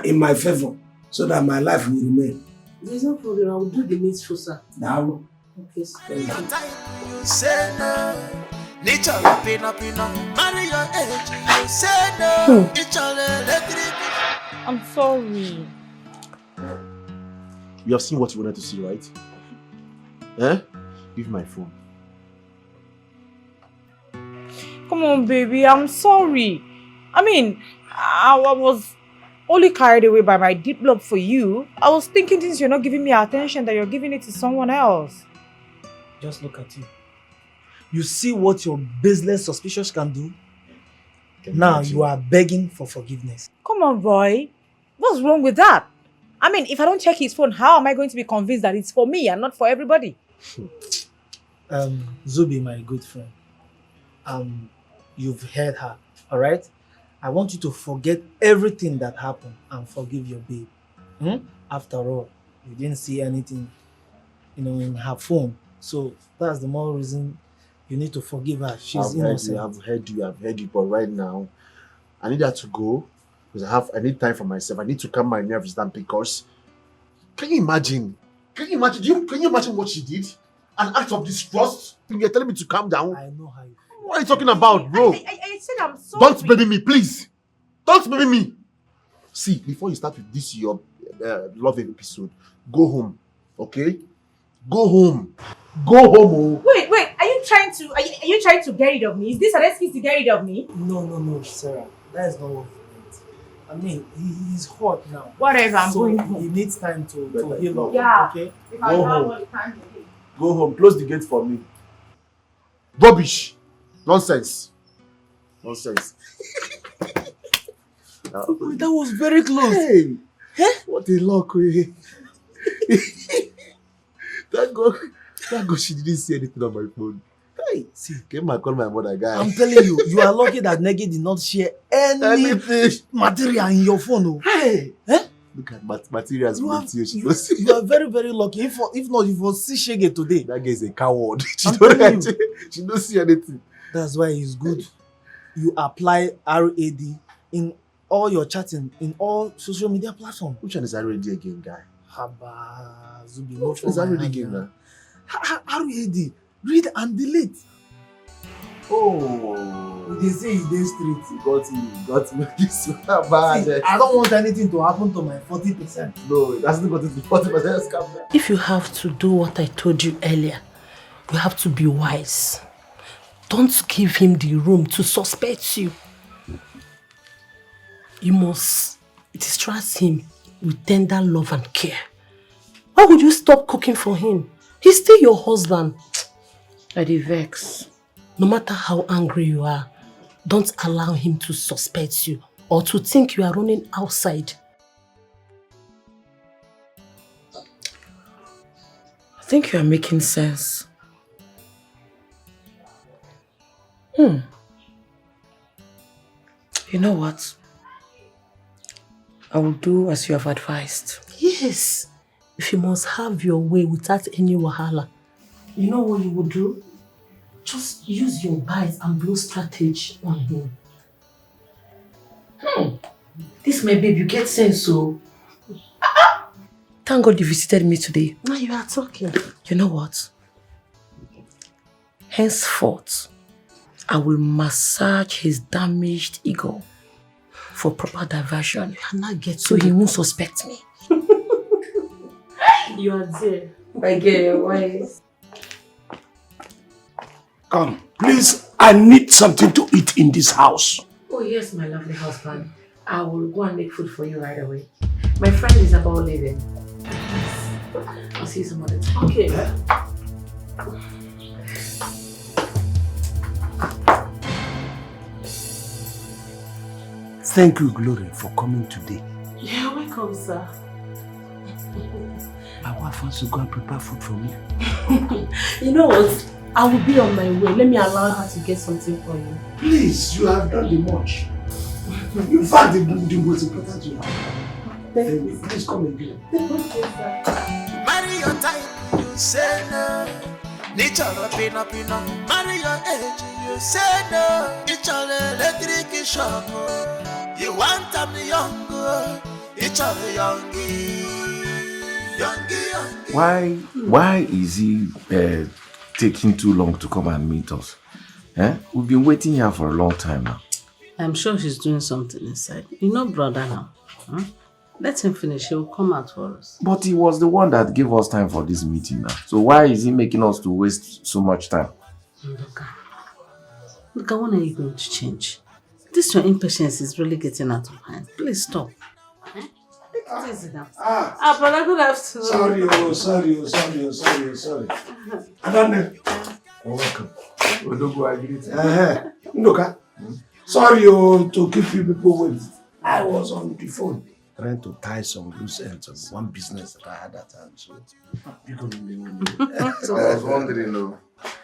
Speaker 2: in my favor so that my life will remain.
Speaker 12: There's no problem. I will do the needful, sir.
Speaker 2: Now,
Speaker 12: okay, sir.
Speaker 9: You say no, Nicholas Pina Pina, marry your age, you say no. Nicholas electric.
Speaker 3: I'm sorry.
Speaker 10: You have seen what you wanted to see, right? Eh? Give my phone.
Speaker 3: Come on, baby. I'm sorry. I mean, I was only carried away by my deep love for you. I was thinking since you're not giving me attention that you're giving it to someone else.
Speaker 7: Just look at you. You see what your baseless suspicions can do? Now you are begging for forgiveness.
Speaker 3: Come on, Roy. What's wrong with that? I mean, if I don't check his phone, how am I going to be convinced that it's for me and not for everybody?
Speaker 7: Zubi, my good friend. You've heard her, alright? I want you to forget everything that happened and forgive your babe. After all, you didn't see anything, in her phone. So that's the more reason you need to forgive her. She's innocent.
Speaker 10: I've heard you, but right now, I need her to go because I need time for myself. I need to calm my nerves down because can you imagine? Can you imagine what she did? An act of distrust? You're telling me to calm down?
Speaker 7: I know how you feel.
Speaker 10: What are you talking about, bro?
Speaker 3: I said I'm sorry.
Speaker 10: Don't baby me, please. Don't baby me. See, before you start with this your love episode, go home, okay? Go home. Go home. Oh.
Speaker 3: Wait. Are you trying to get rid of me? Is this an excuse to get rid of me?
Speaker 7: No, Sarah. That is not what we meant. I mean, he's hot now.
Speaker 3: Whatever, I'm going
Speaker 7: He
Speaker 3: home.
Speaker 7: needs time to heal up.
Speaker 3: Yeah.
Speaker 7: Okay?
Speaker 3: If I
Speaker 10: Go
Speaker 3: don't
Speaker 10: home.
Speaker 3: want the time to leave.
Speaker 10: Go home. Close the gate for me. Rubbish. Nonsense.
Speaker 7: That was very close.
Speaker 10: Hey. What a luck. Thank God she didn't see anything on my phone. Hey, see, came and called my mother, guy.
Speaker 7: I'm telling you, you are lucky that Negi did not share any material in your phone. Oh.
Speaker 10: Hey,
Speaker 7: Eh?
Speaker 10: Look at materials.
Speaker 7: You
Speaker 10: You
Speaker 7: are very, very lucky. If not, you will see Shege today.
Speaker 10: that girl is a coward.
Speaker 7: I'm telling you.
Speaker 10: She don't see anything.
Speaker 7: That's why it's good. You apply RAD in all your chatting, in all social media platforms.
Speaker 10: Which one is already again, guy?
Speaker 7: Haba, Zubi,
Speaker 10: Which one is already again, now?
Speaker 7: RAD, read and delete.
Speaker 10: Oh,
Speaker 7: They say it's day straight.
Speaker 10: got me. This one bad.
Speaker 7: See, I don't want anything to happen to my 40%.
Speaker 10: No, it hasn't got to the 40%. Calm down.
Speaker 8: If you have to do what I told you earlier, you have to be wise. Don't give him the room to suspect you. You must distrust him with tender love and care. Why would you stop cooking for him? He's still your husband. I dey vex. No matter how angry you are, don't allow him to suspect you or to think you are running outside. I think you are making sense. You know what? I will do as you have advised. Yes. If you must have your way without any wahala, you know what you would do? Just use your bite and blow strategy on him. This my babe, you get sense, so. Thank God you visited me today. Now you are talking. You know what? Henceforth, I will massage his damaged ego for proper diversion. So he won't suspect me. You are there. My girl, why?
Speaker 2: Come, please, I need something to eat in this house.
Speaker 1: Oh yes, my lovely husband. I will go and make food for you right away. My friend is about leaving. I'll see you some other time.
Speaker 8: Okay.
Speaker 2: Thank you, Glory, for coming today.
Speaker 8: You're welcome, sir.
Speaker 2: My wife wants to go and prepare food for me.
Speaker 8: You know what? I will be on my way. Let me allow her to get something for you.
Speaker 2: Please, you have done the much. In fact, the most important you have.
Speaker 8: Thank you.
Speaker 2: Please come again.
Speaker 8: Okay, sir.
Speaker 9: Marry your type, you say no. Nature pina pina. Marry your age, you say no. It's all electric shock. You want them young, it's all youngie.
Speaker 6: Why is he taking too long to come and meet us? Eh? We've been waiting here for a long time now.
Speaker 8: I'm sure she's doing something inside. You know brother now. Huh? Let him finish. He will come out for us.
Speaker 6: But he was the one that gave us time for this meeting now. So why is he making us to waste so much time?
Speaker 8: Look, when are you going to change? This your impatience is really getting out of hand. Please stop. Take it easy now. Brother, good afternoon.
Speaker 2: Sorry. I don't know. Welcome. Ndoka. Sorry to keep you people waiting. I was on the phone trying to tie some loose ends of one business that I had at hand. So
Speaker 6: I was wondering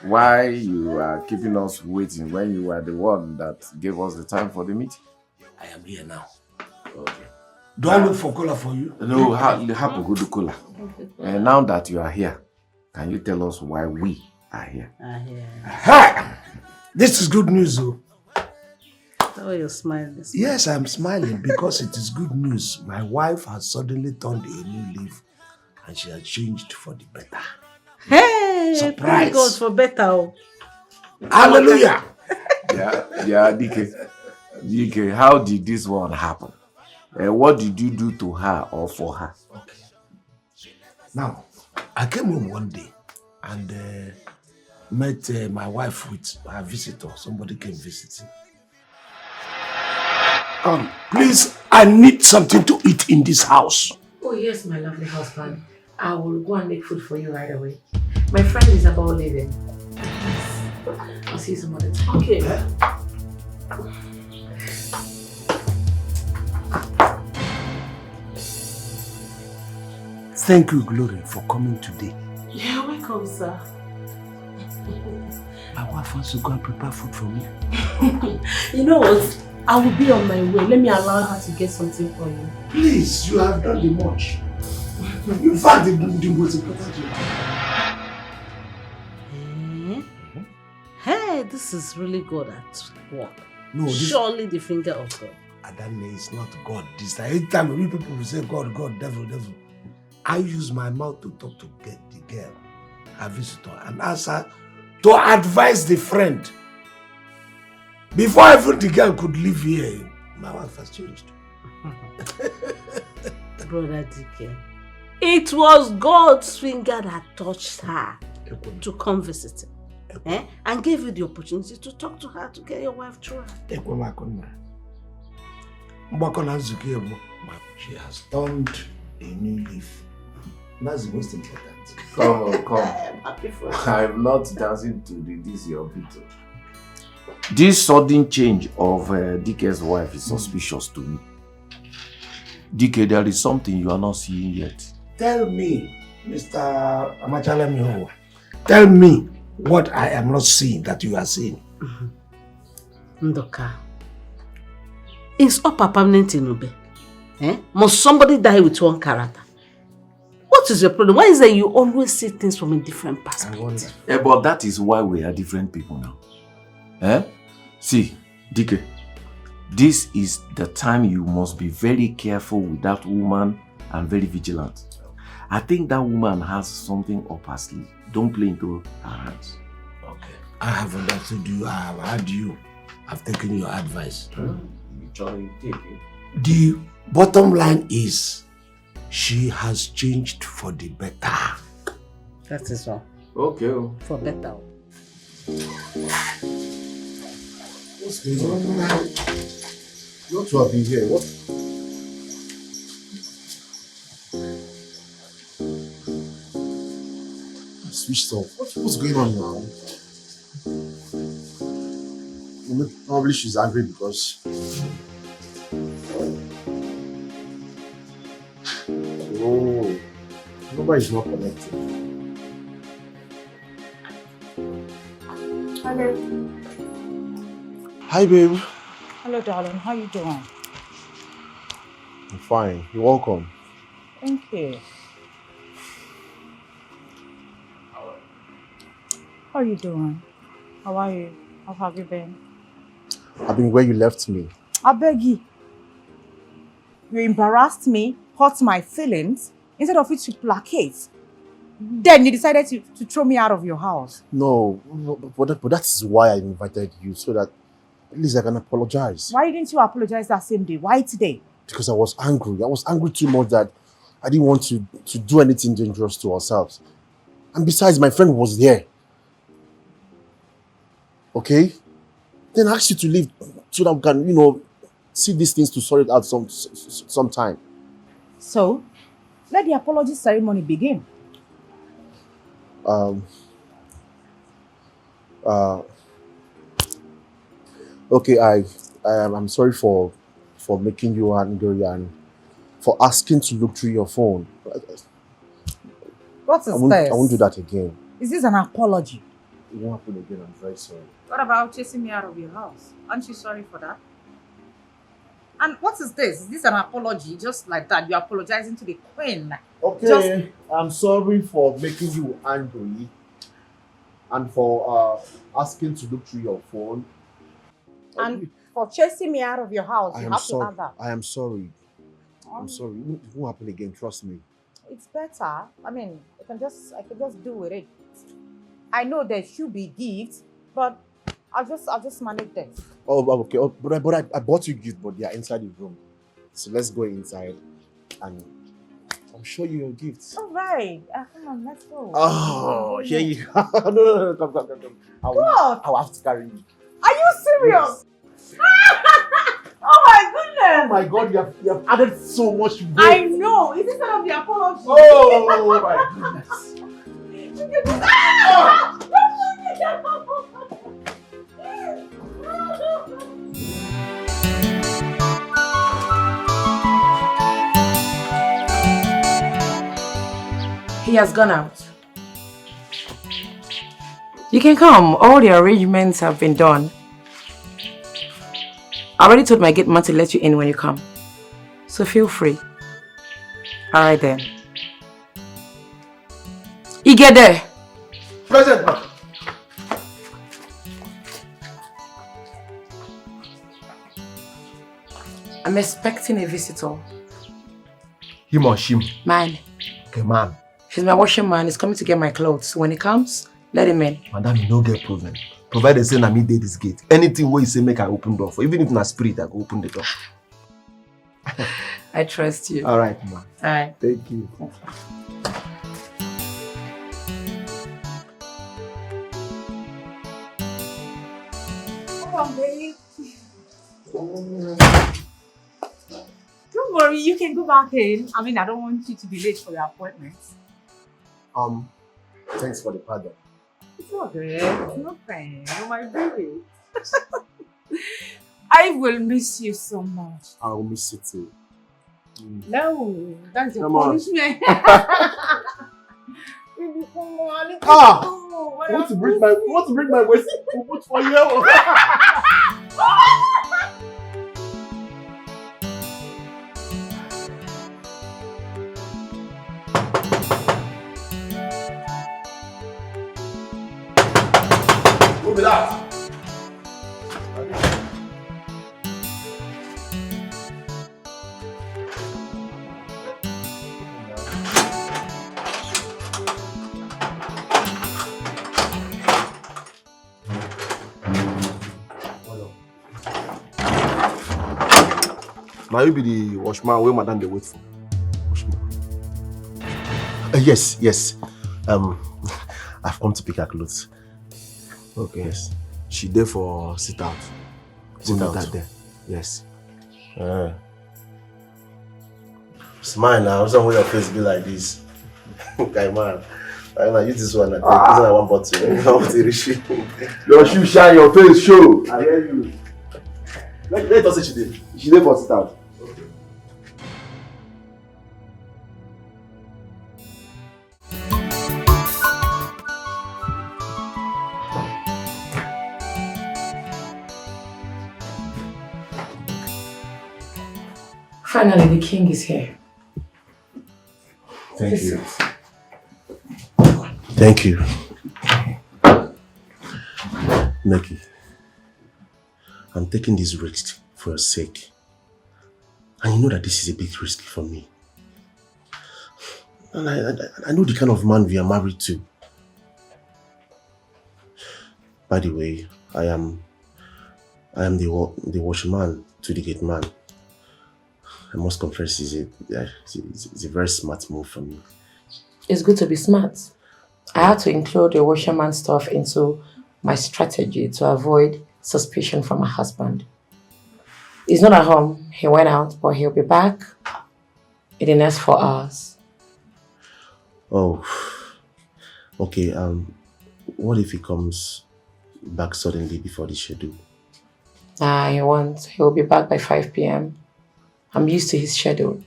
Speaker 6: why you are keeping us waiting when you were the one that gave us the time for the meeting.
Speaker 2: I am here now. Okay. Do I look for cola for you?
Speaker 6: No, have a good cola. And now that you are here, can you tell us why we are here?
Speaker 2: Ha! This is good news, though.
Speaker 8: How are you smiling?
Speaker 2: Yes, I'm smiling because it is good news. My wife has suddenly turned a new leaf and she has changed for the better.
Speaker 8: Hey!
Speaker 2: Surprise!
Speaker 8: Thank God for better.
Speaker 2: Hallelujah!
Speaker 6: Yeah, Dikeh, how did this one happen? What did you do to her or for her?
Speaker 2: Okay. Now, I came home one day and met my wife with her visitor. Somebody came visiting. Please, I need something to eat in this house.
Speaker 1: Oh yes, my lovely husband. I will go and make food for you right away. My friend is about leaving. I'll see you some other time.
Speaker 8: Okay.
Speaker 2: Thank you, Glory, for coming today.
Speaker 8: You're welcome, sir.
Speaker 2: My wife wants to go and prepare food for me.
Speaker 8: You know what? I will be on my way. Let me allow her to get something for you.
Speaker 2: Please, you have done the much. In fact, the most important job.
Speaker 8: Hey, this is really good at work.
Speaker 2: No,
Speaker 8: surely the finger of God.
Speaker 2: Adane is not God. This time, every time we people will say God, God, devil. I use my mouth to talk to get the girl, her visitor, and ask her to advise the friend. Before even the girl could leave here, my wife has changed.
Speaker 8: Brother Dikeh, it was God's finger that touched her to come visit him. And gave you the opportunity to talk to her to get your wife through her.
Speaker 2: She has turned a new leaf. That's the most important.
Speaker 6: Come.
Speaker 8: I'm happy for you.
Speaker 6: I'm not dancing to this your beat. This sudden change of Dikeh's wife is suspicious to me. Dikeh, there is something you are not seeing yet.
Speaker 2: Tell me, Mr. Amachalemiho, tell me what I am not seeing that you are seeing.
Speaker 8: Ndoka, is upper permanent in Ube? Must somebody die with one character? What is your problem? Why is it you always see things from a different perspective?
Speaker 6: But that is why we are different people now. See, Dikeh, this is the time you must be very careful with that woman and very vigilant. I think that woman has something up her sleeve. Don't play into her hands.
Speaker 2: Okay. I have understood you. I have heard you. I've taken your advice. The bottom line is she has changed for the better.
Speaker 8: That is all.
Speaker 6: Okay.
Speaker 8: For better.
Speaker 10: What's going on? You ought to have been here. What? Switched off. What's going on now? Probably she's angry because. Oh, number is not connected.
Speaker 3: Hello.
Speaker 10: Hi, babe.
Speaker 3: Hello, darling. How you doing?
Speaker 10: I'm fine. You're welcome.
Speaker 3: Thank you. How are you doing? How are you? How have you been?
Speaker 10: I've been where you left me.
Speaker 3: I beg you. You embarrassed me, hurt my feelings, instead of it to placate. Then you decided to throw me out of your house.
Speaker 10: No, but that is why I invited you, so that at least I can apologize.
Speaker 3: Why didn't you apologize that same day? Why today?
Speaker 10: Because I was angry. I was angry too much that I didn't want to do anything dangerous to ourselves. And besides, my friend was there. Okay? Then I asked you to leave so that we can, see these things to sort it out sometime.
Speaker 3: So, let the apology ceremony begin.
Speaker 10: Okay, I'm sorry for making you angry and for asking to look through your phone.
Speaker 3: What is
Speaker 10: I
Speaker 3: this?
Speaker 10: won't do that again.
Speaker 3: Is this an apology?
Speaker 10: It won't happen again. I'm very sorry.
Speaker 3: What about chasing me out of your house? Aren't you sorry for that? And what is this? Is this an apology? Just like that, you're apologizing to the queen.
Speaker 10: Okay, I'm sorry for making you angry and for asking to look through your phone.
Speaker 3: And for chasing me out of your house,
Speaker 10: I
Speaker 3: you
Speaker 10: am
Speaker 3: have to
Speaker 10: sorry.
Speaker 3: add that.
Speaker 10: I am sorry. I'm sorry. It won't happen again. Trust me.
Speaker 3: It's better. I mean, I can just do with it. I know there should be gifts, but I'll just manage them.
Speaker 10: Oh, okay. Oh, but I bought you gifts, but they are inside the room. So let's go inside and I'll show you your gifts.
Speaker 3: All right. Come on, let's go.
Speaker 10: Oh, here you go. No. Come. I'll have to carry you.
Speaker 3: Are you serious? Oh my goodness!
Speaker 10: Oh my God, you have added so much weight.
Speaker 3: I know. Is this part of the apology?
Speaker 10: Oh my goodness.
Speaker 1: He has gone out. You can come. All the arrangements have been done. I already told my gate man to let you in when you come. So feel free. Alright then. You get there.
Speaker 10: Present.
Speaker 1: I'm expecting a visitor.
Speaker 6: Him or shim?
Speaker 1: Man.
Speaker 6: Okay, man.
Speaker 1: She's my washing man. He's coming to get my clothes. So when he comes, let him in.
Speaker 6: Madam, you no get problem. Provided say na me dey this gate. Anything where you say make I open door for. Even if na spirit, I go open the door.
Speaker 1: I trust you.
Speaker 6: Alright, man.
Speaker 1: Alright.
Speaker 6: Thank you.
Speaker 3: Come on, babe. Don't worry, you can go back in. I mean, I don't want you to be late for your appointment.
Speaker 10: Thanks for the pardon.
Speaker 3: It's not good. It's not fine. Oh my baby. I will miss you so much.
Speaker 10: I will miss you too.
Speaker 3: No, that's your
Speaker 10: Come on.
Speaker 3: punishment. Baby, come on.
Speaker 10: Want to bring my waist put for you. Move it out.
Speaker 6: Now you be the washman where madam they wait for. Washman. Yes. I've come to pick her clothes. Okay. Yes. She there for sit out.
Speaker 10: Sit
Speaker 6: Go
Speaker 10: out.
Speaker 6: meet her there. Yes.
Speaker 10: Smile now. Some way your face be like this. Okay, man. I know use this one. I think this one bottle.
Speaker 6: Your shoe shine, your face show.
Speaker 10: I hear you. Let us say she did. She did for sit out.
Speaker 1: Finally, the king is here.
Speaker 10: Thank you. Thank you. Neki, I'm taking this risk for your sake. And you know that this is a big risk for me. And I know the kind of man we are married to. By the way, I am the watchman to the gate man. I must confess, it's a very smart move for me.
Speaker 1: It's good to be smart. I had to include the washerman stuff into my strategy to avoid suspicion from my husband. He's not at home. He went out, but he'll be back in the next 4 hours.
Speaker 10: Oh, okay. What if he comes back suddenly before the schedule?
Speaker 1: Nah, he won't. He'll be back by 5 p.m. I'm used to his schedule.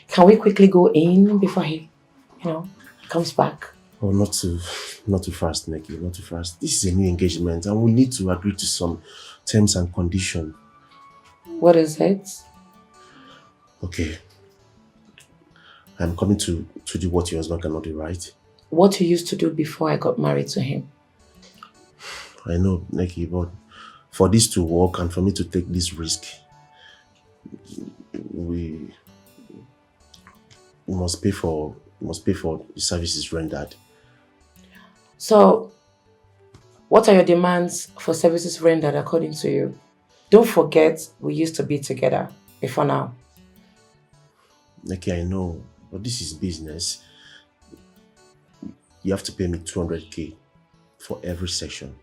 Speaker 1: Can we quickly go in before he comes back?
Speaker 10: Oh, not too fast, Nikki. Not too fast. This is a new engagement, and we need to agree to some terms and conditions.
Speaker 1: What is it?
Speaker 10: Okay. I'm coming to do what your husband cannot do, right?
Speaker 1: What you used to do before I got married to him.
Speaker 10: I know, Nikki, but for this to work and for me to take this risk, we must pay for the services rendered.
Speaker 1: So, what are your demands for services rendered according to you? Don't forget, we used to be together before now.
Speaker 10: Okay, I know, but this is business. You have to pay me 200k for every session.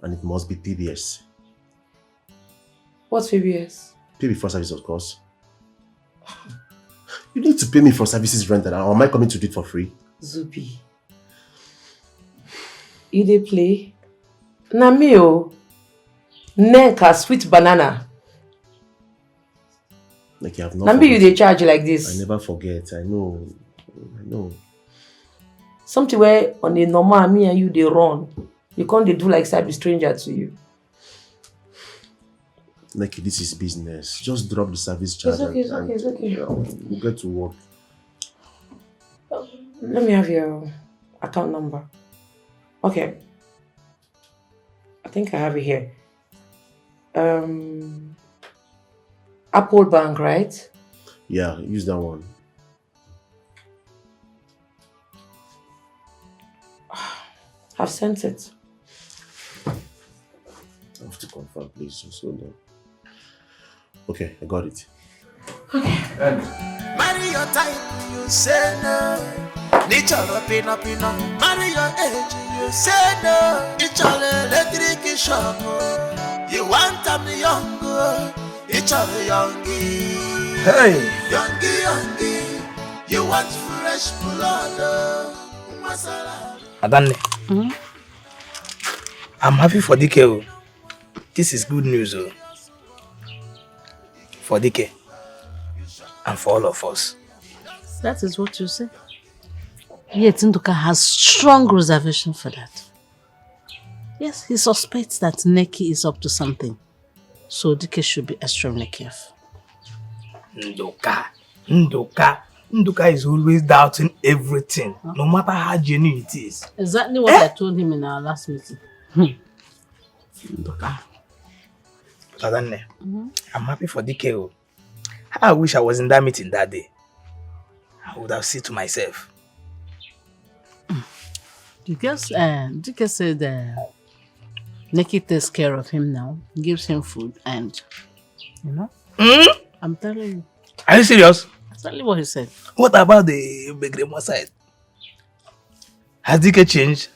Speaker 10: And it must be PBS.
Speaker 1: What's PBS?
Speaker 10: Pay before service, of course. You need to pay me for services rented, or am I coming to do it for free?
Speaker 1: Zubi. You dey play? Na me o. Nenka sweet banana.
Speaker 10: Like you have not.
Speaker 1: Nambi you dey charge like this.
Speaker 10: I never forget. I know.
Speaker 1: Something where on a normal me and you dey run. You can't do like say I be stranger to you.
Speaker 10: Like this is business. Just drop the service charge.
Speaker 1: It's okay.
Speaker 10: We'll get to work.
Speaker 1: Let me have your account number. Okay. I think I have it here. Apple Bank, right?
Speaker 10: Yeah, use that one.
Speaker 1: I've sent it.
Speaker 10: I have to confirm, please. Just hold on. Okay, I got it.
Speaker 1: Okay.
Speaker 9: Marry your type, you say no. Nicholo pina. Marry your age, you say no. Icholo electric shop. You want them young, icholo youngie.
Speaker 11: Hey!
Speaker 9: Youngie. You want fresh blood.
Speaker 11: Adanne. I'm happy for Dikeh. This is good news for Dikeh and for all of us.
Speaker 8: That is what you say. Yet Nduka has strong reservation for that. Yes, he suspects that Neki is up to something. So Dikeh should be extremely careful.
Speaker 11: Nduka is always doubting everything, no matter how genuine it is.
Speaker 8: Exactly what I told him in our last meeting.
Speaker 11: Nduka. Adanne, I'm happy for Dikeh. I wish I was in that meeting that day. I would have said to myself.
Speaker 8: Dikeh said Neki takes care of him now, gives him food, and I'm telling you.
Speaker 11: Are you serious?
Speaker 8: Exactly what he said.
Speaker 11: What about the Begremo side? Has Dikeh changed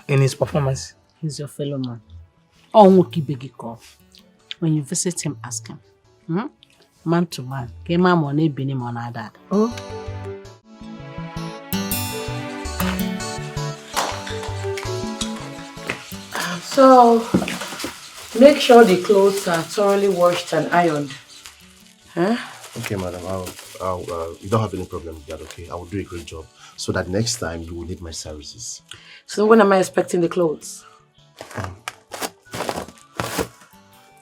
Speaker 11: in his performance?
Speaker 8: He's your fellow man. When you visit him, ask him. Man to man. Oh.
Speaker 1: So, make sure the clothes are thoroughly washed and ironed. Huh?
Speaker 10: Okay, madam. You don't have any problem with that, okay? I will do a great job so that next time you will need my services.
Speaker 1: So when am I expecting the clothes?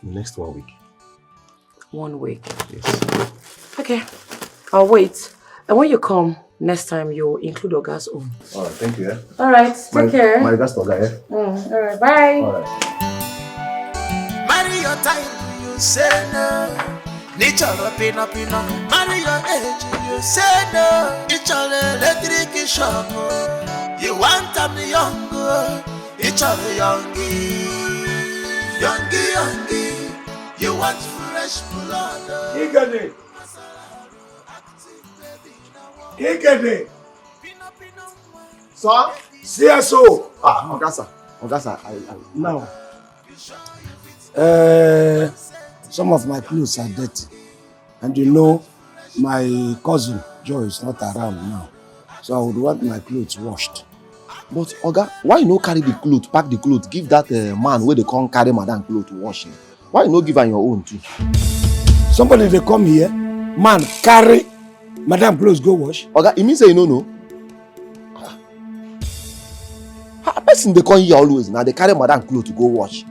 Speaker 10: The next 1 week.
Speaker 1: 1 week?
Speaker 10: Yes.
Speaker 1: Okay, I'll wait. And when you come, next time you'll include Oga's own.
Speaker 10: Alright, thank you.
Speaker 1: Alright, take care.
Speaker 10: My regards to Oga,
Speaker 1: Alright, bye.
Speaker 10: Alright.
Speaker 9: Marry your type, you say no. Nichoro pina pina, marry your age, you say no. Nichoro electric shock, you want me young, nichoro youngie, you want fresh blood.
Speaker 2: Igede.
Speaker 10: Sir?
Speaker 2: CSO.
Speaker 10: Oga sir,
Speaker 2: Now, some of my clothes are dirty. And you know, my cousin Joy is not around now. So I would want my clothes washed.
Speaker 4: But Oga, why you no carry the cloth, pack the cloth, give that man where they come carry madam cloth to wash him? Why you no give her your own too?
Speaker 2: Somebody they come here, man carry madam clothes go wash.
Speaker 4: Oga, it means say you no know. A person they come here always now they carry madam cloth to go wash.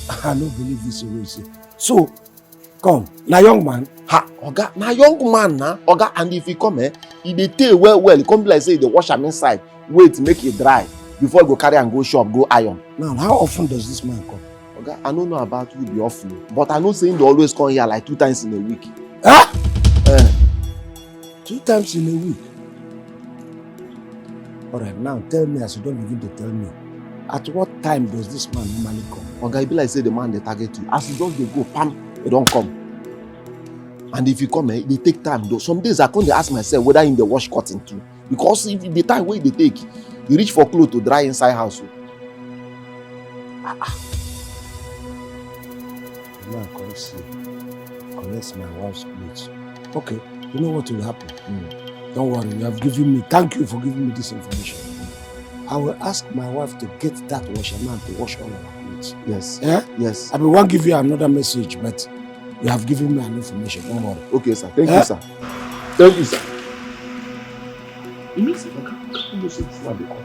Speaker 2: I don't believe this always. So, come, na young man.
Speaker 4: Oga, na young man na. Oga, and if he come he dey tey well, he come be like say they wash am inside, wait make it dry before he go carry and go shop, go iron.
Speaker 2: Now, how often does this man come?
Speaker 4: Oga, I don't know about who be often, but I know saying they always come here like 2 times in a week.
Speaker 2: Huh? 2 times in a week? Alright, now tell me as you don't begin to tell me. At what time does this man normally come?
Speaker 4: Oga, it be like say the man they target you. As you just dey go, pam, they don't come. And if you come, they take time though. Some days I come dey ask myself whether in the wash cotton too. Because if the time where they take, you reach for clothes to dry inside house.
Speaker 2: Now I come see, collect my wife's clothes. Okay, you know what will happen? Don't worry, you have given me, thank you for giving me this information. I will ask my wife to get that washerman to wash all of our clothes.
Speaker 4: Yes.
Speaker 2: Yeah?
Speaker 4: Yes.
Speaker 2: I will want to give you another message, but you have given me an information. Don't worry.
Speaker 4: Okay, sir. Thank you, sir. Thank you, sir. It means you can't say it's not the call.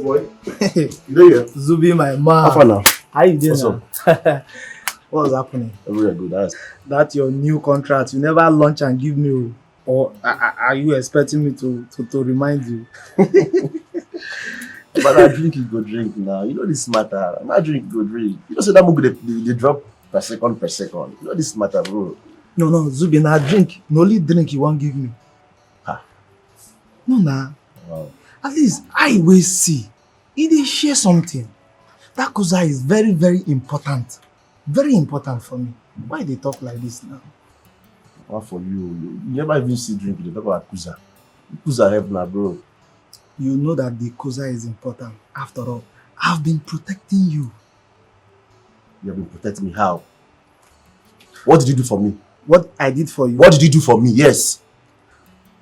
Speaker 10: Boy, you know here?
Speaker 11: Zubi, my man.
Speaker 10: How far now?
Speaker 11: How you doing?
Speaker 10: What's
Speaker 11: now? What's happening?
Speaker 10: Everywhere good.
Speaker 11: That's your new contract. You never launch and give me. Or are you expecting me to remind you?
Speaker 10: But I drink you go drink now. You know this matter. I drink go drink. You know say that movie they drop per second. You know this matter, bro.
Speaker 11: No, Zubi, na drink. No only drink you won't give me. No, nah.
Speaker 10: Wow.
Speaker 11: At least I will see. If they share something, that kuza is very, very important. Very important for me. Why they talk like this now?
Speaker 10: What for you? You never even see drink. They talk about kuza. Kuza help now, bro.
Speaker 11: You know that the kuza is important. After all, I've been protecting you.
Speaker 10: You have been protecting me. How? What did you do for me?
Speaker 11: What I did for you?
Speaker 10: What did you do for me? Yes.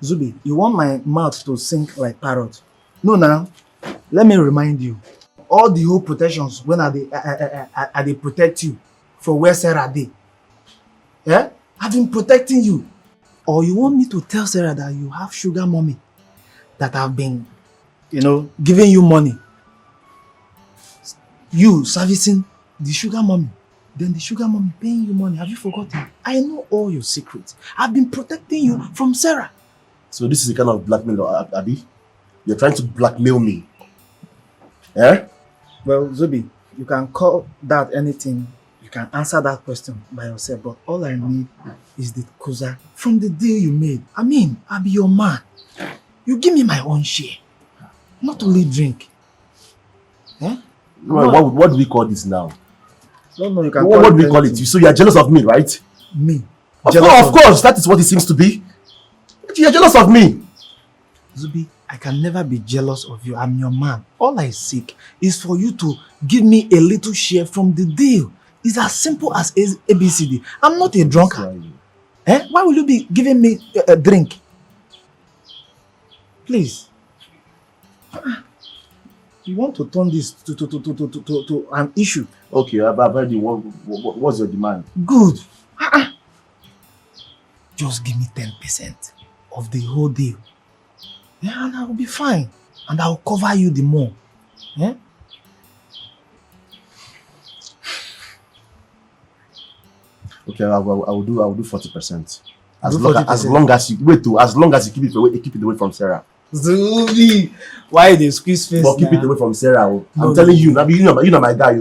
Speaker 11: Zubi, you want my mouth to sink like parrot? No, now. Let me remind you. All the whole protections when I they protect you for where Sarah dey. Yeah? I've been protecting you. Or you want me to tell Sarah that you have sugar mommy that have been, giving you money. You servicing the sugar mommy. Then the sugar mommy paying you money. Have you forgotten? I know all your secrets. I've been protecting you from Sarah.
Speaker 10: So this is the kind of blackmail, Abi? You're trying to blackmail me. Eh?
Speaker 11: Well, Zubi, you can call that anything. You can answer that question by yourself. But all I need is the kuza from the deal you made. I mean, I'll be your man. You give me my own share. Not only drink. Eh?
Speaker 10: What do we call this now?
Speaker 11: No, you can
Speaker 10: what do we call it? So you are jealous of me, right?
Speaker 11: Me?
Speaker 10: Of course, that is what it seems to be. You are jealous of me.
Speaker 11: Zubi, I can never be jealous of you. I'm your man. All I seek is for you to give me a little share from the deal. It's as simple as ABCD. I'm not a drunkard. Eh? Why will you be giving me a drink? Please. You want to turn this to an issue.
Speaker 10: Okay, what's your demand?
Speaker 11: Good. Just give me 10% of the whole deal. Yeah, and I will be fine. And I will cover you the more. Yeah?
Speaker 10: Okay, I will do 40%. As long as you keep it away from Sarah.
Speaker 11: Zubi, why they squeeze face?
Speaker 10: But keep it away from Sarah. I'm telling you, you know my guy.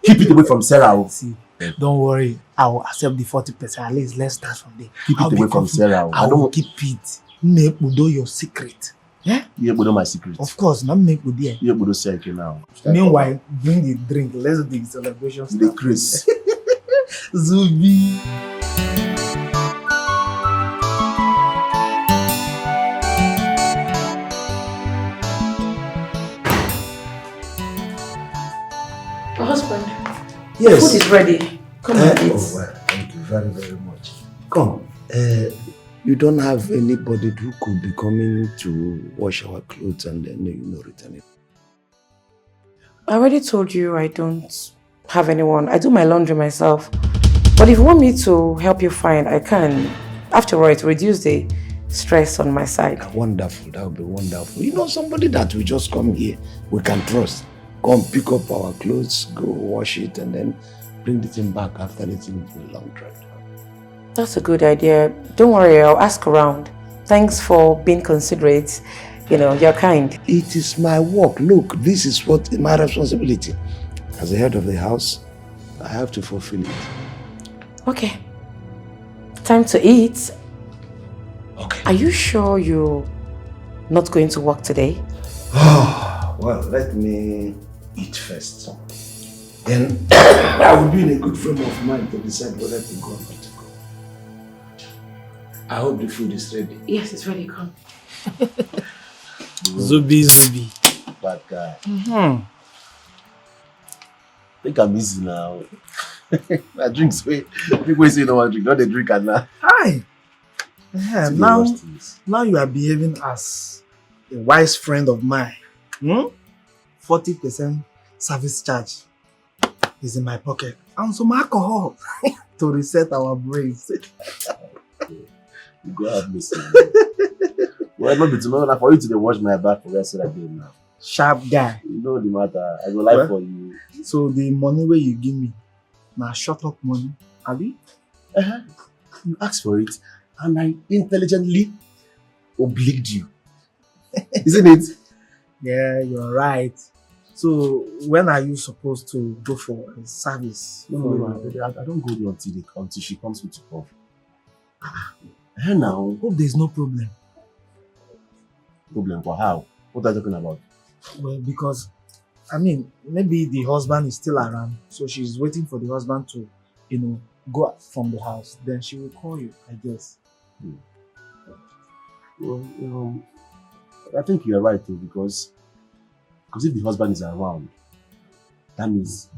Speaker 10: Keep it away from Sarah.
Speaker 11: See, don't worry. I will accept the 40%. At least let's start from there.
Speaker 10: Keep it away from Sarah.
Speaker 11: I will keep it. Make Udo your secret. Yeah?
Speaker 10: You Udo my secret.
Speaker 11: Of course, not make Udo.
Speaker 10: You Udo say now.
Speaker 11: Meanwhile, bring the drink. Let's do the celebration.
Speaker 10: The Chris.
Speaker 11: Zubi.
Speaker 1: Husband,
Speaker 2: Yes.
Speaker 1: the food is ready. Come and eat.
Speaker 2: Oh, well, thank you very, very much. Come. You don't have anybody who could be coming to wash our clothes and then, return it?
Speaker 1: I already told you I don't have anyone. I do my laundry myself. But if you want me to help you find, I can. After all, it reduce the stress on my side.
Speaker 2: Wonderful. That would be wonderful. You know, somebody that will just come here, we can trust. Come pick up our clothes, go wash it, and then bring the thing back after it's in the laundry.
Speaker 1: That's a good idea. Don't worry, I'll ask around. Thanks for being considerate. You're kind.
Speaker 2: It is my work. Look, this is my responsibility. As the head of the house, I have to fulfill it.
Speaker 1: Okay. Time to eat.
Speaker 2: Okay.
Speaker 1: Are you sure you're not going to work today?
Speaker 2: Well, let me eat first. Then I will be in a good frame of mind to decide whether to go or not to go. I hope the food is ready.
Speaker 1: Yes, it's ready. Come.
Speaker 11: Zubi.
Speaker 10: Bad guy.
Speaker 11: Mm-hmm.
Speaker 10: I think I'm easy now. I drink sweet. People say no one drink, not they drink and now.
Speaker 11: Hi. Yeah, now you are behaving as a wise friend of mine. 40% service charge is in my pocket. And some alcohol to reset our brains.
Speaker 10: You go have mercy. Well, not be tomorrow for you to wash my back for rest of the day now.
Speaker 11: Sharp guy.
Speaker 10: You know the matter. I go lie for you.
Speaker 11: So the money where you give me, now shut up money, Abi?
Speaker 10: You asked for it and I intelligently obliged you. Isn't it?
Speaker 11: Yeah, you're right. So when are you supposed to go for a service?
Speaker 10: No, I don't go there until she comes with your coffee. Now.
Speaker 11: Hope there's no problem.
Speaker 10: Problem for how? What are you talking about?
Speaker 11: Well, because maybe the husband is still around, so she's waiting for the husband to, go out from the house. Then she will call you, I guess.
Speaker 10: Well, I think you're right too, because if the husband is around, that means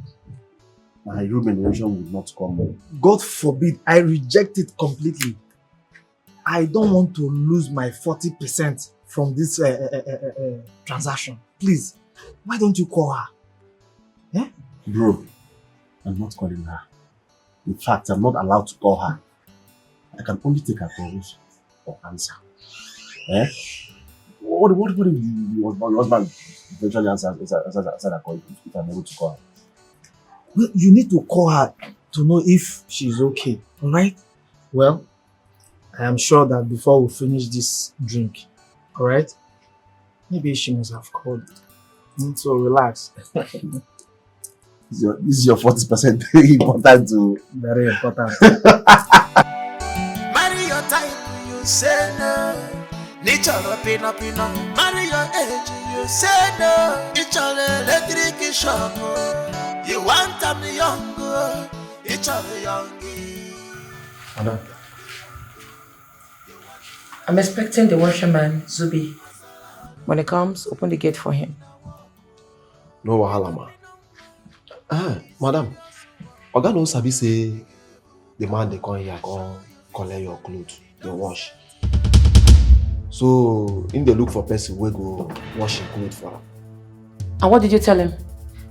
Speaker 10: my remuneration will not come.
Speaker 11: God forbid, I reject it completely. I don't want to lose my 40% from this transaction. Please, why don't you call her? Yeah?
Speaker 10: Bro, I'm not calling her. In fact, I'm not allowed to call her. I can only take her calls or answer. Eh? What if your husband eventually answers a call if I'm able to call her?
Speaker 11: Well, you need to call her to know if she's okay, alright? Well, I am sure that before we finish this drink, alright? Maybe she must have called. So relax.
Speaker 10: This is your 40% important to...
Speaker 11: Very important.
Speaker 9: Marry your type, you say no. Nature pina. Marry your age, you say no. It's all electric shock. You want them young, it's all young.
Speaker 10: Madam.
Speaker 1: I'm expecting the washerman, Zubi. When he comes, open the gate for him.
Speaker 4: No wahala, ma. Madam, Oga no sabi say the man they come here come collect your clothes, your wash. So, in the look for person we go wash him clothes for him.
Speaker 1: And what did you tell him?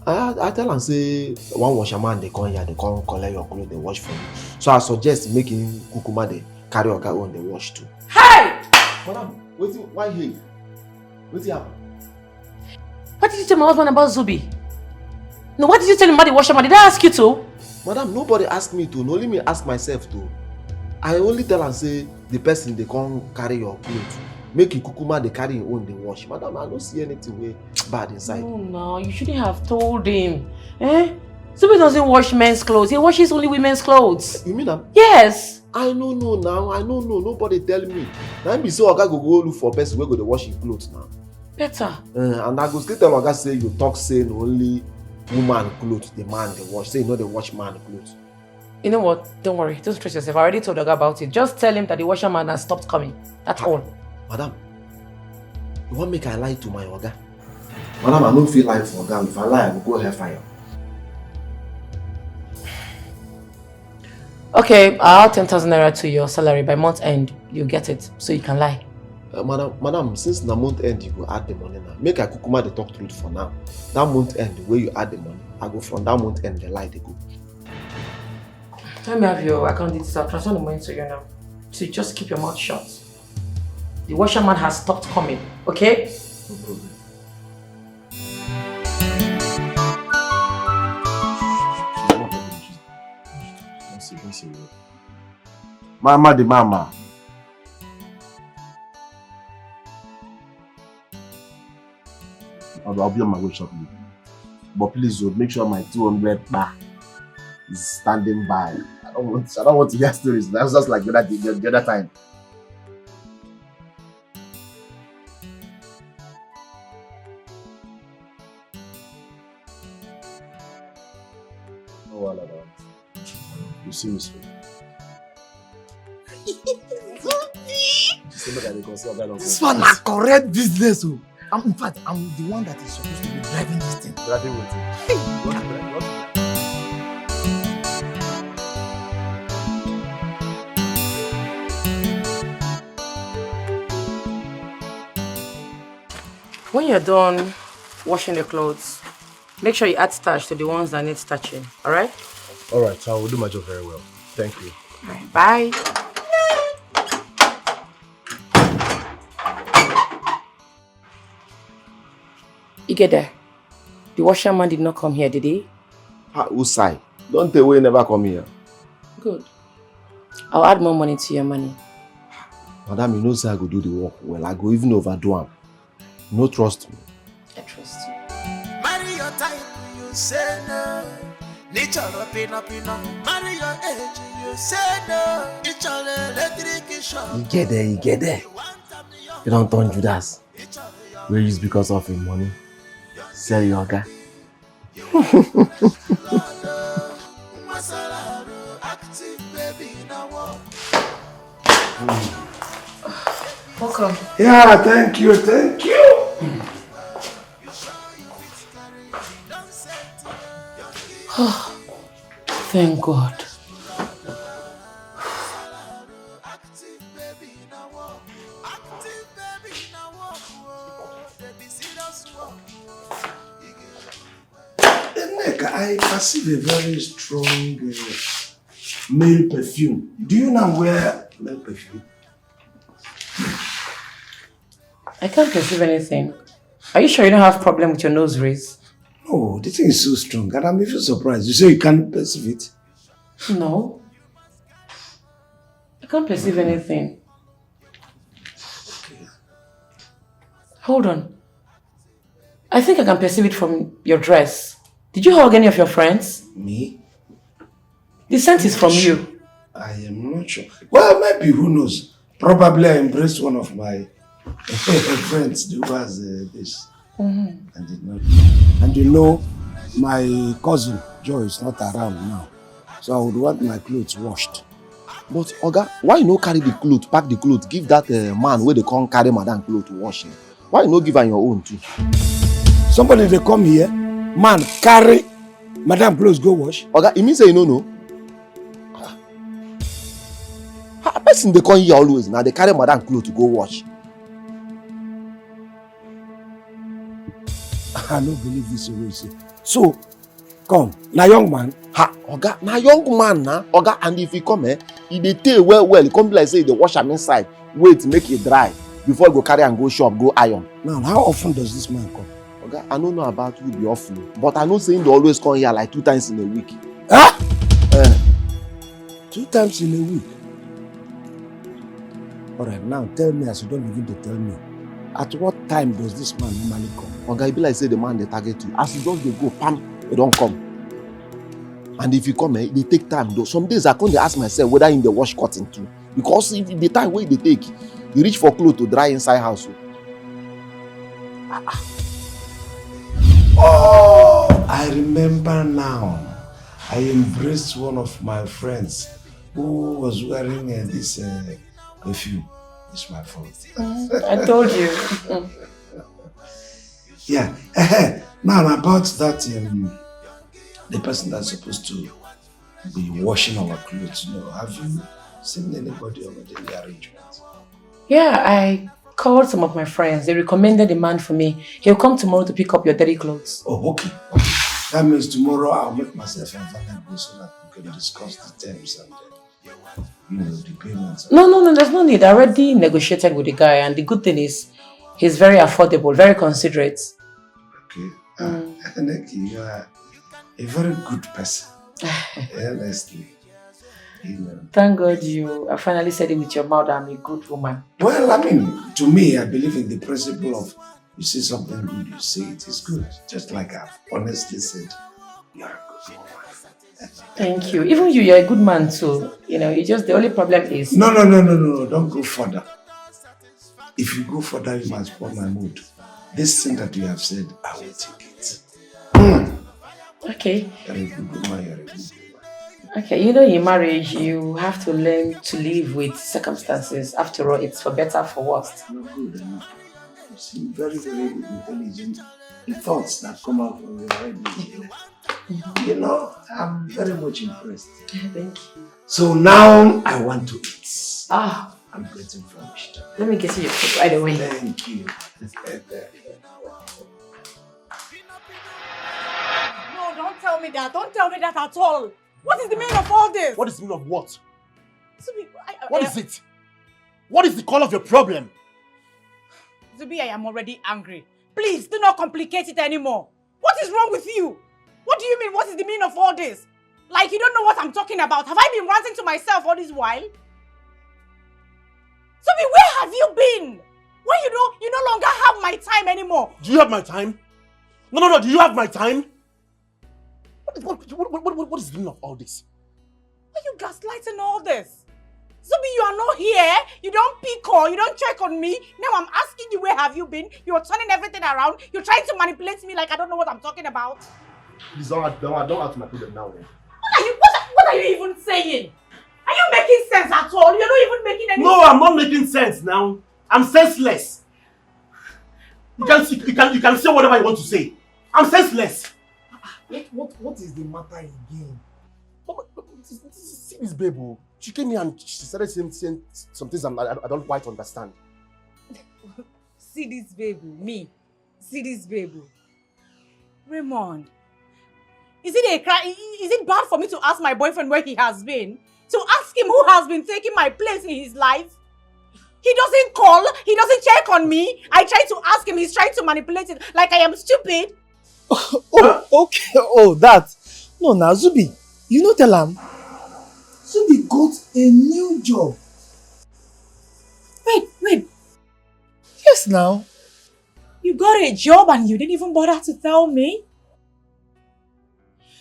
Speaker 4: I tell him say one washerman they come here, they come collect your clothes, they wash for you. So I suggest making Kukuma they carry Oga on the wash too.
Speaker 1: Hey!
Speaker 4: Madam, why here? What's happen?
Speaker 1: What did you tell my husband about Zubi? No, what did you tell him about the washerman? Did I ask you to?
Speaker 4: Madam, nobody asked me to. Only me ask myself to. I only tell and say the person they come carry your clothes. Make you Kukuma they carry your own they wash. Madam, I don't see anything way bad inside.
Speaker 1: No, you shouldn't have told him. Zubi doesn't wash men's clothes. He washes only women's clothes.
Speaker 4: You mean that?
Speaker 1: Yes.
Speaker 4: I know now. I know. Nobody tell me. Now be so Oga go look for person where go to wash his clothes now.
Speaker 1: Better.
Speaker 4: And I go still tell Oga say you talk saying only woman clothes the man they wash. Say you know they wash man clothes.
Speaker 1: You know what? Don't worry. Don't stress yourself. I already told Oga about it. Just tell him that the washerman has stopped coming. That's all.
Speaker 4: Madam, you want make I lie to my Oga? Madam, I don't feel like for Oga. If I lie, I will go hellfire.
Speaker 1: Okay, I'll add 10,000 naira to your salary. By month end, you get it. So you can lie.
Speaker 4: Madam, since the month end you go add the money now. Make I Kukuma the talk truth for now. That month end, where you add the money, I go from that month end, the lie they go.
Speaker 1: Let me have your account details. I'll transfer the money to you now. So you just keep your mouth shut. The washerman has stopped coming, okay?
Speaker 4: No problem.
Speaker 10: Mama the mama. I'll be on my way shortly. But please, make sure my 200 bar is standing by. I don't want to hear stories. That's just like the other time. Oh, well, you see me soon.
Speaker 11: This one is correct business. In fact, I'm the one that is supposed to be driving this thing.
Speaker 10: Driving with you.
Speaker 1: When you're done washing the clothes, make sure you add starch to the ones that need starching, alright?
Speaker 10: Alright, so I will do my job very well. Thank you.
Speaker 1: Alright, bye. You get there. The washerman did not come here, did he?
Speaker 4: Usai, don't tell you never come here.
Speaker 1: Good. I'll add more money to your money.
Speaker 4: Madam, you know say I go do the work well. I go even overdo am. No trust me.
Speaker 1: I trust you.
Speaker 9: Marry your type, you say no. Nature pina. Marry your age, you say no. It's all electric shop.
Speaker 4: You get there. You don't turn Judas. Where is because of him money. Sell your Oga.
Speaker 1: Welcome.
Speaker 2: Yeah, thank you.
Speaker 1: Oh, thank God.
Speaker 2: I perceive a very strong male perfume. Do you now wear male perfume?
Speaker 1: I can't perceive anything. Are you sure you don't have problem with your nose raise?
Speaker 2: No, the thing is so strong and I'm even surprised. You say you can't perceive it?
Speaker 1: No. I can't perceive anything.
Speaker 2: Okay.
Speaker 1: Hold on. I think I can perceive it from your dress. Did you hug any of your friends?
Speaker 2: Me?
Speaker 1: The scent is from you.
Speaker 2: I am not sure. Well, maybe, who knows? Probably I embraced one of my friends who has this. And did not. And you know, my cousin Joy is not around now. So I would want my clothes washed.
Speaker 4: But Oga, why you no carry the clothes, pack the clothes, give that man where they come carry madam clothes to wash him? Why you no give her your own too?
Speaker 2: Somebody they come here, man, carry madam clothes go wash.
Speaker 4: Oga, it means say you no know. A person they come here always now they carry madam clothes to go wash.
Speaker 2: I don't believe this always. So, come, na young man.
Speaker 4: Ha, Oga, na young man na. Oga, and if he come he dey tey well, he come be like say they wash am inside. Wait, make it dry before he go carry and go shop, go iron.
Speaker 2: Now, how often does this man come?
Speaker 4: Oga, I don't know about who be often, but I know saying they always come here like 2 times in a week.
Speaker 2: Huh? 2 times in a week. Alright, now tell me as you don't begin to tell me. At what time does this man normally come?
Speaker 4: Oga, it be like say the man they target you. As you just dey go, pam, they don't come. And if you come, they take time though. Some days I come to ask myself whether in the wash cotton too. Because if the time where they take, you reach for clothes to dry inside house.
Speaker 2: Oh, I remember now. I embraced one of my friends who was wearing this perfume. It's my fault.
Speaker 1: I told you.
Speaker 2: Yeah. Now about that, the person that's supposed to be washing our clothes. Have you seen anybody over the arrangement?
Speaker 1: Yeah, I called some of my friends. They recommended a man for me. He'll come tomorrow to pick up your dirty clothes.
Speaker 2: Oh, okay. That means tomorrow I'll make myself available so that we can discuss the terms and the payments.
Speaker 1: No, there's no need. I already negotiated with the guy, and the good thing is he's very affordable, very considerate.
Speaker 2: Okay. Neki, you are a very good person. Honestly.
Speaker 1: Thank God I finally said it with your mouth. I'm a good woman.
Speaker 2: Well, I mean, to me, I believe in the principle of you see something good, you say it is good. Just like I've honestly said, you're a good woman.
Speaker 1: Thank you. Even you're a good man too. You just, the only problem is...
Speaker 2: No. Don't go further. If you go further, you might spoil my mood. This thing that you have said, I will take it.
Speaker 1: Okay.
Speaker 2: You're a good man, you're a good woman.
Speaker 1: Okay, in marriage, you have to learn to live with circumstances. After all, it's for better, for worse.
Speaker 2: You're good enough. You seem very, very intelligent. The thoughts that come out from your head, I'm very much impressed.
Speaker 1: Thank you.
Speaker 2: So now I want to eat. I'm getting famished.
Speaker 1: Let me get you your food right away.
Speaker 2: Thank you.
Speaker 3: No, don't tell me that. Don't tell me that at all. What is the meaning of all this?
Speaker 10: What is the meaning of what?
Speaker 3: Zubi,
Speaker 10: What is it? What is the call of your problem?
Speaker 3: Zubi, I am already angry. Please, do not complicate it anymore. What is wrong with you? What do you mean? What is the meaning of all this? Like you don't know what I'm talking about. Have I been ranting to myself all this while? Zubi, where have you been? When you no longer have my time anymore.
Speaker 10: Do you have my time? No. Do you have my time? What is the meaning of all this?
Speaker 3: Why are you gaslighting all this? Zubi, you are not here. You don't pick or you don't check on me. Now I'm asking you, where have you been? You're turning everything around. You're trying to manipulate me like I don't know what I'm talking about.
Speaker 10: Please don't add to my problem now.
Speaker 3: What are you even saying? Are you making sense at all? You're not even making any sense.
Speaker 10: No, I'm not making sense now. I'm senseless. You can say whatever you want to say. I'm senseless. What is the matter again? See this babe. She came here and she started saying some things I don't quite understand.
Speaker 3: See this baby, me. See this baby. Raymond, is it bad for me to ask my boyfriend where he has been? To ask him who has been taking my place in his life? He doesn't call, he doesn't check on me. I try to ask him, he's trying to manipulate it like I am stupid.
Speaker 11: Okay. Oh, that. No, now, Zubi, you know tell him. Zubi got a new job.
Speaker 3: Wait.
Speaker 11: Yes, now.
Speaker 3: You got a job and you didn't even bother to tell me?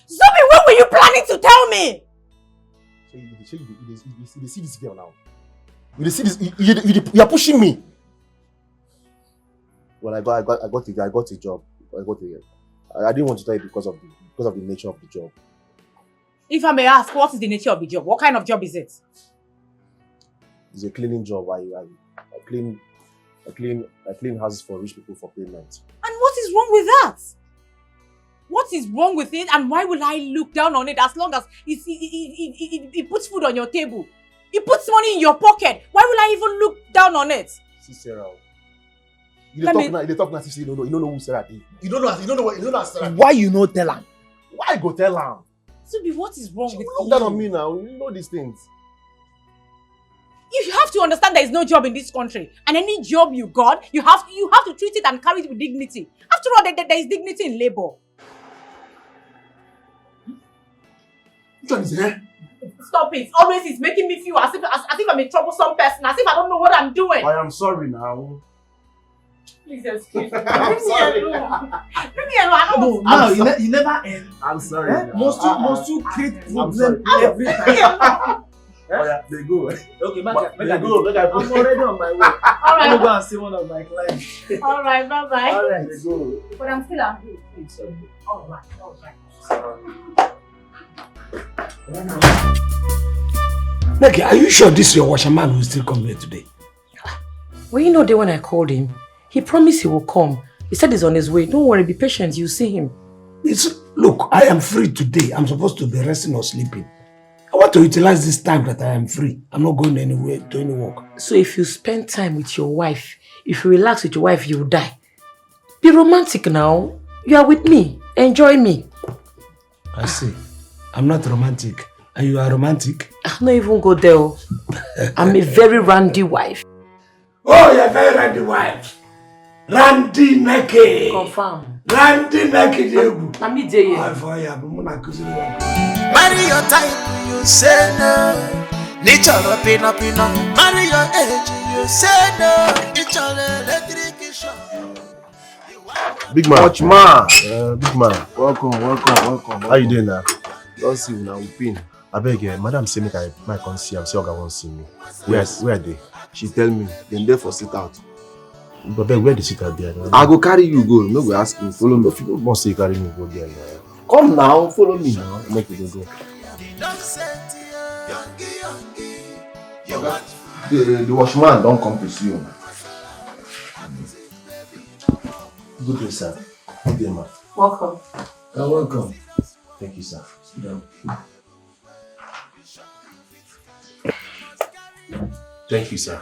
Speaker 3: Zubi, when were you planning to tell me?
Speaker 10: So you see this girl now. You see this. You are pushing me. Well, I got a job. I didn't want to tell you because of the nature of the job.
Speaker 3: If I may ask, what is the nature of the job? What kind of job is it?
Speaker 10: It's a cleaning job. I clean I clean houses for rich people for payment.
Speaker 3: And what is wrong with that? What is wrong with it, and why will I look down on it as long as it puts food on your table? It puts money in your pocket. Why will I even look down on it?
Speaker 10: See Sarah. You talk now, you don't know who Sarah is. You don't know Sarah.
Speaker 7: Why you no tell am?
Speaker 10: Why go tell am?
Speaker 3: Subi, what is wrong with you?
Speaker 10: Look down on me now. You know these things.
Speaker 3: You have to understand there is no job in this country, and any job you got, you have to treat it and carry it with dignity. After all, there is dignity in labor.
Speaker 2: Which one is here?
Speaker 3: Stop it! Always it's making me feel as if I'm a troublesome person, as if I don't know what I'm doing.
Speaker 10: I am sorry now.
Speaker 3: Please excuse me.
Speaker 10: I'm sorry.
Speaker 3: Leave me alone.
Speaker 11: No, you never end.
Speaker 10: I'm sorry.
Speaker 11: Eh? Most you create problem every time.
Speaker 10: Oh yeah, they go.
Speaker 11: Okay,
Speaker 10: They go. Look,
Speaker 11: I'm already on my way.
Speaker 3: All right.
Speaker 11: I'm gonna go and see one of my clients.
Speaker 3: All right, bye bye.
Speaker 11: All right.
Speaker 10: They go.
Speaker 3: But I'm still at home. All right.
Speaker 2: Neke, are you sure this your washerman will still come here today?
Speaker 1: Well, you know the when I called him, he promised he will come. He said he's on his way. Don't worry, be patient. You'll see him.
Speaker 2: Look, I am free today. I'm supposed to be resting or sleeping. I want to utilize this time that I am free. I'm not going anywhere to any work.
Speaker 1: So if you spend time with your wife, if you relax with your wife, you will die. Be romantic now. You are with me. Enjoy me.
Speaker 2: I see. I'm not romantic. And you are romantic?
Speaker 1: I don't even go there. I'm a very randy wife.
Speaker 2: Oh, you're a very randy wife. Randy Neke.
Speaker 1: Confirm.
Speaker 2: Randy Neke, Diego.
Speaker 1: Let me tell you.
Speaker 9: Marry your type, you say no. Nature pina. Marry your age, you say no. It's all electric shock.
Speaker 10: Big man.
Speaker 4: Watchman.
Speaker 10: Big man.
Speaker 4: Welcome.
Speaker 10: How you doing now?
Speaker 4: Don't see you now, we pin.
Speaker 10: I beg you, madam say make I come see am. Say Oga won't see me.
Speaker 4: Yes.
Speaker 10: Where are they?
Speaker 4: She tell me, then there for sit out.
Speaker 10: But beg, where the sit out there?
Speaker 4: I go carry you go. No go ask me. Follow me.
Speaker 10: People must say carry me go there.
Speaker 4: Come now, follow me now.
Speaker 10: Make we go.
Speaker 4: The watchman don't come to see you.
Speaker 10: Good day, sir. Good day, ma.
Speaker 1: Welcome.
Speaker 2: You're welcome.
Speaker 10: Thank you, sir.
Speaker 2: Sit down.
Speaker 10: Thank you, sir.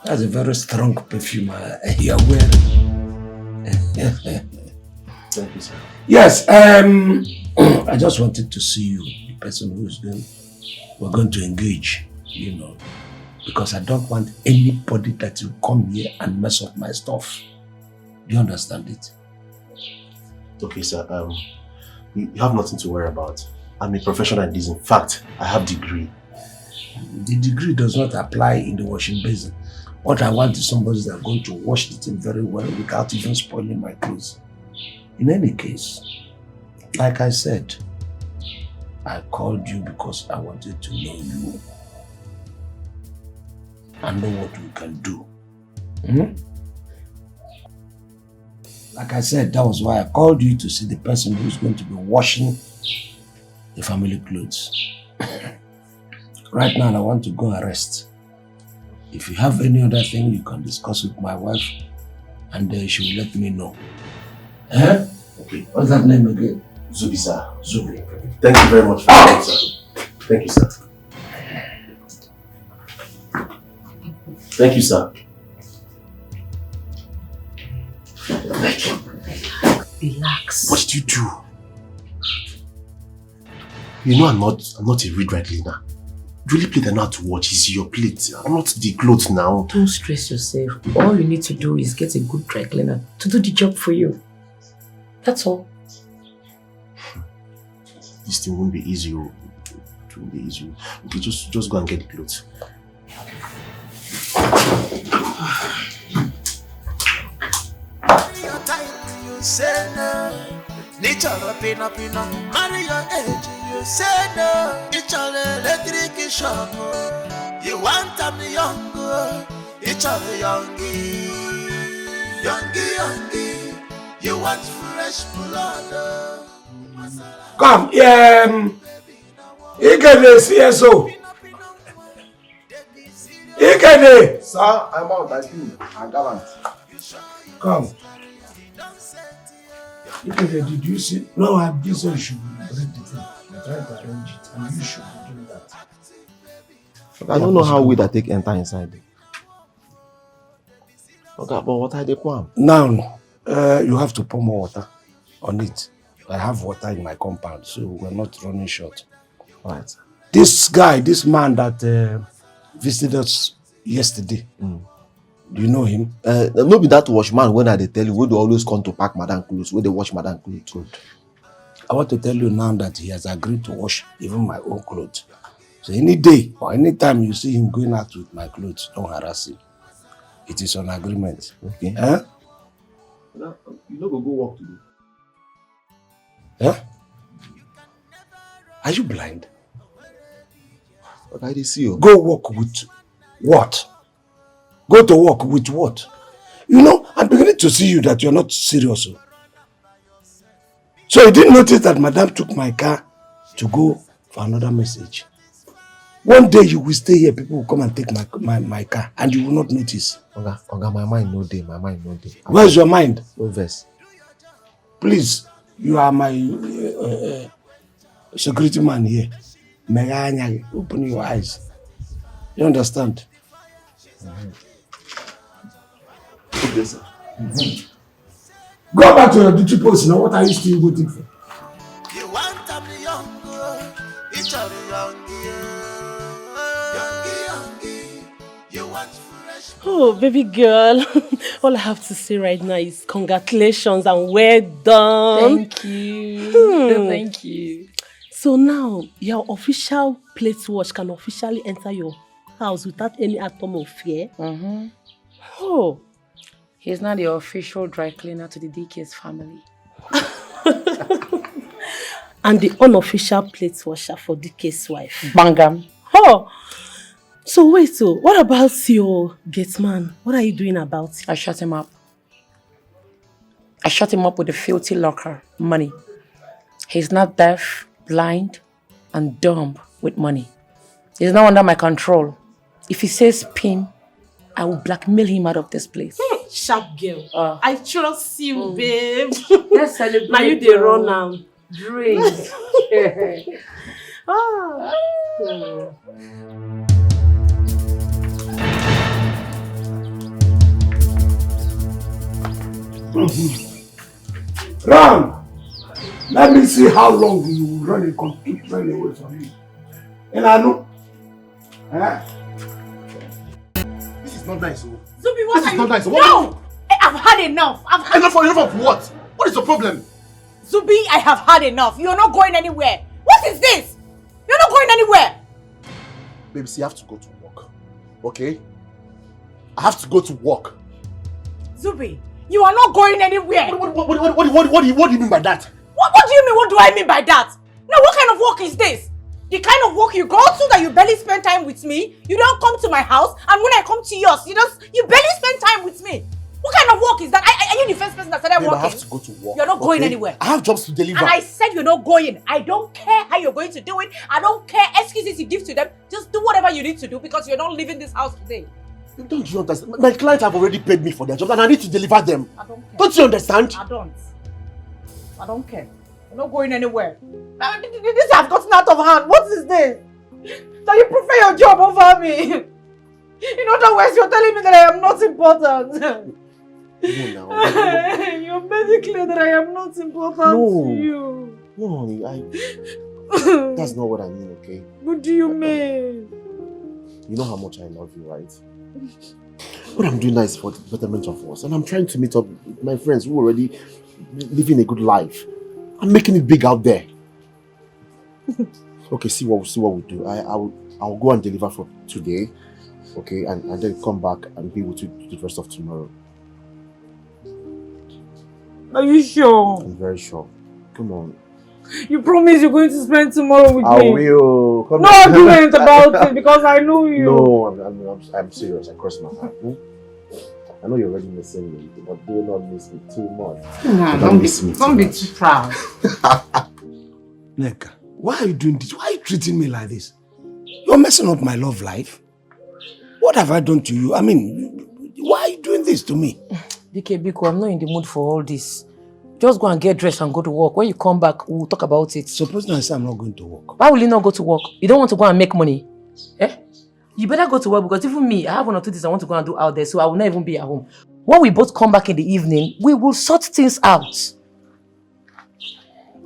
Speaker 2: That's a very strong perfume you're wearing.
Speaker 10: Thank you, sir.
Speaker 2: Yes, I just wanted to see you, the person we're going to engage, because I don't want anybody that will come here and mess up my stuff. Do you understand it?
Speaker 10: Okay, sir. You have nothing to worry about. I'm a professional in this. In fact, I have degree.
Speaker 2: The degree does not apply in the washing basin. What I want is somebody that's going to wash the thing very well without even spoiling my clothes. In any case, like I said, I called you because I wanted to know you and know what we can do. Like I said, that was why I called you, to see the person who's going to be washing the family clothes. Right now, I want to go and rest. If you have any other thing, you can discuss with my wife, and she will let me know. Okay. What's that name again?
Speaker 10: Zubi, sir.
Speaker 2: Zubi.
Speaker 10: Thank you very much for that, sir. Thank you, sir. Thank you, sir.
Speaker 1: Relax.
Speaker 10: What did you do? You know I'm not a read right cleaner. The only plate I know how to watch is your plate. I'm not the clothes now.
Speaker 1: Don't stress yourself. All you need to do is get a good dry cleaner to do the job for you. That's all.
Speaker 10: This thing won't be easy. It won't be easy. Okay, just go and get the clothes.
Speaker 9: Your type, you say no. Nature pina. Marry your age, you say no. It's all electric shock. You want them young, it's all youngie. You want fresh blood.
Speaker 2: Come, you get the CSO. Ikede!
Speaker 10: Sir, I'm out. I think I'm gallant.
Speaker 2: Come. Ikede, did you see? No, I this one should break the thing. I tried to arrange it, and you should be doing that.
Speaker 4: I don't know how we that take enter inside. Okay, but what are they pour?
Speaker 2: Now, you have to pour more water on it. I have water in my compound, so we're not running short.
Speaker 4: Right.
Speaker 2: This guy, this man that visited us yesterday, do you know him?
Speaker 4: Maybe that washman when I tell you, we do always come to pack madam clothes, where they wash madam clothes. Good.
Speaker 2: I want to tell you now that he has agreed to wash even my own clothes. So any day or any time you see him going out with my clothes, don't harass him. It is an agreement.
Speaker 4: Okay.
Speaker 2: Huh?
Speaker 4: You don't go work today.
Speaker 2: Huh? Are you blind?
Speaker 4: But I didn't see you.
Speaker 2: Go work with what? Go to work with what? You know, I'm beginning to see you that you're not serious. So you didn't notice that Madame took my car to go for another message. One day you will stay here, people will come and take my car and you will not notice.
Speaker 4: Oga, my mind no day, my mind no day.
Speaker 2: Where's your mind?
Speaker 4: No verse.
Speaker 2: Please, you are my security man here. Open your eyes. You understand?
Speaker 4: Okay, sir.
Speaker 2: Go back to your duty post now. What are you still waiting for?
Speaker 9: You want them young, each other young, you want fresh.
Speaker 12: Oh, baby girl. All I have to say right now is congratulations and well done.
Speaker 1: Thank you. Thank you.
Speaker 12: So now, your official plate wash can officially enter your house without any atom of fear.
Speaker 1: Mm-hmm.
Speaker 12: Oh.
Speaker 1: He's not the official dry cleaner to the Dikeh's family.
Speaker 12: And the unofficial plate washer for Dikeh's wife.
Speaker 1: Bangam.
Speaker 12: Oh. So wait, what about your gate man? What are you doing about it?
Speaker 1: I shut him up. I shut him up with a filthy locker, money. He's not deaf, blind, and dumb with money. He's not under my control. If he says pin, I will blackmail him out of this place.
Speaker 12: Sharp girl. I trust you, babe.
Speaker 1: Let's celebrate.
Speaker 12: Now you dey run now.
Speaker 1: Drinks.
Speaker 2: Run! Let me see how long you will run and keep running away from me. And I know.
Speaker 10: This is not nice.
Speaker 3: Zubi, what
Speaker 10: This
Speaker 3: are
Speaker 10: is
Speaker 3: you?
Speaker 10: not nice.
Speaker 3: No! I've had enough.
Speaker 10: Enough of what? What is the problem?
Speaker 3: Zubi, I have had enough. You're not going anywhere. What is this? You're not going anywhere.
Speaker 10: Baby, see, I have to go to work. Okay? I have to go to work.
Speaker 3: Zubi, you are not going anywhere.
Speaker 10: What do you mean by that?
Speaker 3: What do you mean? What do I mean by that? Now, what kind of work is this? The kind of work you go to that you barely spend time with me. You don't come to my house, and when I come to yours, you barely spend time with me. What kind of work is that? Are you the first person that started working?
Speaker 10: I have to go to work.
Speaker 3: You're not going anywhere.
Speaker 10: I have jobs to deliver.
Speaker 3: And I said you're not going. I don't care how you're going to do it. I don't care excuses you give to them. Just do whatever you need to do because you're not leaving this house today.
Speaker 10: Don't you understand? My clients have already paid me for their job and I need to deliver them.
Speaker 3: I don't care.
Speaker 10: Don't you understand?
Speaker 3: I don't care. You're not going anywhere. This has gotten out of hand. What is this? So you prefer your job over me? In other words, you're telling me that I am not important. You're making clear that I am not important to you.
Speaker 10: No, honey, that's not what I mean, okay?
Speaker 3: What do you mean?
Speaker 10: You know how much I love you, right? What I'm doing now is for the betterment of us. And I'm trying to meet up with my friends who are already living a good life. I'm making it big out there. Okay, see what we do. I'll go and deliver for today. Okay, and then come back and be with you the rest of tomorrow.
Speaker 3: Are you sure?
Speaker 10: I'm very sure. Come on.
Speaker 3: You promise you're going to spend tomorrow with me?
Speaker 10: I will. Come
Speaker 3: no argument about it because I know you.
Speaker 10: No, I'm serious. I cross my heart. I know you're already missing me, but do not miss me too much.
Speaker 3: No, don't be too proud.
Speaker 2: Neka, why are you doing this? Why are you treating me like this? You're messing up my love life. What have I done to you? I mean, why are you doing this to me?
Speaker 1: Dikeh, Biko, I'm not in the mood for all this. Just go and get dressed and go to work. When you come back, we'll talk about it.
Speaker 2: Suppose I say I'm not going to work.
Speaker 1: Why will you not go to work? You don't want to go and make money? Eh? You better go to work because even me, I have 1 or 2 things I want to go and do out there, so I will not even be at home. When we both come back in the evening, we will sort things out.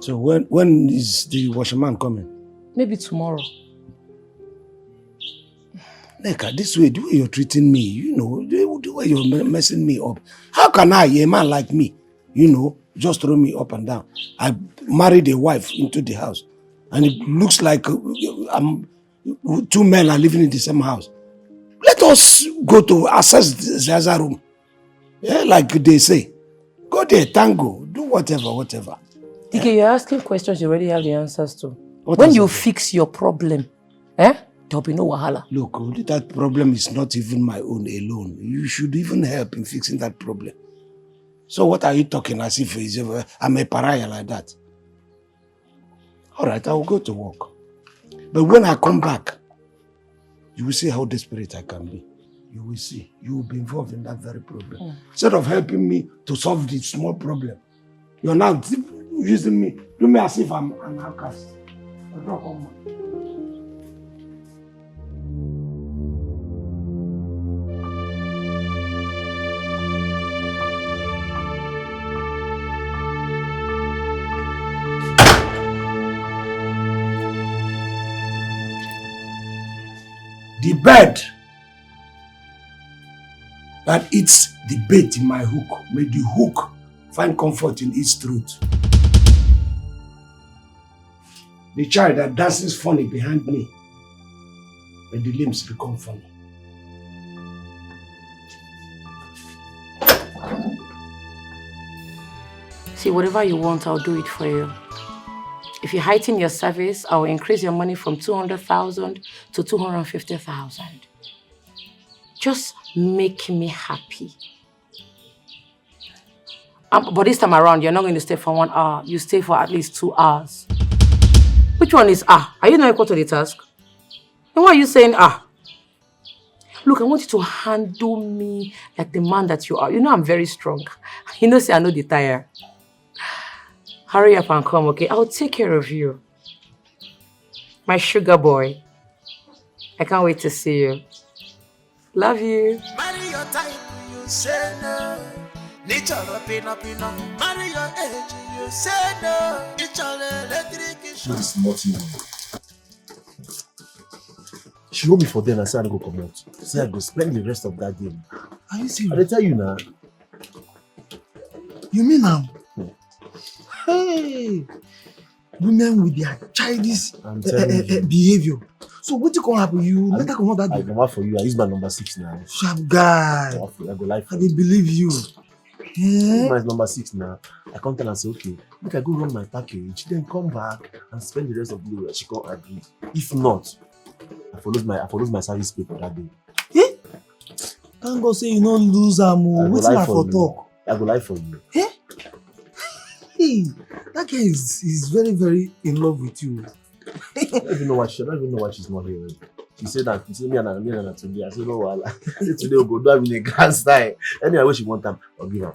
Speaker 2: So when is the washerman coming?
Speaker 1: Maybe tomorrow.
Speaker 2: Neka, this way, the way you're treating me, you know, the way you're messing me up. How can I, a man like me, you know, just throw me up and down? I married a wife into the house, and it looks like 2 men are living in the same house. Let us go to access the other room. Yeah, like they say. Go there, tango, do whatever.
Speaker 1: Dikeh, you're asking questions you already have the answers to. When you fix your problem, there'll be no wahala.
Speaker 2: Look, that problem is not even my own alone. You should even help in fixing that problem. So what are you talking as if I'm a pariah like that? All right, I will go to work. But when I come back, you will see how desperate I can be. You will see. You will be involved in that very problem. Instead of helping me to solve the small problem, you're now using me. Do me as if I'm an outcast. The bird that eats the bait in my hook, may the hook find comfort in its throat. The child that dances funny behind me, may the limbs become funny.
Speaker 1: See, whatever you want, I'll do it for you. If you heighten your service, I'll increase your money from 200,000 to 250,000. Just make me happy. But this time around, you're not going to stay for 1 hour. You stay for at least 2 hours. Which one is Are you not equal to the task? And why are you saying Look, I want you to handle me like the man that you are. You know I'm very strong. You know, say I know the tire. Hurry up and come, okay? I'll take care of you. My sugar boy. I can't wait to see you. Love you.
Speaker 9: Marry your type, you say no. Nature pina. Marry your age, you say no. It's all electric.
Speaker 10: This is nothing. She hold me for them and say I go come out. Say I go spend the rest of that day.
Speaker 11: Are you serious?
Speaker 10: I tell you now.
Speaker 11: You mean hey, women with their childish behavior. So what you gonna happen? You later come out that day.
Speaker 10: I come out for you. I use my number 6 now.
Speaker 11: Sharp guy.
Speaker 10: I go live for
Speaker 11: I believe you.
Speaker 10: My number 6 now. I come tell her and say, okay, make I go run my package, then come back and spend the rest of the day. She can't agree. If not, I follow my service pay for that day.
Speaker 11: Thank God say you don't lose what's not for talk?
Speaker 10: I go live for you.
Speaker 11: Hey, that guy is very, very in love with you.
Speaker 10: I don't even know why she's not here. She said that me and today. I said, no, well, today we'll go do it in a grand style. Anyway, when she want time, I'll give her.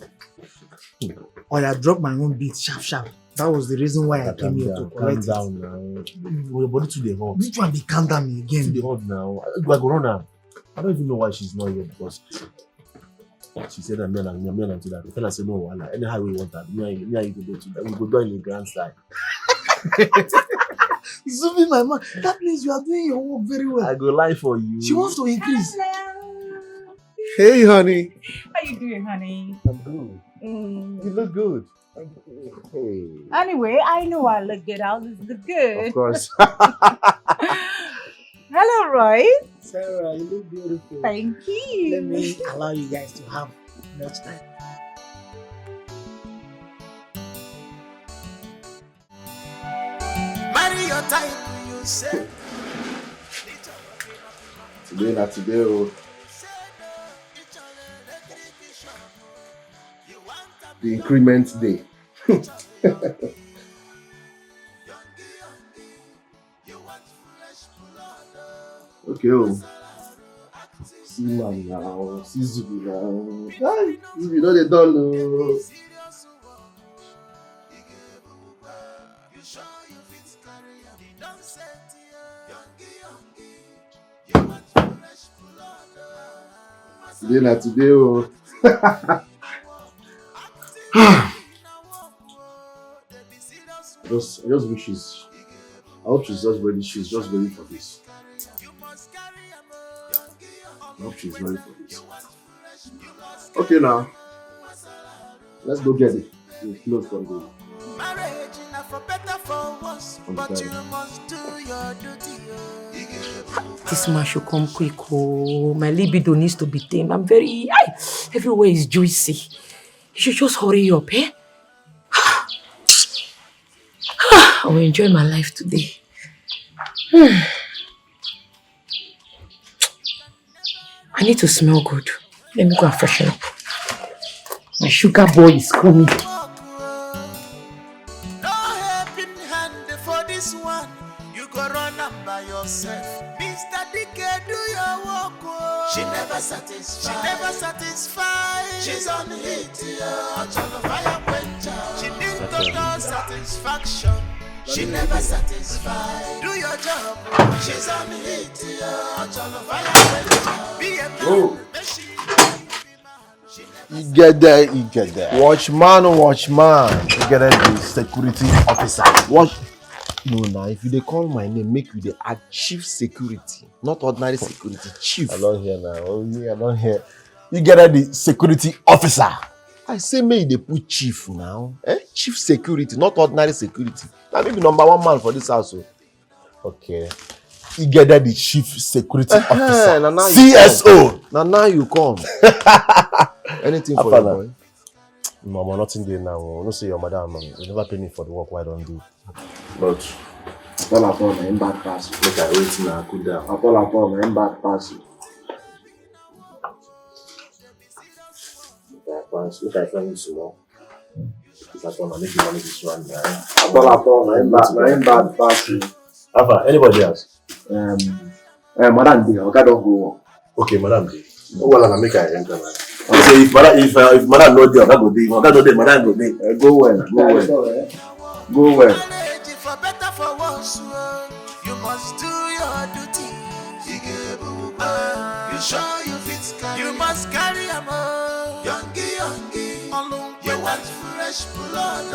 Speaker 11: Or I dropped my own beat sharp. That was the reason why I came here to correct
Speaker 10: calm down now. Your body to the hot.
Speaker 11: Which one be calm down me again?
Speaker 10: To the hot now. I go run her. I don't even know why she's not here because she said that me and to that. The fella said no, well, anyhow we want that. Me and you go to that. We go do it in a grand style.
Speaker 11: Zooming my man. That means you are doing your work very well.
Speaker 10: I go live for you.
Speaker 11: She wants to increase.
Speaker 13: Hello.
Speaker 10: Hey, honey.
Speaker 13: How you doing, honey?
Speaker 10: I'm good. You look good. Hey.
Speaker 13: Anyway, I know I look good. I'll look good.
Speaker 10: Of course.
Speaker 13: Hello, Roy.
Speaker 11: Sarah, you look beautiful.
Speaker 13: Thank you.
Speaker 11: Let me allow you guys to have much time.
Speaker 9: Marry your type, you say.
Speaker 10: Today, not today. Oh. The increment day. Okay. Oh. See man now, see Zubi now. Hi, Zubi, no they don't know. Today na today oh. I just wish I hope she's just ready. She's just ready for this. I hope she's ready for this. Okay now. Let's go get it. We'll close from the
Speaker 9: Marriage enough for better for worse, but you must do your duty.
Speaker 1: This man should come quick. Oh, my libido needs to be tamed. I'm very... everywhere is juicy. You should just hurry up, eh? I will enjoy my life today. I need to smell good. Let me go and freshen up. My sugar boy is coming.
Speaker 9: No helping hand for this one. You go run up by yourself. Mr. Dikeh, do your work. Oh. She never satisfied. She's on heat. Fire quencher. She needs total satisfaction. She never satisfied. Do your job. She's on heat. Fire quencher. Be a man.
Speaker 10: You get there. Watchman. You get the security officer. Watch. No, now if you they call my name, make you the add chief security, not ordinary security. Chief. I don't hear now. Oh yeah, I don't hear. You get the security officer. I say may they put chief now. Chief security, not ordinary security. Now maybe number one man for this house. Okay. You get the chief security officer. Now CSO. Now you come. Anything for you, boy? No, nothing there now. No say your madam. You never pay me for the work. Why don't do? But all upon my bad pass. Look at wait now. Cool down. All upon my bad pass. Look at friend small. That's one. I make you manage this one. All upon my bad pass. Alpha. Anybody else? Madam D. Okay, don't go. Okay, Madam D. Oh well, I make I enter. So if madam no there, go there. Madam no there, madam go there. Go well. Go well.
Speaker 9: For better for worse, you must do your duty. You sure you fit carry? You must carry a man. Youngie. You want fresh blood.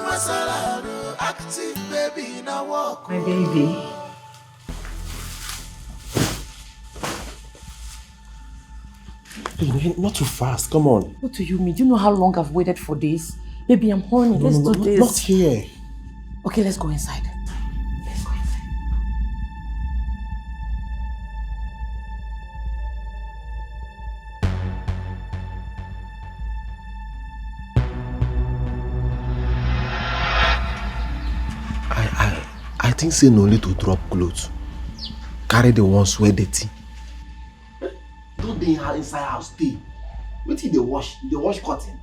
Speaker 9: Masala, active baby in a walk.
Speaker 1: My baby.
Speaker 10: Not too fast, come on.
Speaker 1: What do you mean? Do you know how long I've waited for this? Baby, I'm horny. Let's do this.
Speaker 10: Not here.
Speaker 1: Okay, let's go inside.
Speaker 10: I think say no need to drop clothes. Carry the ones where dirty. Don't they inside house stay? Wait till they wash cotton.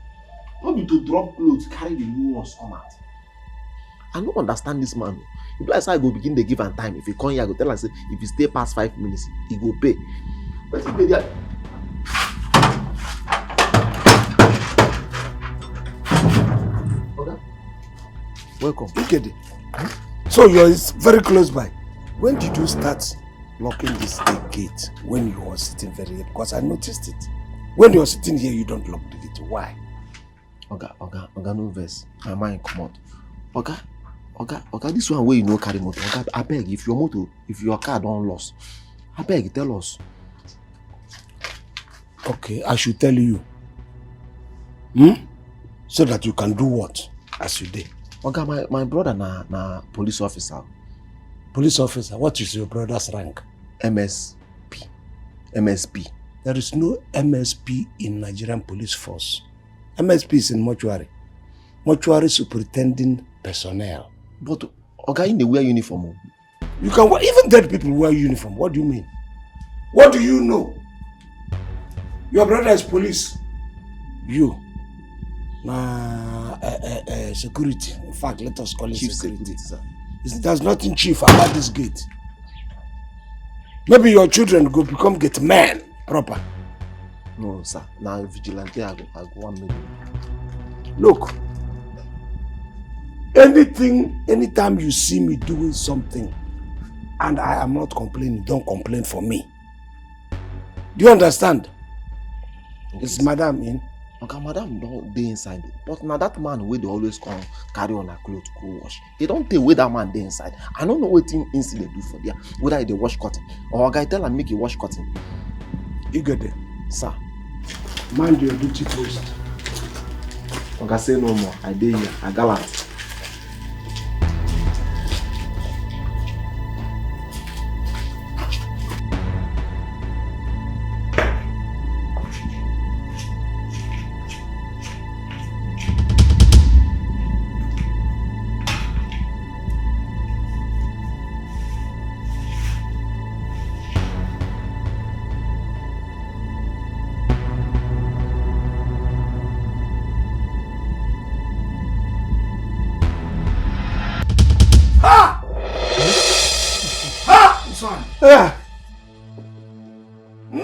Speaker 10: Not be to drop clothes, carry the new ones come out. I don't understand this man. If that's how I go begin the give and time. If he come here, I go tell us if he stay past 5 minutes, he go pay. But he pay there. Okay. Welcome.
Speaker 2: You get it? So you're very close by. When did you start locking this gate? When you were sitting very here? Because I noticed it. When you're sitting here, you don't lock the gate. Why?
Speaker 10: Oga, no verse. My mind come out. Oga, this one where you know carry motor. Oga, I beg, if your car don't lost, I beg, tell us.
Speaker 2: Okay, I should tell you. So that you can do what? As you did.
Speaker 10: Oga, my brother na police officer.
Speaker 2: Police officer? What is your brother's rank?
Speaker 10: MSP.
Speaker 2: There is no MSP in Nigerian police force. MSP is in mortuary. Mortuary superintending personnel.
Speaker 10: But Oga, in the wear uniform.
Speaker 2: You can wear, even dead people wear uniform. What do you mean? What do you know? Your brother is police. You. Security. In fact, let us call it
Speaker 10: Chief
Speaker 2: security.
Speaker 10: Sir.
Speaker 2: There's nothing chief about this gate. Maybe your children go become gate men Proper.
Speaker 4: No, sir. Now vigilante, I go 1 million.
Speaker 2: Look, anytime you see me doing something and I am not complaining, don't complain for me. Do you understand?
Speaker 4: Okay,
Speaker 2: Is madam in?
Speaker 4: Okay, madam don't dey inside. But now that man wey dey always come carry on her clothes to go wash. He don't tell where that man dey inside. I don't know what incident do for there. Whether they wash cotton or a guy tell him make he wash cotton.
Speaker 2: You get there,
Speaker 4: sir.
Speaker 2: Mind your duty post.
Speaker 4: Okay, say no more. I dey here. I gallant.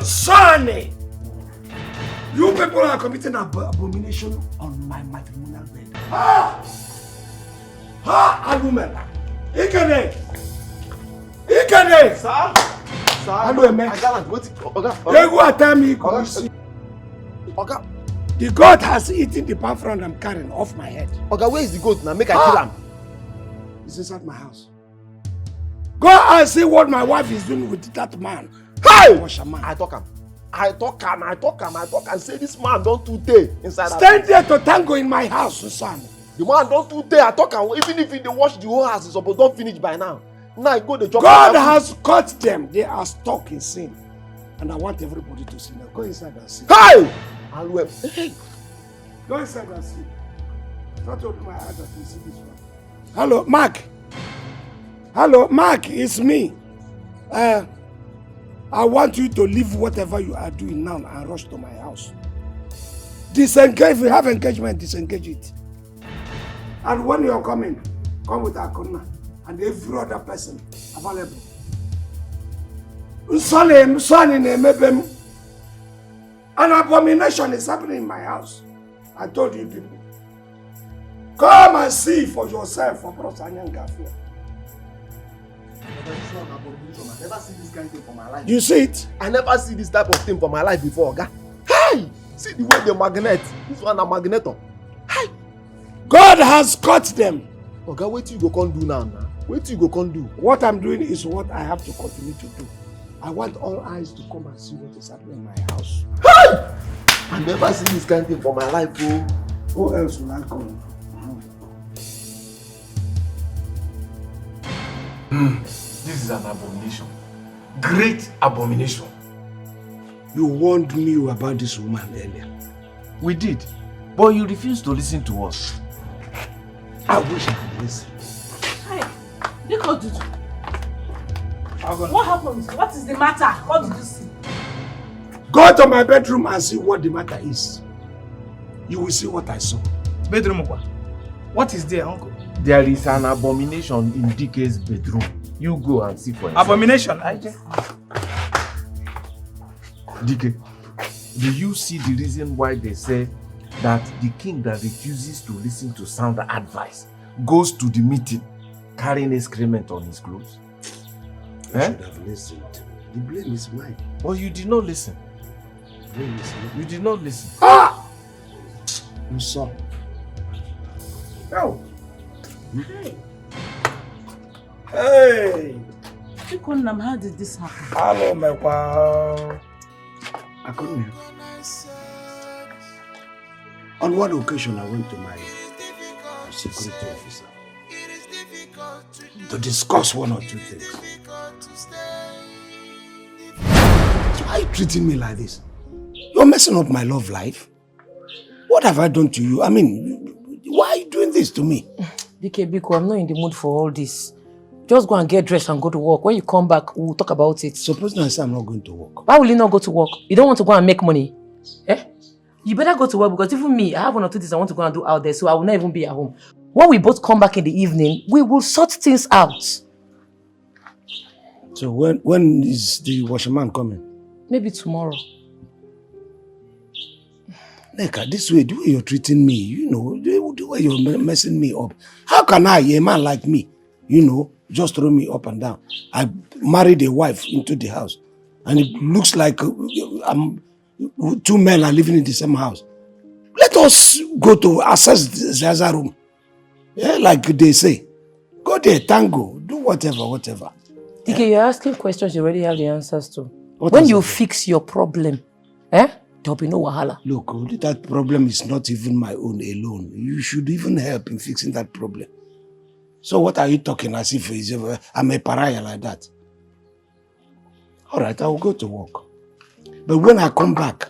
Speaker 2: Sonny! You people are committing abomination on my matrimonial bed. Ha! Argument! Ikene!
Speaker 4: Sir?
Speaker 2: Hello, man.
Speaker 4: I gallant. What?
Speaker 2: They go and tell me.
Speaker 4: Okay.
Speaker 2: The goat has eaten the palm frond I'm carrying off my head.
Speaker 4: Okay, where is the goat now? Make I kill him.
Speaker 2: It's inside my house. Go and see what my wife is doing with that man. Hey!
Speaker 4: I talk and say this man don't too day inside.
Speaker 2: Stand there to tango in my house, son.
Speaker 4: The man don't too day. I talk and even if they wash the whole house, it's supposed don't finish by now. Now I go the job.
Speaker 2: God has caught them. They are stuck in sin. And I want everybody to see now. Go inside and see.
Speaker 4: Hey! Hey!
Speaker 2: Go inside and see. Not open my eyes that you see this one. Hello, Mark. Hello, Mark, it's me. I want you to leave whatever you are doing now and rush to my house. Disengage. If you have engagement, disengage it. And when you're coming, come with Akuna and every other person available. An abomination is happening in my house. I told you people. Come and see for yourself for Brosanya Gafia.
Speaker 4: I never see this kind of thing for my life.
Speaker 2: You see it?
Speaker 4: I never see this type of thing for my life before, Oga. Hey! See the way they magnet. This one a magneto. Hey!
Speaker 2: God has caught them.
Speaker 4: Oga, what you go come do now? What you go come do?
Speaker 2: What I'm doing is what I have to continue to do. I want all eyes to come and see what is happening in my house.
Speaker 4: Hey! I never see this kind of thing for my life, bro.
Speaker 2: Who else will I come?
Speaker 6: This is an abomination. Great abomination.
Speaker 2: You warned me about this woman earlier.
Speaker 6: We did, but you refused to listen to us.
Speaker 2: I wish I could listen.
Speaker 8: Hey, Dikeh, what happened? What is the matter? What did you see?
Speaker 2: Go to my bedroom and see what the matter is. You will see what I saw.
Speaker 11: Bedroom? What is there, uncle?
Speaker 6: There is an abomination in Dikeh's bedroom. You go and see for yourself.
Speaker 11: Abomination?
Speaker 6: Dikeh, do you see the reason why they say that the king that refuses to listen to sound advice goes to the meeting carrying excrement on his clothes?
Speaker 2: I should have listened. The blame is mine.
Speaker 6: But you did not listen.
Speaker 2: The blame is mine.
Speaker 6: You did not listen.
Speaker 2: Ah! You saw. No.
Speaker 8: Hey.
Speaker 2: Hey!
Speaker 8: Dikeh, how did this happen?
Speaker 2: Hello, my wow. I couldn't help. On one occasion, I went to my security officer to discuss one or two things. Why are you treating me like this? You're messing up my love life. What have I done to you? I mean, why are you doing this to me?
Speaker 1: Dikeh, Biko, I'm not in the mood for all this. Just go and get dressed and go to work. When you come back, we'll talk about it.
Speaker 2: Suppose I say I'm not going to work.
Speaker 1: Why will you not go to work? You don't want to go and make money? Eh? You better go to work because even me, I have one or two things I want to go and do out there, so I will not even be at home. When we both come back in the evening, we will sort things out.
Speaker 2: So when is the washerman coming?
Speaker 1: Maybe tomorrow.
Speaker 2: Neka, this way, the way you're treating me, you know, the way you're messing me up. How can I, a man like me, you know, just throw me up and down? I married a wife into the house, and it looks like two men are living in the same house. Let us go to access the other room. Yeah, like they say. Go there, tango, do whatever.
Speaker 1: Dikeh, you're asking questions you already have the answers to. When you fix your problem, there'll be no wahala.
Speaker 2: Look, that problem is not even my own alone. You should even help in fixing that problem. So what are you talking as if I'm a pariah like that? All right, I will go to work. But when I come back,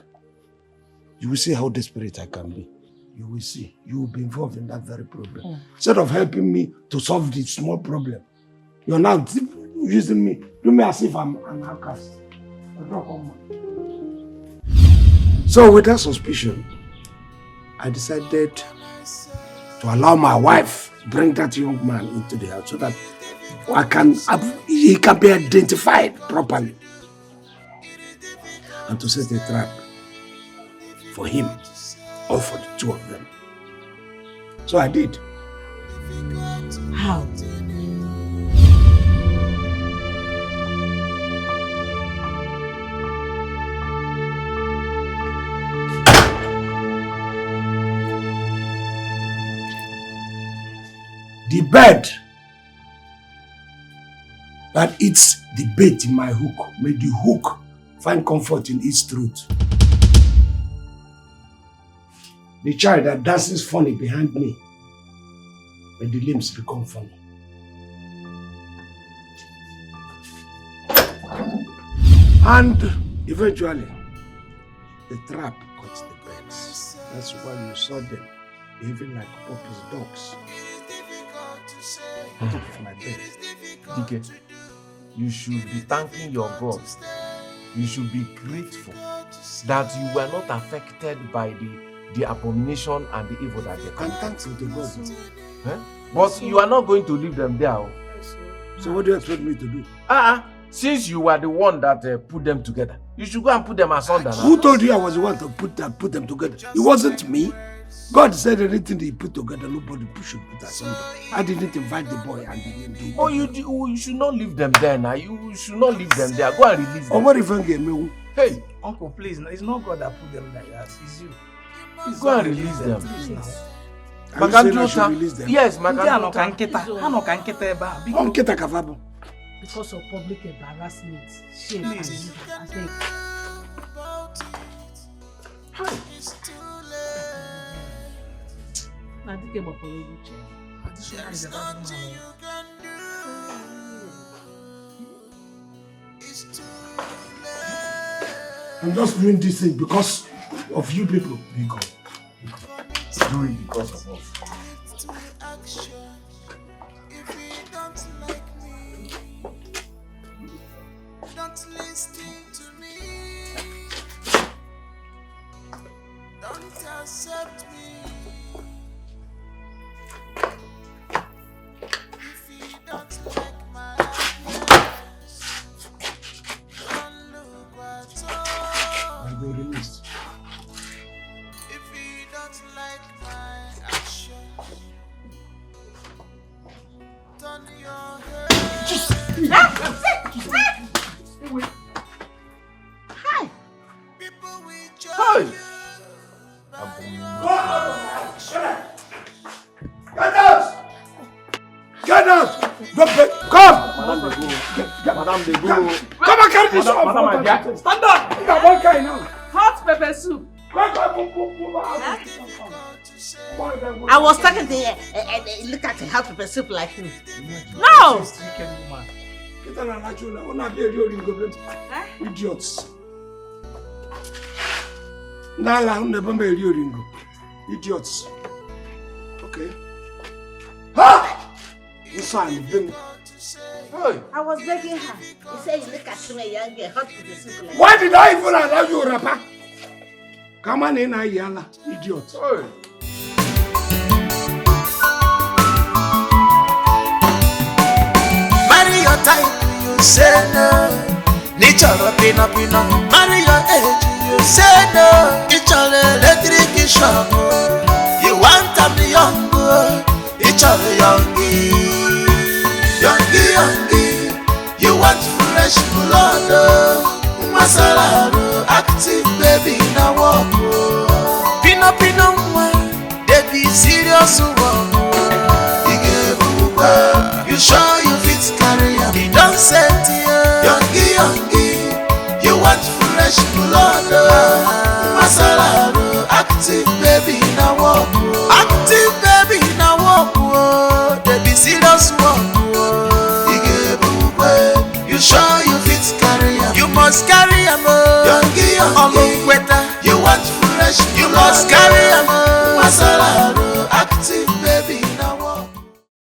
Speaker 2: you will see how desperate I can be. You will see. You will be involved in that very problem. Instead of helping me to solve the small problem, you're now using me. Do me as if I'm an outcast. So with that suspicion, I decided to allow my wife bring that young man into the house so that he can be identified properly, and to set a trap for him or for the two of them. So I did.
Speaker 8: How?
Speaker 2: The bird that eats the bait in my hook made the hook find comfort in its truth. The child that dances funny behind me made the limbs become funny. And eventually, the trap caught the birds. That's why you saw them behaving like Poppy's dogs. Out of my bed.
Speaker 6: Dikeh, you should be thanking your God. You should be grateful that you were not affected by the abomination and the evil that they
Speaker 2: can. Thankful to God.
Speaker 6: But you are not going to leave them there.
Speaker 2: So what do you expect me to do?
Speaker 6: Since you were the one that put them together, you should go and put them asunder.
Speaker 2: Who told you I was the one to put them together? It wasn't me. God said anything he put together, nobody should put asunder. I didn't invite the boy and he didn't.
Speaker 6: Oh, you should not leave them there now. You should not leave them there. Go and release them.
Speaker 2: Oh, what if I get me?
Speaker 6: Hey,
Speaker 11: Uncle, please, it's not God that put them like that. It's you.
Speaker 6: Go and release them.
Speaker 2: Are you saying I should release them?
Speaker 6: Yes,
Speaker 8: because of public embarrassment. Shame.
Speaker 11: Please.
Speaker 8: I think. I think about
Speaker 9: There's nothing you can do. It's too late.
Speaker 2: I'm just doing this thing because of you people.
Speaker 6: Because. Do it because of us.
Speaker 9: If you don't like me, don't listen to me. Don't accept me. If you don't like my happiness, don't look at all.
Speaker 2: I'll be released.
Speaker 9: If you don't like my actions, turn your head.
Speaker 8: Hi.
Speaker 9: People will judge
Speaker 6: Hey.
Speaker 9: you.
Speaker 2: Get out! Get out! Don't pay. Come!
Speaker 6: Madam, they go.
Speaker 2: Come and carry this off!
Speaker 6: Madam, my dear.
Speaker 2: Stand up! You got one guy now.
Speaker 8: Hot pepper soup.
Speaker 3: I was talking to you. Look at the hot pepper soup like him.
Speaker 8: No!
Speaker 2: Idiots. Nala, never made you ringo. Idiots. Okay. Ha! Inside, then.
Speaker 6: Hey.
Speaker 3: I was begging her. He said, you look at me, young girl, hot pepper soup like
Speaker 2: Why did I even allow you, rapper? Come on in, Ayala. Idiot.
Speaker 6: Hey.
Speaker 9: Marry your type, you say no. Nichara pina pina, marry your age, you say no. Nichara electric shock. You want to be young, nichara youngie, youngie youngie. You want fresh blood, masala, active baby na walk. Pina pina they be serious one. You sure you fit carry am? You don't say youngie youngie. You want fresh blood.